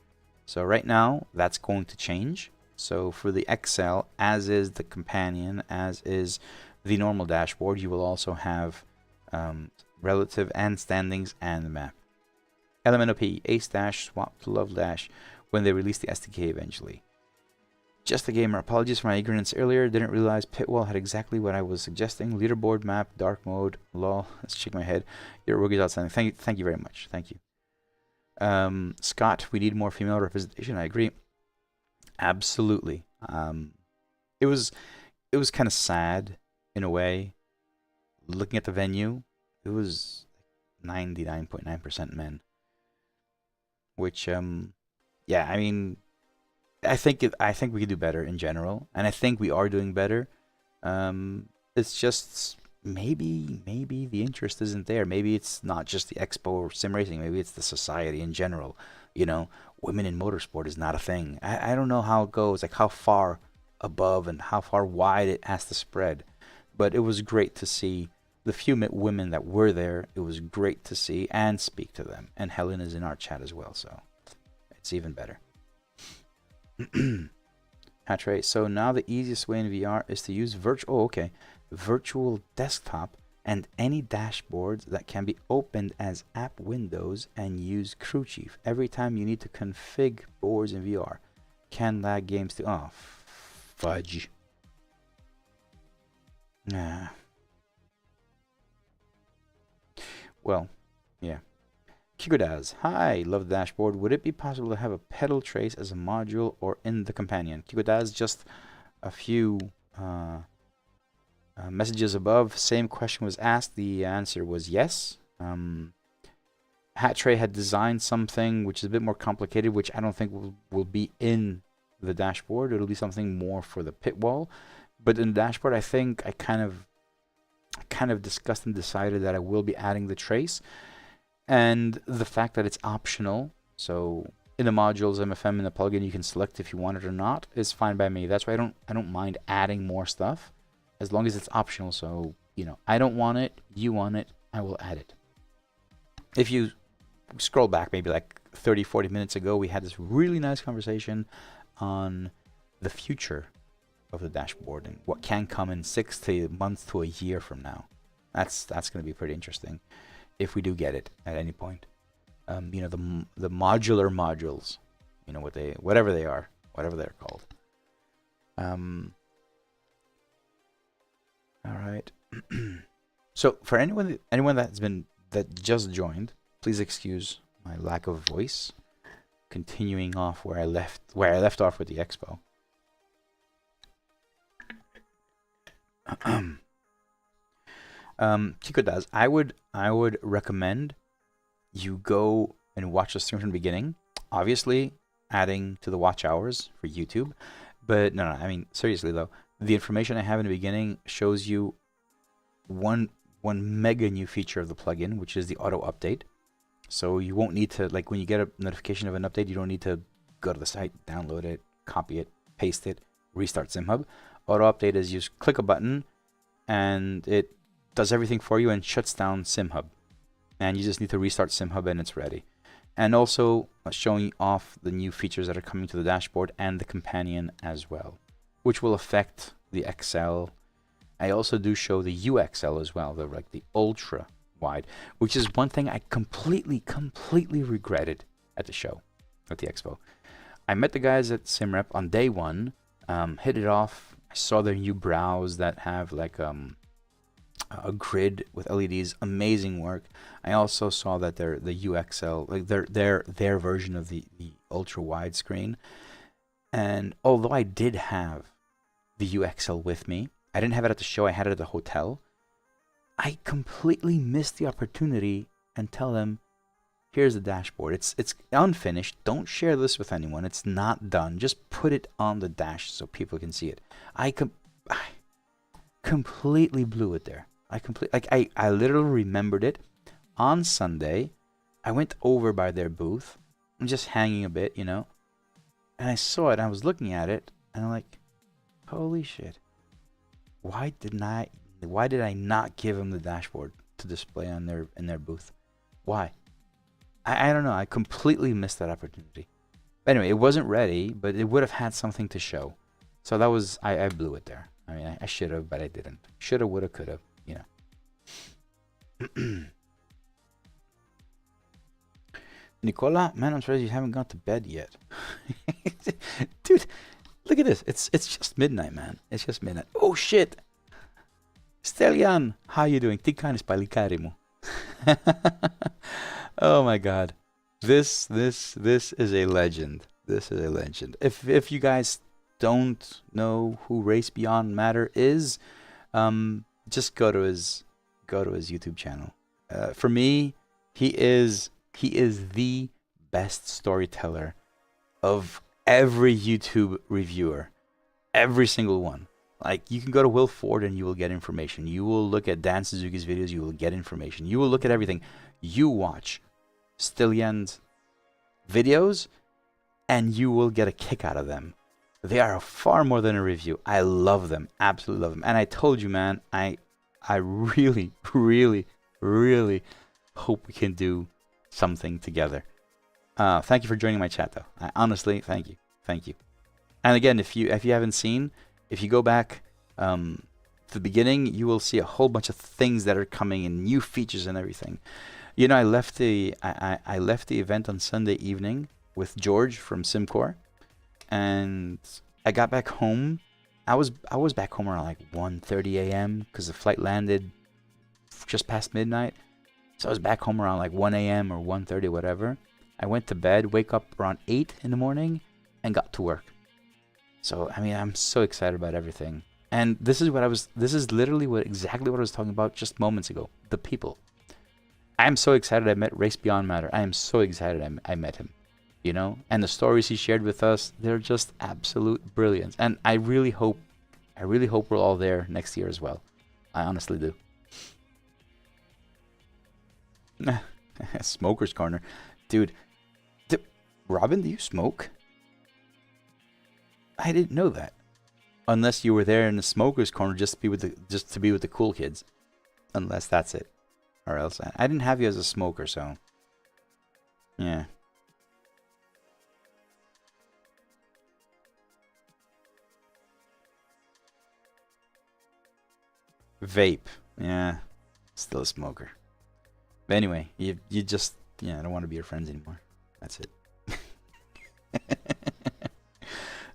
So right now, that's going to change. So for the XL, as is the companion, as is the normal dashboard, you will also have relative and standings and the map. LMNOP, Ace Dash, swap to Love Dash when they release the SDK eventually. Just a gamer, apologies for my ignorance earlier, didn't realize Pitwall had exactly what I was suggesting. Leaderboard, map, dark mode, lol, let's shake my head. Your work is outstanding. Thank you very much. Thank you. Scott, we need more female representation. I agree. Absolutely. It was kind of sad in a way. Looking at the venue, it was 99.9% men. Which yeah, I mean, I think we could do better in general, and I think we are doing better. It's just maybe the interest isn't there. Maybe it's not just the expo or sim racing. Maybe it's the society in general. You know, women in motorsport is not a thing. I don't know how it goes, like how far above and how far wide it has to spread. But it was great to see the few women that were there. It was great to see and speak to them. And Helen is in our chat as well, so it's even better. Hatray. So now the easiest way in VR is to use virtual desktop and any dashboards that can be opened as app windows and use Crew Chief every time you need to config boards in VR. Can lag games to fudge. Nah. Well, yeah. Kikodaz, hi, love the dashboard. Would it be possible to have a pedal trace as a module or in the companion? Kikodaz, just a few messages above. Same question was asked. The answer was yes. Hatray had designed something which is a bit more complicated, which I don't think will be in the dashboard. It'll be something more for the pit wall. But in the dashboard, I think I kind of discussed and decided that I will be adding the trace. And the fact that it's optional, so in the modules, MFM, in the plugin, you can select if you want it or not, is fine by me. That's why I don't mind adding more stuff, as long as it's optional. So, you know, I don't want it, you want it, I will add it. If you scroll back maybe like 30, 40 minutes ago, we had this really nice conversation on the future of the dashboard and what can come in 6 months to a year from now. That's going to be pretty interesting if we do get it at any point. You know, the modular modules, you know, whatever they're called. All right. So for anyone that just joined, please excuse my lack of voice. Continuing off where I left off with the expo. Kiko does. I would recommend you go and watch the stream from the beginning. Obviously, adding to the watch hours for YouTube. But no, I mean, seriously though, the information I have in the beginning shows you one mega new feature of the plugin, which is the auto update. So you won't need to, like, when you get a notification of an update, you don't need to go to the site, download it, copy it, paste it, restart SimHub. Auto update is you just click a button and it does everything for you and shuts down SimHub. And you just need to restart SimHub and it's ready. And also showing off the new features that are coming to the dashboard and the companion as well, which will affect the XL. I also do show the UXL as well, the Ultra wide, which is one thing I completely regretted at the show, at the expo. I met the guys at SimRep on day one, hit it off. I saw their new brows that have like a grid with LEDs, amazing work. I also saw that the UXL, like their version of the ultra wide screen. And although I did have the UXL with me, I didn't have it at the show, I had it at the hotel. I completely missed the opportunity and tell them, here's the dashboard. It's unfinished. Don't share this with anyone. It's not done. Just put it on the dash so people can see it. I completely blew it there. I literally remembered it on Sunday. I went over by their booth. I'm just hanging a bit, you know. And I saw it and I was looking at it and I'm like, holy shit. Why did I not give them the dashboard to display on in their booth? Why? I don't know. I completely missed that opportunity. Anyway, it wasn't ready, but it would have had something to show. So that was, I blew it there. I mean, I should have, but I didn't. Shoulda, woulda, coulda, you know. Nicola, man, I'm surprised you haven't gone to bed yet. Dude, look at this. It's just midnight, man. It's just midnight. Oh, shit. Stelian, how you doing? Ti kanis palikari mo. Oh my god. This is a legend. This is a legend. If you guys don't know who Race Beyond Matter is, just go to his YouTube channel. For me, he is the best storyteller of every YouTube reviewer. Every single one. Like, you can go to Will Ford and you will get information. You will look at Dan Suzuki's videos, you will get information. You will look at everything. You watch Stilian's videos and you will get a kick out of them. They are far more than a review. I love them. Absolutely love them. And I told you, man, I really hope we can do something together. Thank you for joining my chat, though. I honestly, thank you. Thank you. And again, if you haven't seen, if you go back to the beginning, you will see a whole bunch of things that are coming and new features and everything. You know, I left the event on Sunday evening with George from Simcore, and I got back home. I was back home around like 1:30 a.m. because the flight landed just past midnight. So I was back home around like 1 a.m. or 1:30, whatever. I went to bed, wake up around 8 in the morning, and got to work. So, I mean, I'm so excited about everything. And this is literally exactly what I was talking about just moments ago. The people. I'm so excited I met Race Beyond Matter. I am so excited I met him. You know? And the stories he shared with us, they're just absolute brilliance. And I really hope we're all there next year as well. I honestly do. Smoker's Corner. Dude, Robin, do you smoke? I didn't know that. Unless you were there in the Smoker's Corner just to be with the cool kids. Unless that's it. Or else I didn't have you as a smoker, so yeah. Vape. Yeah. Still a smoker. But anyway, you just, yeah, I don't want to be your friends anymore. That's it.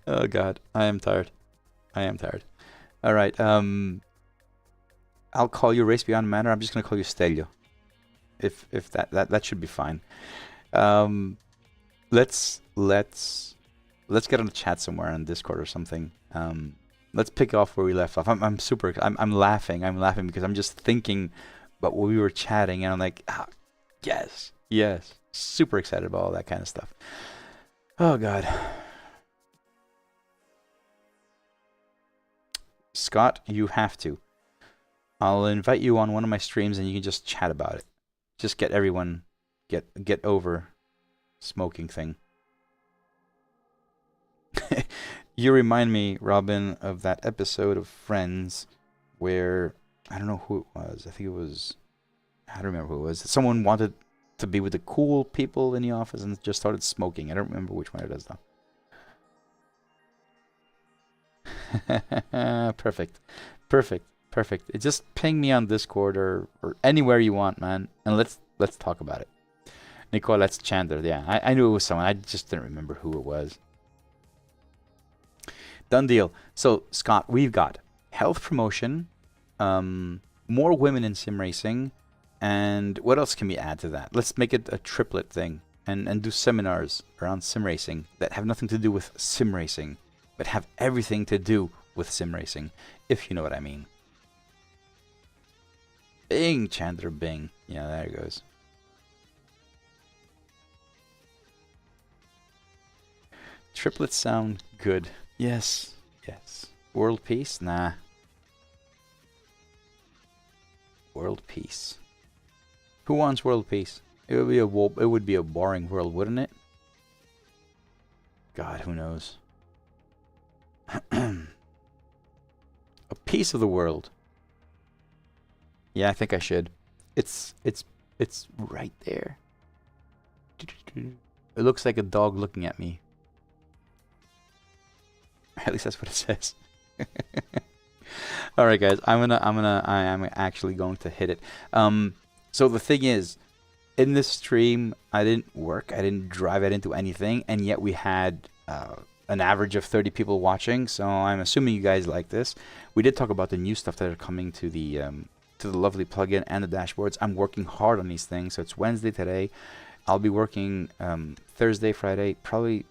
Oh god, I am tired. All right, I'll call you Race Beyond Matter. I'm just gonna call you Stelio. If that should be fine. Let's get on the chat somewhere on Discord or something. Let's pick off where we left off. I'm laughing because I'm just thinking about what we were chatting, and I'm like, ah, yes, super excited about all that kind of stuff. Oh god. Scott, you have to. I'll invite you on one of my streams and you can just chat about it. Just get everyone get over smoking thing. You remind me, Robin, of that episode of Friends where I don't know who it was. I think it was, I don't remember who it was. Someone wanted to be with the cool people in the office and just started smoking. I don't remember which one it is though. Perfect. Perfect. It just ping me on Discord or anywhere you want, man, and let's talk about it. Nicole, that's Chandler. Yeah, I knew it was someone. I just didn't remember who it was. Done deal. So, Scott, we've got health promotion, more women in sim racing, and what else can we add to that? Let's make it a triplet thing and do seminars around sim racing that have nothing to do with sim racing, but have everything to do with sim racing, if you know what I mean. Bing, Chandler, bing. Yeah, there it goes. Triplets sound good. Yes, yes. World peace? Nah. World peace. Who wants world peace? It would be a boring world, wouldn't it? God, who knows? A piece of the world. Yeah, I think I should. It's right there. It looks like a dog looking at me. At least that's what it says. All right, guys. I am actually going to hit it. So the thing is, in this stream, I didn't work. I didn't drive. I didn't do anything, and yet we had an average of 30 people watching. So I'm assuming you guys like this. We did talk about the new stuff that are coming to the lovely plugin and the dashboards. I'm working hard on these things. So it's Wednesday today. I'll be working Thursday, Friday, probably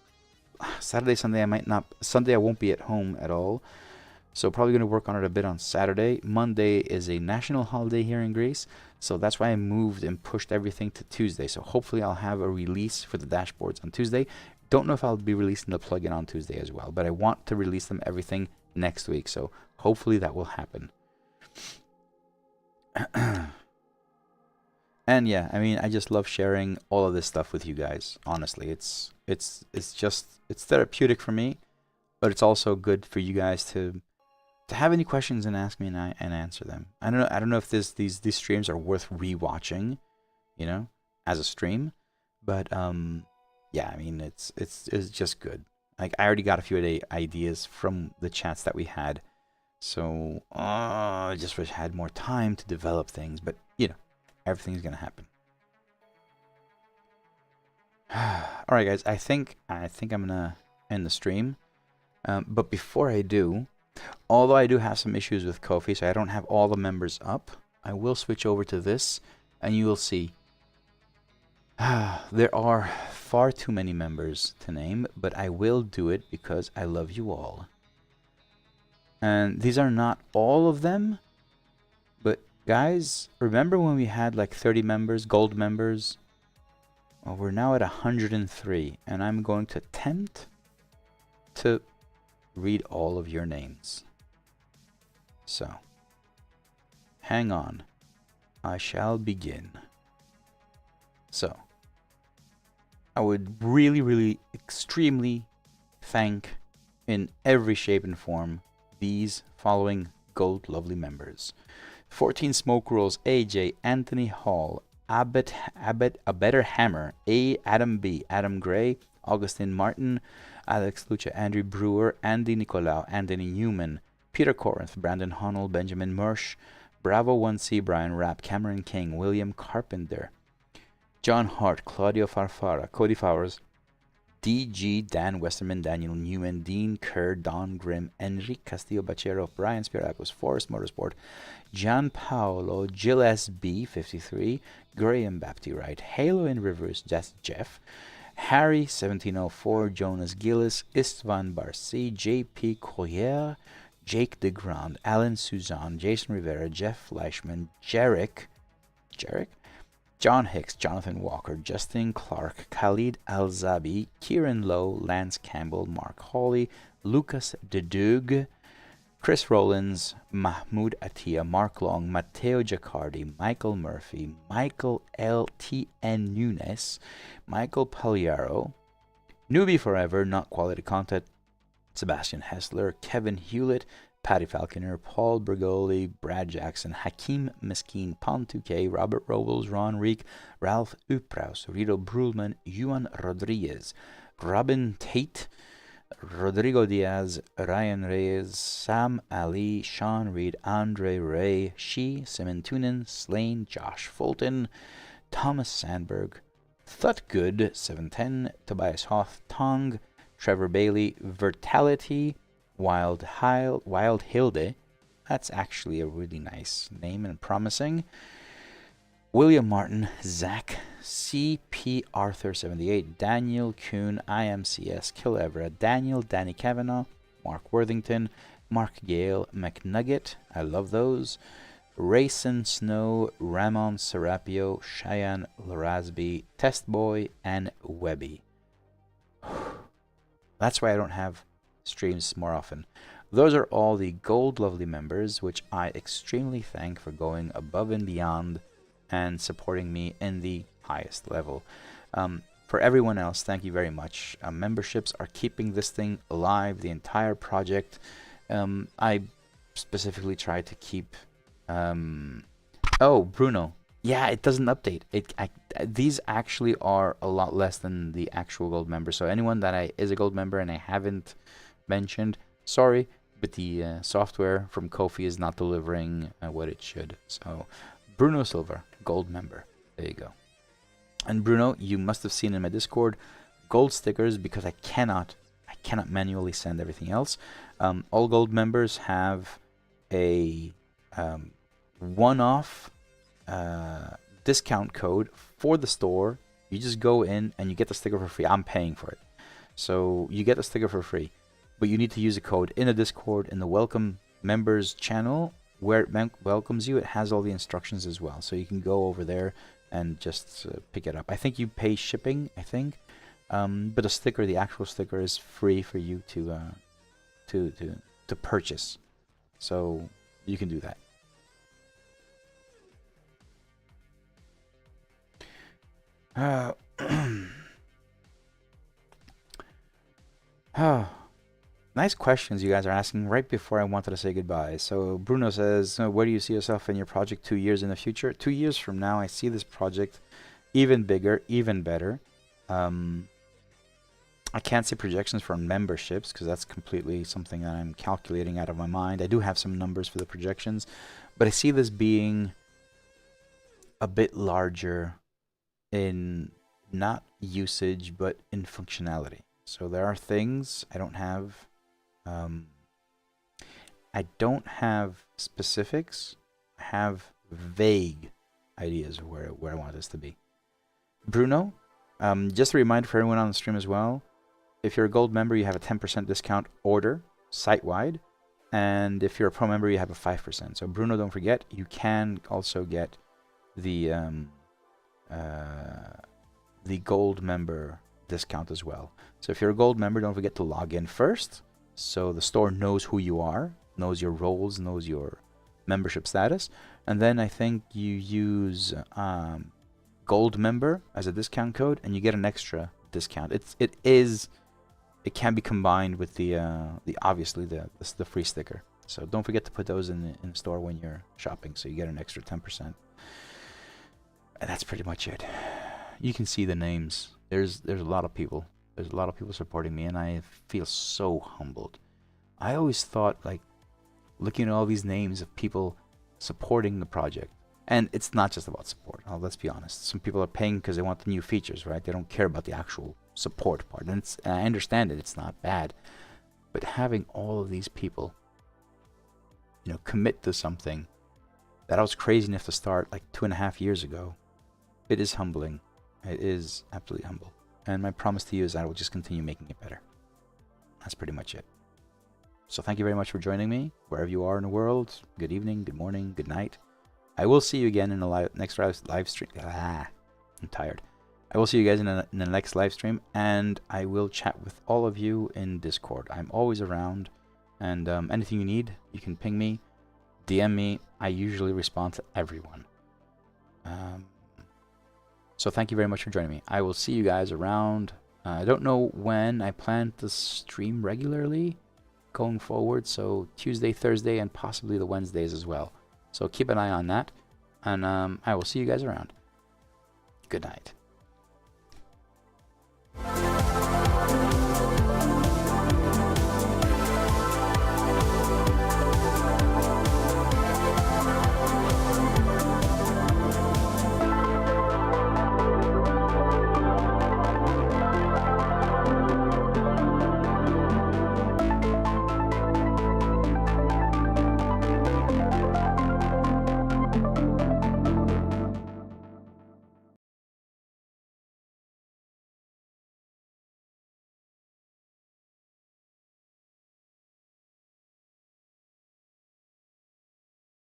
Saturday, Sunday. I might not. Sunday I won't be at home at all. So probably going to work on it a bit on Saturday. Monday is a national holiday here in Greece. So that's why I moved and pushed everything to Tuesday. So hopefully I'll have a release for the dashboards on Tuesday. Don't know if I'll be releasing the plugin on Tuesday as well. But I want to release them everything next week. So hopefully that will happen. And yeah, I mean, I just love sharing all of this stuff with you guys. Honestly, it's therapeutic for me, but it's also good for you guys to have any questions and ask me and answer them. I don't know if these streams are worth rewatching, you know, as a stream, but yeah, I mean, it's just good. Like, I already got a few ideas from the chats that we had, so I just wish I had more time to develop things, but you know, everything's gonna happen. All right, guys, I think I'm gonna end the stream, but before I do, although I do have some issues with Ko-fi, so I don't have all the members up, I will switch over to this, and you will see. There are far too many members to name, but I will do it because I love you all. And these are not all of them, but guys, remember when we had like 30 members, gold members? Well, we're now at 103, and I'm going to attempt to read all of your names. So, hang on. I shall begin. So, I would really, really, extremely thank in every shape and form these following gold lovely members. 14 Smoke Rules, AJ, Anthony Hall, Abbott, A Better Hammer, Adam B, Adam Gray, Augustine Martin, Alex Lucha, Andrew Brewer, Andy Nicolau, Anthony Newman, Peter Corinth, Brandon Honnell, Benjamin Mersch, Bravo 1C, Brian Rapp, Cameron King, William Carpenter, John Hart, Claudio Farfara, Cody Fowers, DG, Dan Westerman, Daniel Newman, Dean Kerr, Don Grimm, Enrique Castillo Bachero, Brian Spiracos, Forest Motorsport, Gian Paolo, Jill SB 53, Graham Bapty Wright, Halo in Rivers, that's Jeff, Harry 1704, Jonas Gillis, Istvan Barcy, JP Collier, Jake DeGrand, Alan Suzanne, Jason Rivera, Jeff Fleischman, Jarek, John Hicks, Jonathan Walker, Justin Clark, Khalid Al-Zabi, Kieran Lowe, Lance Campbell, Mark Hawley, Lucas Dedug, Chris Rollins, Mahmoud Atia, Mark Long, Matteo Giacardi, Michael Murphy, Michael L.T.N. Nunes, Michael Pagliaro, Newbie Forever, Not Quality Content, Sebastian Hessler, Kevin Hewlett, Patty Falconer, Paul Bergoli, Brad Jackson, Hakeem Mesquine, Pon 2K, Robert Robles, Ron Reek, Ralph Upraus, Rito Brulman, Juan Rodriguez, Robin Tate, Rodrigo Diaz, Ryan Reyes, Sam Ali, Sean Reed, Andre Ray, Simon Tunin, Slane, Josh Fulton, Thomas Sandberg, Thutgood, 710, Tobias Hoth, Tong, Trevor Bailey, Vertality, Wild Hilde. That's actually a really nice name and promising. William Martin, Zach, CP Arthur 78, Daniel Kuhn, IMCS, Kill Everett, Daniel, Danny Kavanaugh, Mark Worthington, Mark Gale, McNugget, I love those. Racing Snow, Ramon Serapio, Cheyenne Larasby, Test Boy, and Webby. That's why I don't have streams more often. Those are all the Gold Lovely members, which I extremely thank for going above and beyond and supporting me in the highest level. For everyone else, thank you very much. Memberships are keeping this thing alive, the entire project. I specifically try to keep... oh, Bruno. Yeah, it doesn't update. These actually are a lot less than the actual gold member. So anyone that is a gold member and I haven't mentioned, sorry, but the software from Ko-fi is not delivering what it should. So Bruno Silva, gold member. There you go. And Bruno, you must have seen in my Discord, gold stickers, because I cannot manually send everything else. All gold members have a one-off discount code for the store. You just go in and you get the sticker for free. I'm paying for it. So you get the sticker for free. But you need to use a code in the Discord, in the welcome members channel, where it welcomes you. It has all the instructions as well. So you can go over there and just pick it up. I think you pay shipping, I think. But the sticker, the actual sticker, is free for you to purchase. So you can do that. Nice questions you guys are asking right before I wanted to say goodbye. So Bruno says, where do you see yourself in your project 2 years in the future? 2 years from now, I see this project even bigger, even better. I can't see projections for memberships because that's completely something that I'm calculating out of my mind. I do have some numbers for the projections, but I see this being a bit larger in not usage, but in functionality. So there are things I don't have. I don't have specifics. I have vague ideas of where I want this to be. Bruno, just a reminder for everyone on the stream as well. If you're a gold member, you have a 10% discount order site-wide. And if you're a pro member, you have a 5%. So Bruno, don't forget, you can also get the gold member discount as well. So if you're a gold member, don't forget to log in first, so the store knows who you are, knows your roles, knows your membership status, and then I think you use gold member as a discount code, and you get an extra discount. It can be combined with the obviously the free sticker. So don't forget to put those in the store when you're shopping, so you get an extra 10%. And that's pretty much it. You can see the names. There's a lot of people. There's a lot of people supporting me, and I feel so humbled. I always thought, like, looking at all these names of people supporting the project, and it's not just about support. Let's be honest. Some people are paying because they want the new features, right? They don't care about the actual support part, and I understand it. It's not bad, but having all of these people, you know, commit to something that I was crazy enough to start like 2.5 years ago, it is humbling. It is absolutely humble. And my promise to you is I will just continue making it better. That's pretty much it. So thank you very much for joining me, wherever you are in the world. Good evening, good morning, good night. I will see you again in the next live stream. I'm tired. I will see you guys in the next live stream, and I will chat with all of you in Discord. I'm always around, and anything you need, you can ping me, DM me. I usually respond to everyone. So thank you very much for joining me. I will see you guys around. I don't know when I plan to stream regularly going forward. So Tuesday, Thursday, and possibly the Wednesdays as well. So keep an eye on that. And I will see you guys around. Good night.